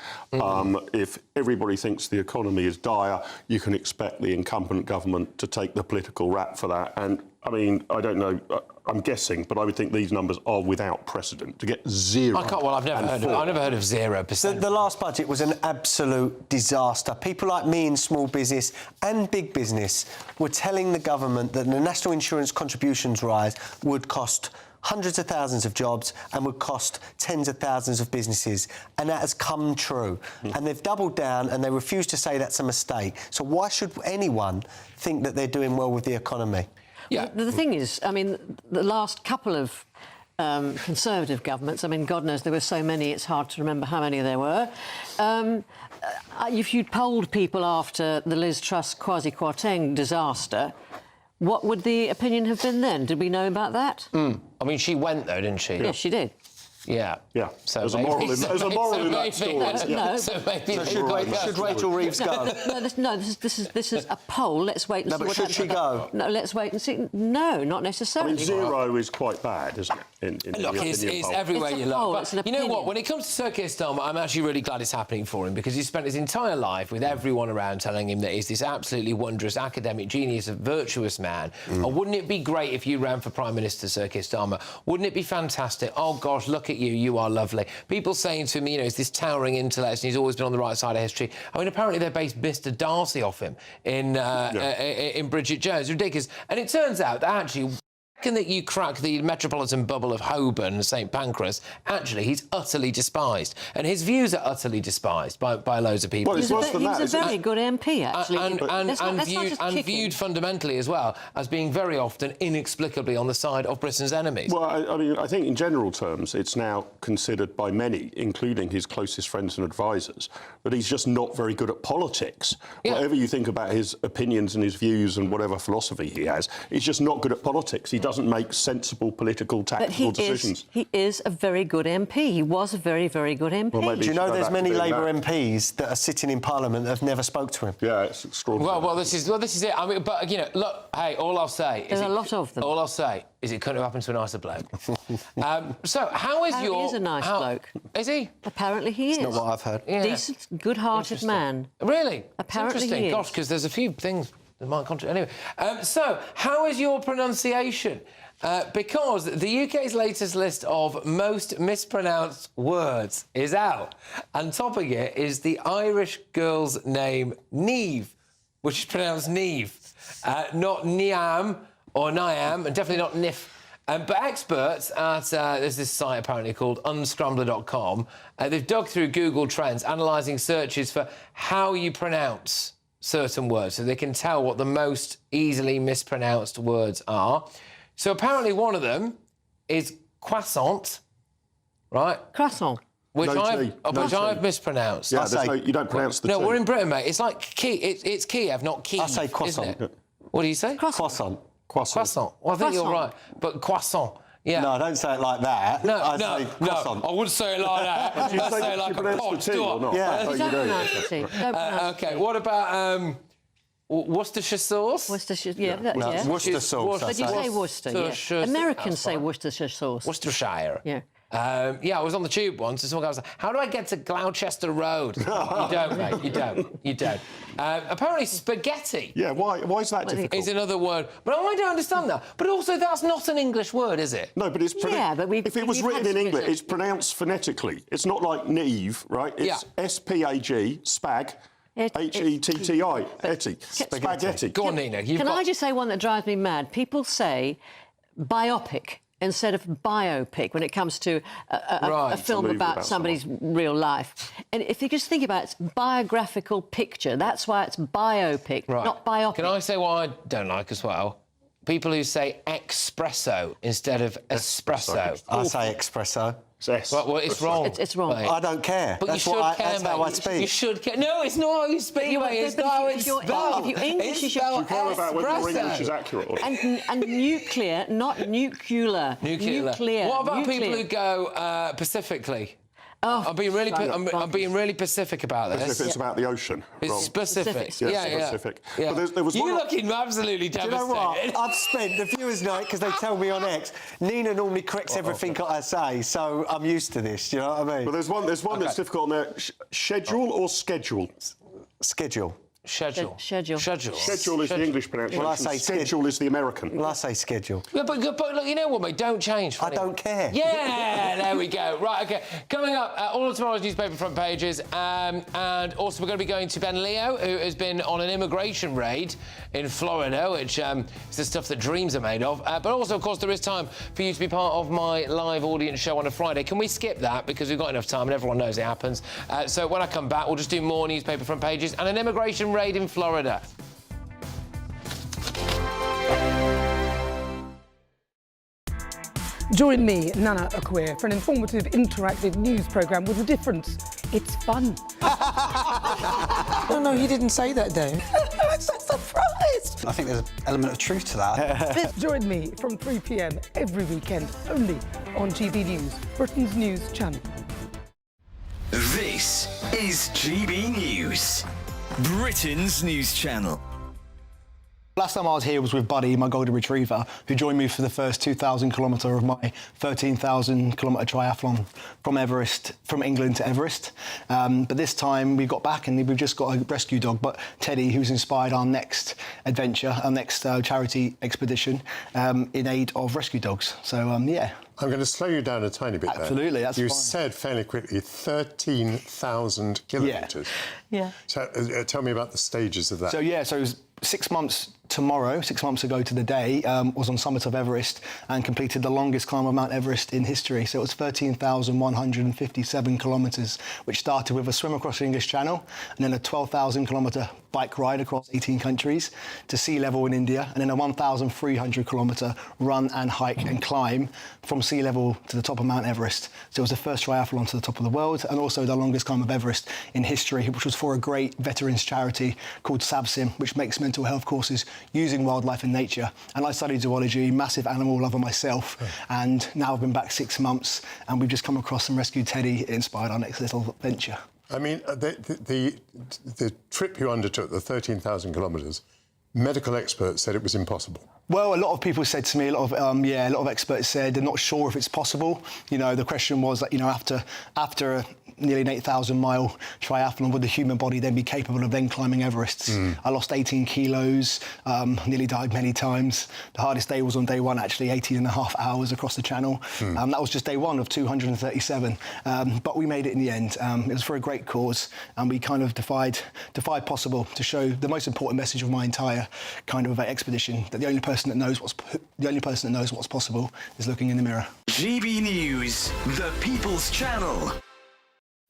Speaker 3: If everybody thinks the economy is dire, you can expect the incumbent government to take the political rap for that. And I mean, I don't know, I'm guessing, but I would think these numbers are without precedent. To get 0.
Speaker 18: I've never heard of 0%.
Speaker 4: The last budget was an absolute disaster. People like me in small business and big business were telling the government that the national insurance contributions rise would cost hundreds of thousands of jobs and would cost tens of thousands of businesses. And that has come true. And they've doubled down and they refuse to say that's a mistake. So why should anyone think that they're doing well with the economy?
Speaker 8: Yeah. The thing is, I mean, the last couple of Conservative governments, I mean, God knows there were so many, it's hard to remember how many there were. If you'd polled people after the Liz Truss Kwasi Kwarteng disaster, what would the opinion have been then? Did we know about that?
Speaker 18: I mean, she went, though, didn't she?
Speaker 8: Yes, she did.
Speaker 18: Yeah.
Speaker 3: Yeah.
Speaker 18: So
Speaker 3: there's a moral in that story.
Speaker 4: Should Rachel Reeves go?
Speaker 8: No, this is a poll. Let's wait and see
Speaker 4: but
Speaker 8: what
Speaker 4: should
Speaker 8: happens.
Speaker 4: she go?
Speaker 8: No, let's wait and see. No, not necessarily.
Speaker 3: I mean, 0 is quite bad, isn't it?
Speaker 18: Look, it's everywhere you look. But you know what? When it comes to Sir Keir Starmer, I'm actually really glad it's happening for him because he's spent his entire life with everyone around telling him that he's this absolutely wondrous academic genius, a virtuous man. And wouldn't it be great if you ran for Prime Minister, Sir Keir Starmer? Wouldn't it be fantastic? Oh, gosh, look at you. You are lovely. People saying to him, you know, he's this towering intellect and he's always been on the right side of history. I mean, apparently they based Mr. Darcy off him in Bridget Jones. Ridiculous. And it turns out that actually second that you crack the metropolitan bubble of Holborn, St Pancras, actually, he's utterly despised. And his views are utterly despised by loads of people.
Speaker 8: Well, he's a very good MP, actually.
Speaker 18: And viewed fundamentally as well as being very often inexplicably on the side of Britain's enemies.
Speaker 3: Well, I mean, I think in general terms, it's now considered by many, including his closest friends and advisors, that he's just not very good at politics. Yeah. Whatever you think about his opinions and his views and whatever philosophy he has, he's just not good at politics. He doesn't make sensible political, tactical decisions.
Speaker 8: He is a very good MP. He was a very, very good MP.
Speaker 4: Well, do you know there's many Labour MPs that are sitting in Parliament that have never spoke to him?
Speaker 3: Yeah, it's extraordinary.
Speaker 18: Well, this is it. I mean, but, you know, look, hey, all I'll say is...
Speaker 8: There's a lot of them.
Speaker 18: All I'll say is it couldn't have happened to a nicer bloke. So, how is
Speaker 8: He is a nice bloke.
Speaker 18: Is he?
Speaker 8: Apparently he is.
Speaker 4: It's not what I've heard.
Speaker 18: Yeah.
Speaker 8: Decent, good-hearted man.
Speaker 18: Really?
Speaker 8: Apparently
Speaker 18: Interesting.
Speaker 8: he is.
Speaker 18: Gosh, because there's a few things that might contradict. Anyway, so, how is your pronunciation? Because the UK's latest list of most mispronounced words is out, and topping it is the Irish girl's name Niamh, which is pronounced Niamh, not Niam or Niam, and definitely not Nif. But experts at there's this site apparently called unscrambler.com. They've dug through Google Trends, analysing searches for how you pronounce certain words, so they can tell what the most easily mispronounced words are. So apparently one of them is croissant, right?
Speaker 8: Croissant.
Speaker 18: Which I've mispronounced.
Speaker 3: Yeah, you don't pronounce the
Speaker 18: No,
Speaker 3: T.
Speaker 18: we're in Britain, mate. It's like it's Kiev, not Kiev.
Speaker 4: I say croissant.
Speaker 18: Isn't it? What do you say?
Speaker 4: Croissant.
Speaker 18: Croissant. Well, I think you're right. But croissant. Yeah.
Speaker 4: No, don't say it like that.
Speaker 18: No,
Speaker 4: I say croissant.
Speaker 18: I wouldn't say it like that. I'd say it like a pot, do I?
Speaker 4: Yeah.
Speaker 8: Don't pronounce the T. Don't pronounce
Speaker 18: OK, what about Worcestershire sauce?
Speaker 8: Worcestershire, yeah.
Speaker 4: Worcester sauce.
Speaker 8: But you say Worcester, yeah. Americans say Worcestershire sauce.
Speaker 18: Worcestershire.
Speaker 8: Yeah.
Speaker 18: I was on the tube once and some guy was like, how do I get to Gloucester Road? You don't, mate. You don't. Apparently spaghetti.
Speaker 3: Yeah, why is that difficult?
Speaker 18: Is another word. But I don't understand that. But also, that's not an English word, is it?
Speaker 3: No, but it's... if it was written in English, it's pronounced phonetically. It's not like Niamh, right? It's S-P-A-G, spag... H-E-T-T-I, Etty. Spaghetti.
Speaker 18: Go on, Nina.
Speaker 8: Can I just say one that drives me mad? People say biopic instead of biopic when it comes to a film about somebody's real life. And if you just think about it, it's biographical picture. That's why it's biopic, not biopic.
Speaker 18: Can I say what I don't like as well? People who say espresso instead of espresso.
Speaker 4: I say espresso.
Speaker 18: Well, it's wrong.
Speaker 8: It's wrong.
Speaker 18: Mate.
Speaker 4: I don't care.
Speaker 18: But
Speaker 4: that's
Speaker 18: you should care,
Speaker 4: that's
Speaker 18: mate.
Speaker 4: how I speak.
Speaker 18: You should care. No, it's not how you speak, mate. It's not how it's spelled.
Speaker 8: If your English is
Speaker 3: Do you care about whether your English is accurate or not?
Speaker 8: And nuclear, not nuclear. Nuclear.
Speaker 18: What about people who go pacifically?
Speaker 8: Oh,
Speaker 18: I'm being really specific about this.
Speaker 3: As if it's about the ocean.
Speaker 18: It's specific. Yeah.
Speaker 3: Specific.
Speaker 18: Yeah.
Speaker 3: But there was
Speaker 18: You're
Speaker 3: one...
Speaker 18: looking absolutely devastated.
Speaker 4: Do you know what? I've spent the viewers' night, because they tell me on X, Nina normally corrects everything I say, so I'm used to this, do you know what I mean?
Speaker 3: But there's one that's difficult on there. Schedule or schedule?
Speaker 4: Schedule.
Speaker 18: Schedule.
Speaker 3: Schedule is the English pronunciation.
Speaker 4: Well, I say
Speaker 3: schedule is the American.
Speaker 4: Well, I say schedule.
Speaker 18: Yeah, but look, you know what, mate? Don't change.
Speaker 4: I don't care.
Speaker 18: Yeah, there we go. Right, OK. Coming up, all of tomorrow's newspaper front pages. And also we're going to be going to Ben Leo, who has been on an immigration raid in Florida, which is the stuff that dreams are made of. But also, of course, there is time for you to be part of my live audience show on a Friday. Can we skip that? Because we've got enough time and everyone knows it happens. So when I come back, we'll just do more newspaper front pages and an immigration raid in Florida.
Speaker 21: Join me, Nana Akwe, for an informative, interactive news programme with a difference. It's fun. No, he didn't say that, though. I'm so surprised.
Speaker 6: I think there's an element of truth to that.
Speaker 21: Join me from 3 p.m. every weekend, only on GB News, Britain's news channel.
Speaker 14: This is GB News, Britain's news channel.
Speaker 6: Last time I was here was with Buddy, my golden retriever, who joined me for the first 2,000 kilometre of my 13,000 kilometre triathlon from England to Everest. But this time we got back and we've just got a rescue dog, but Teddy, who's inspired our next adventure, our next charity expedition in aid of rescue dogs. So, yeah.
Speaker 9: I'm going to slow you down a tiny bit there.
Speaker 6: Absolutely, that's
Speaker 9: You
Speaker 6: fine.
Speaker 9: said fairly quickly 13,000 kilometres.
Speaker 8: Yeah.
Speaker 9: So tell me about the stages of that.
Speaker 6: So, yeah, so it was 6 months tomorrow, 6 months ago to the day, was on summit of Everest and completed the longest climb of Mount Everest in history. So it was 13,157 kilometres, which started with a swim across the English Channel and then a 12,000-kilometre bike ride across 18 countries to sea level in India, and then a 1,300-kilometre run and hike and climb from sea level to the top of Mount Everest. So it was the first triathlon to the top of the world, and also the longest climb of Everest in history, which was for a great veterans charity called SABSIM, which makes mental health courses using wildlife and nature. And I studied zoology, massive animal lover myself, and now I've been back 6 months, and we've just come across and rescued Teddy. It inspired our next little venture.
Speaker 9: I mean, the trip you undertook, the 13,000 kilometres, medical experts said it was impossible.
Speaker 6: Well, a lot of people said to me, a lot of experts said they're not sure if it's possible. You know, the question was that, you know, after nearly an 8,000-mile triathlon, would the human body then be capable of then climbing Everest? I lost 18 kilos, nearly died many times. The hardest day was on day one, actually, 18 and a half hours across the channel. That was just day one of 237. But we made it in the end. It was for a great cause, and we kind of defied possible to show the most important message of my entire kind of expedition, that the only person that knows what's possible is looking in the mirror.
Speaker 14: GB News, the People's Channel.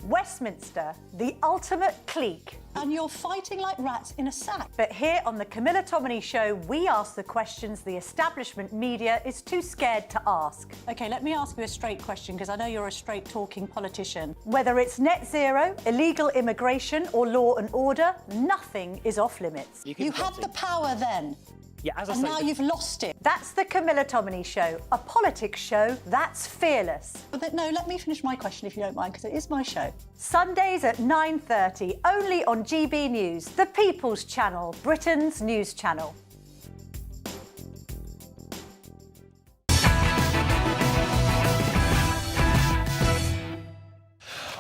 Speaker 1: Westminster, the ultimate clique. And you're fighting like rats in a sack. But here on the Camilla Tominey Show, we ask the questions the establishment media is too scared to ask. OK, let me ask you a straight question, because I know you're a straight-talking politician. Whether it's net zero, illegal immigration or law and order, nothing is off limits. You had the power then.
Speaker 5: Yeah, as I
Speaker 1: and
Speaker 5: say,
Speaker 1: now you've lost it. That's the Camilla Tominey Show, a politics show that's fearless. But no, let me finish my question if you don't mind, because it is my show. Sundays at 9:30, only on GB News, the People's Channel, Britain's news channel.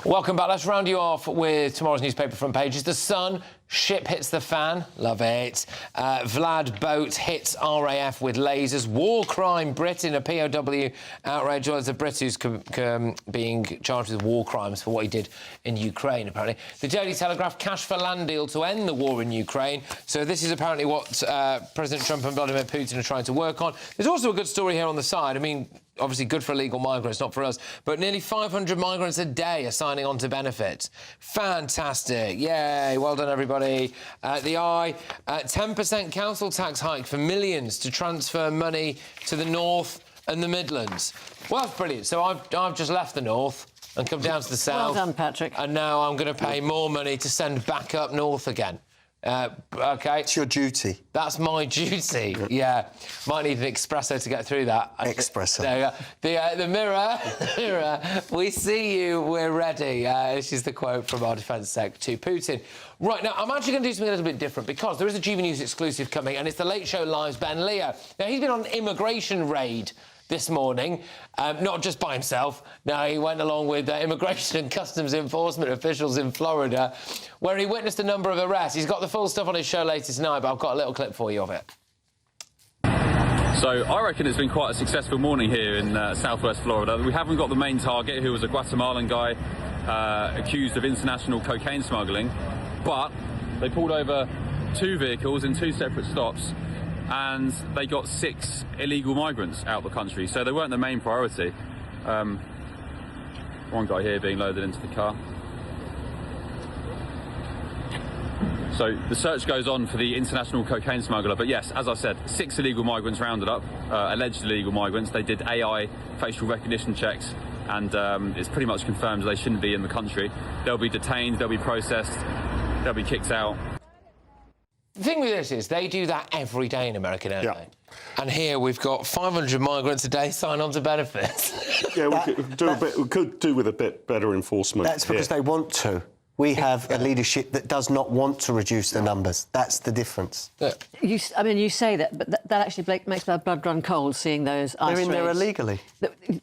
Speaker 18: Welcome back. Let's round you off with tomorrow's newspaper front pages. The Sun, ship hits the fan. Love it. Vlad boat hits RAF with lasers. War crime, Britain, a POW outrage. Well, it's a Brit who's being charged with war crimes for what he did in Ukraine, apparently. The Daily Telegraph, cash for land deal to end the war in Ukraine. So this is apparently what President Trump and Vladimir Putin are trying to work on. There's also a good story here on the side. I mean, obviously good for illegal migrants, not for us, but nearly 500 migrants a day are signing on to benefit. Fantastic. Yay. Well done, everybody. The Eye, 10% council tax hike for millions to transfer money to the North and the Midlands. Well, that's brilliant. So I've just left the North and come down to the South.
Speaker 8: Well done, Patrick.
Speaker 18: And now I'm going to pay more money to send back up North again. OK.
Speaker 4: It's your duty.
Speaker 18: That's my duty, yeah. Might need an espresso to get through that.
Speaker 4: Espresso.
Speaker 18: There you go. The Mirror, we see you, we're ready. This is the quote from our Defence Sec to Putin. Right, now, I'm actually going to do something a little bit different, because there is a GB News exclusive coming, and it's the Late Show Live's Ben Leo. Now, he's been on an immigration raid this morning, not just by himself. No, he went along with immigration and customs enforcement officials in Florida, where he witnessed a number of arrests. He's got the full stuff on his show later tonight, but I've got a little clip for you of it.
Speaker 10: So I reckon it's been quite a successful morning here in southwest Florida. We haven't got the main target, who was a Guatemalan guy accused of international cocaine smuggling, but they pulled over 2 vehicles in 2 separate stops, and they got 6 illegal migrants out of the country, so they weren't the main priority. One guy here being loaded into the car. So the search goes on for the international cocaine smuggler, but yes, as I said, 6 illegal migrants rounded up, alleged illegal migrants. They did AI facial recognition checks, and it's pretty much confirmed they shouldn't be in the country. They'll be detained, they'll be processed, they'll be kicked out.
Speaker 18: The thing with this is they do that every day in America, don't they? And here we've got 500 migrants a day sign on to benefits.
Speaker 3: Yeah, we could do with a bit better enforcement.
Speaker 4: That's because they want to. We have a leadership that does not want to reduce the numbers. That's the difference.
Speaker 8: You say that, but that actually makes my blood run cold seeing those ice
Speaker 4: They're in there
Speaker 8: raids.
Speaker 4: illegally.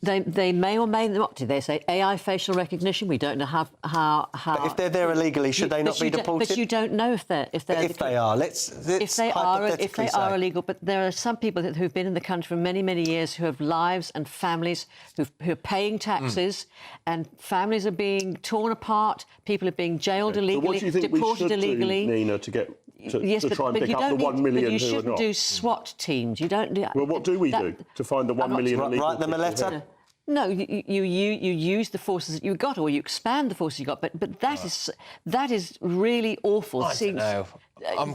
Speaker 8: They may or may not. Do they say AI facial recognition? We don't know how.
Speaker 4: But if they're there illegally, should they not be deported?
Speaker 8: But you don't know if they're.
Speaker 4: If they are, if they
Speaker 8: are illegal. But there are some people who've been in the country for many, many years who have lives and families who are paying taxes, and families are being torn apart. People are being being jailed
Speaker 3: So
Speaker 8: illegally,
Speaker 3: what do you think
Speaker 8: deported
Speaker 3: we should
Speaker 8: illegally.
Speaker 3: do, Nina, to get
Speaker 8: Yes,
Speaker 3: to try and pick
Speaker 8: you
Speaker 3: up
Speaker 8: don't
Speaker 3: the 1
Speaker 8: need,
Speaker 3: million
Speaker 8: but you
Speaker 3: who are
Speaker 8: shouldn't
Speaker 3: not?
Speaker 8: do SWAT teams. You don't do.
Speaker 3: Well, what do we do to find the 1 million illegal
Speaker 4: Write them a
Speaker 3: people
Speaker 4: letter?
Speaker 3: here?
Speaker 8: No, you use the forces that you've got, or you expand the forces you've got. But that is really awful.
Speaker 18: I don't know.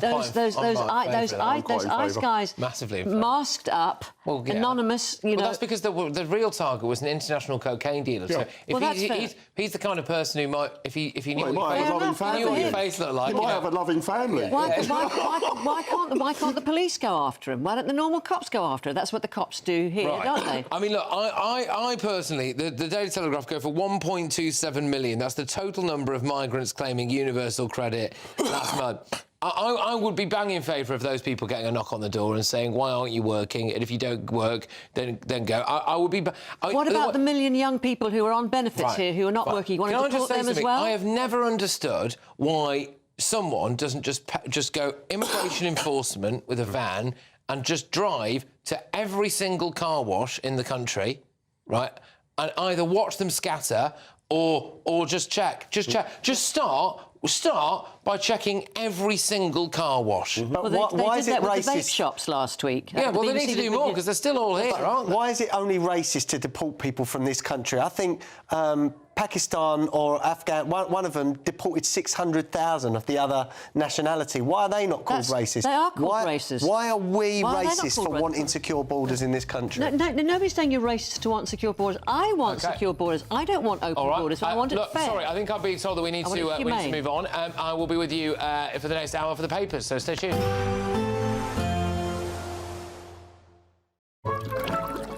Speaker 8: Those ICE guys
Speaker 18: massively
Speaker 8: masked up, anonymous. You know,
Speaker 18: that's because the real target was an international cocaine dealer. So if he's the kind of person who might, if he knew what your face looked like,
Speaker 3: He might have a loving family.
Speaker 8: Why can't the police go after him? Why don't the normal cops go after him? That's what the cops do here, don't they?
Speaker 18: I mean, look, I personally, the Daily Telegraph go for 1.27 million. That's the total number of migrants claiming universal credit last month. I would be bang in favour of those people getting a knock on the door and saying, why aren't you working? And if you don't work, then go. I would be...
Speaker 8: What about the million young people who are on benefits here who are not working? You want to deport them as well?
Speaker 18: I have never understood why someone doesn't just go immigration enforcement with a van and just drive to every single car wash in the country, right, and either watch them scatter or just check. Just start by checking every single car wash.
Speaker 8: Well, they did that with the vape shops last week.
Speaker 18: Yeah, well, they need to do more because they're still all here, aren't they?
Speaker 4: Why is it only racist to deport people from this country? I think Pakistan or Afghan, one of them deported 600,000 of the other nationality. Why are they not called racist?
Speaker 8: They are called racist.
Speaker 4: Why are we racist for wanting secure borders in this country?
Speaker 8: Nobody's saying you're racist to want secure borders. I want secure borders. I don't want open borders. I want it fair.
Speaker 18: Sorry, I think I've been told that we need to move on. I will be with you for the next hour for the papers, so stay tuned.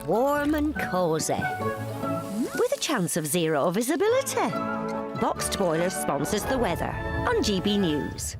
Speaker 5: Warm and cosy, with a chance of zero visibility. Boxed Boilers sponsors the weather on GB News.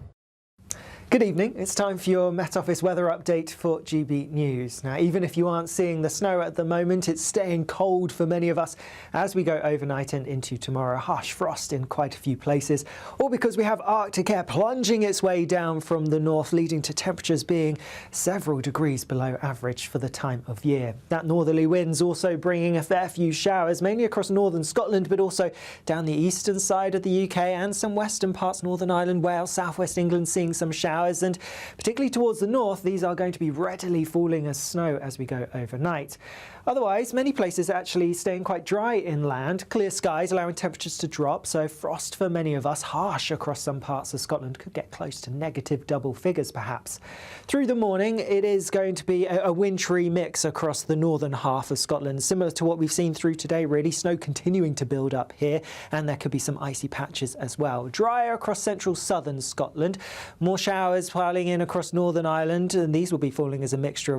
Speaker 22: Good evening. It's time for your Met Office weather update for GB News. Now, even if you aren't seeing the snow at the moment, it's staying cold for many of us as we go overnight and into tomorrow. Harsh frost in quite a few places, all because we have Arctic air plunging its way down from the north, leading to temperatures being several degrees below average for the time of year. That northerly wind's also bringing a fair few showers, mainly across northern Scotland, but also down the eastern side of the UK and some western parts, Northern Ireland, Wales, southwest England, seeing some showers. And particularly towards the north, these are going to be readily falling as snow as we go overnight. Otherwise, many places are actually staying quite dry inland. Clear skies allowing temperatures to drop, so frost for many of us, harsh across some parts of Scotland, could get close to negative double figures perhaps. Through the morning, it is going to be a wintry mix across the northern half of Scotland, similar to what we've seen through today really. Snow continuing to build up here, and there could be some icy patches as well. Drier across central southern Scotland, more showers piling in across Northern Ireland, and these will be falling as a mixture of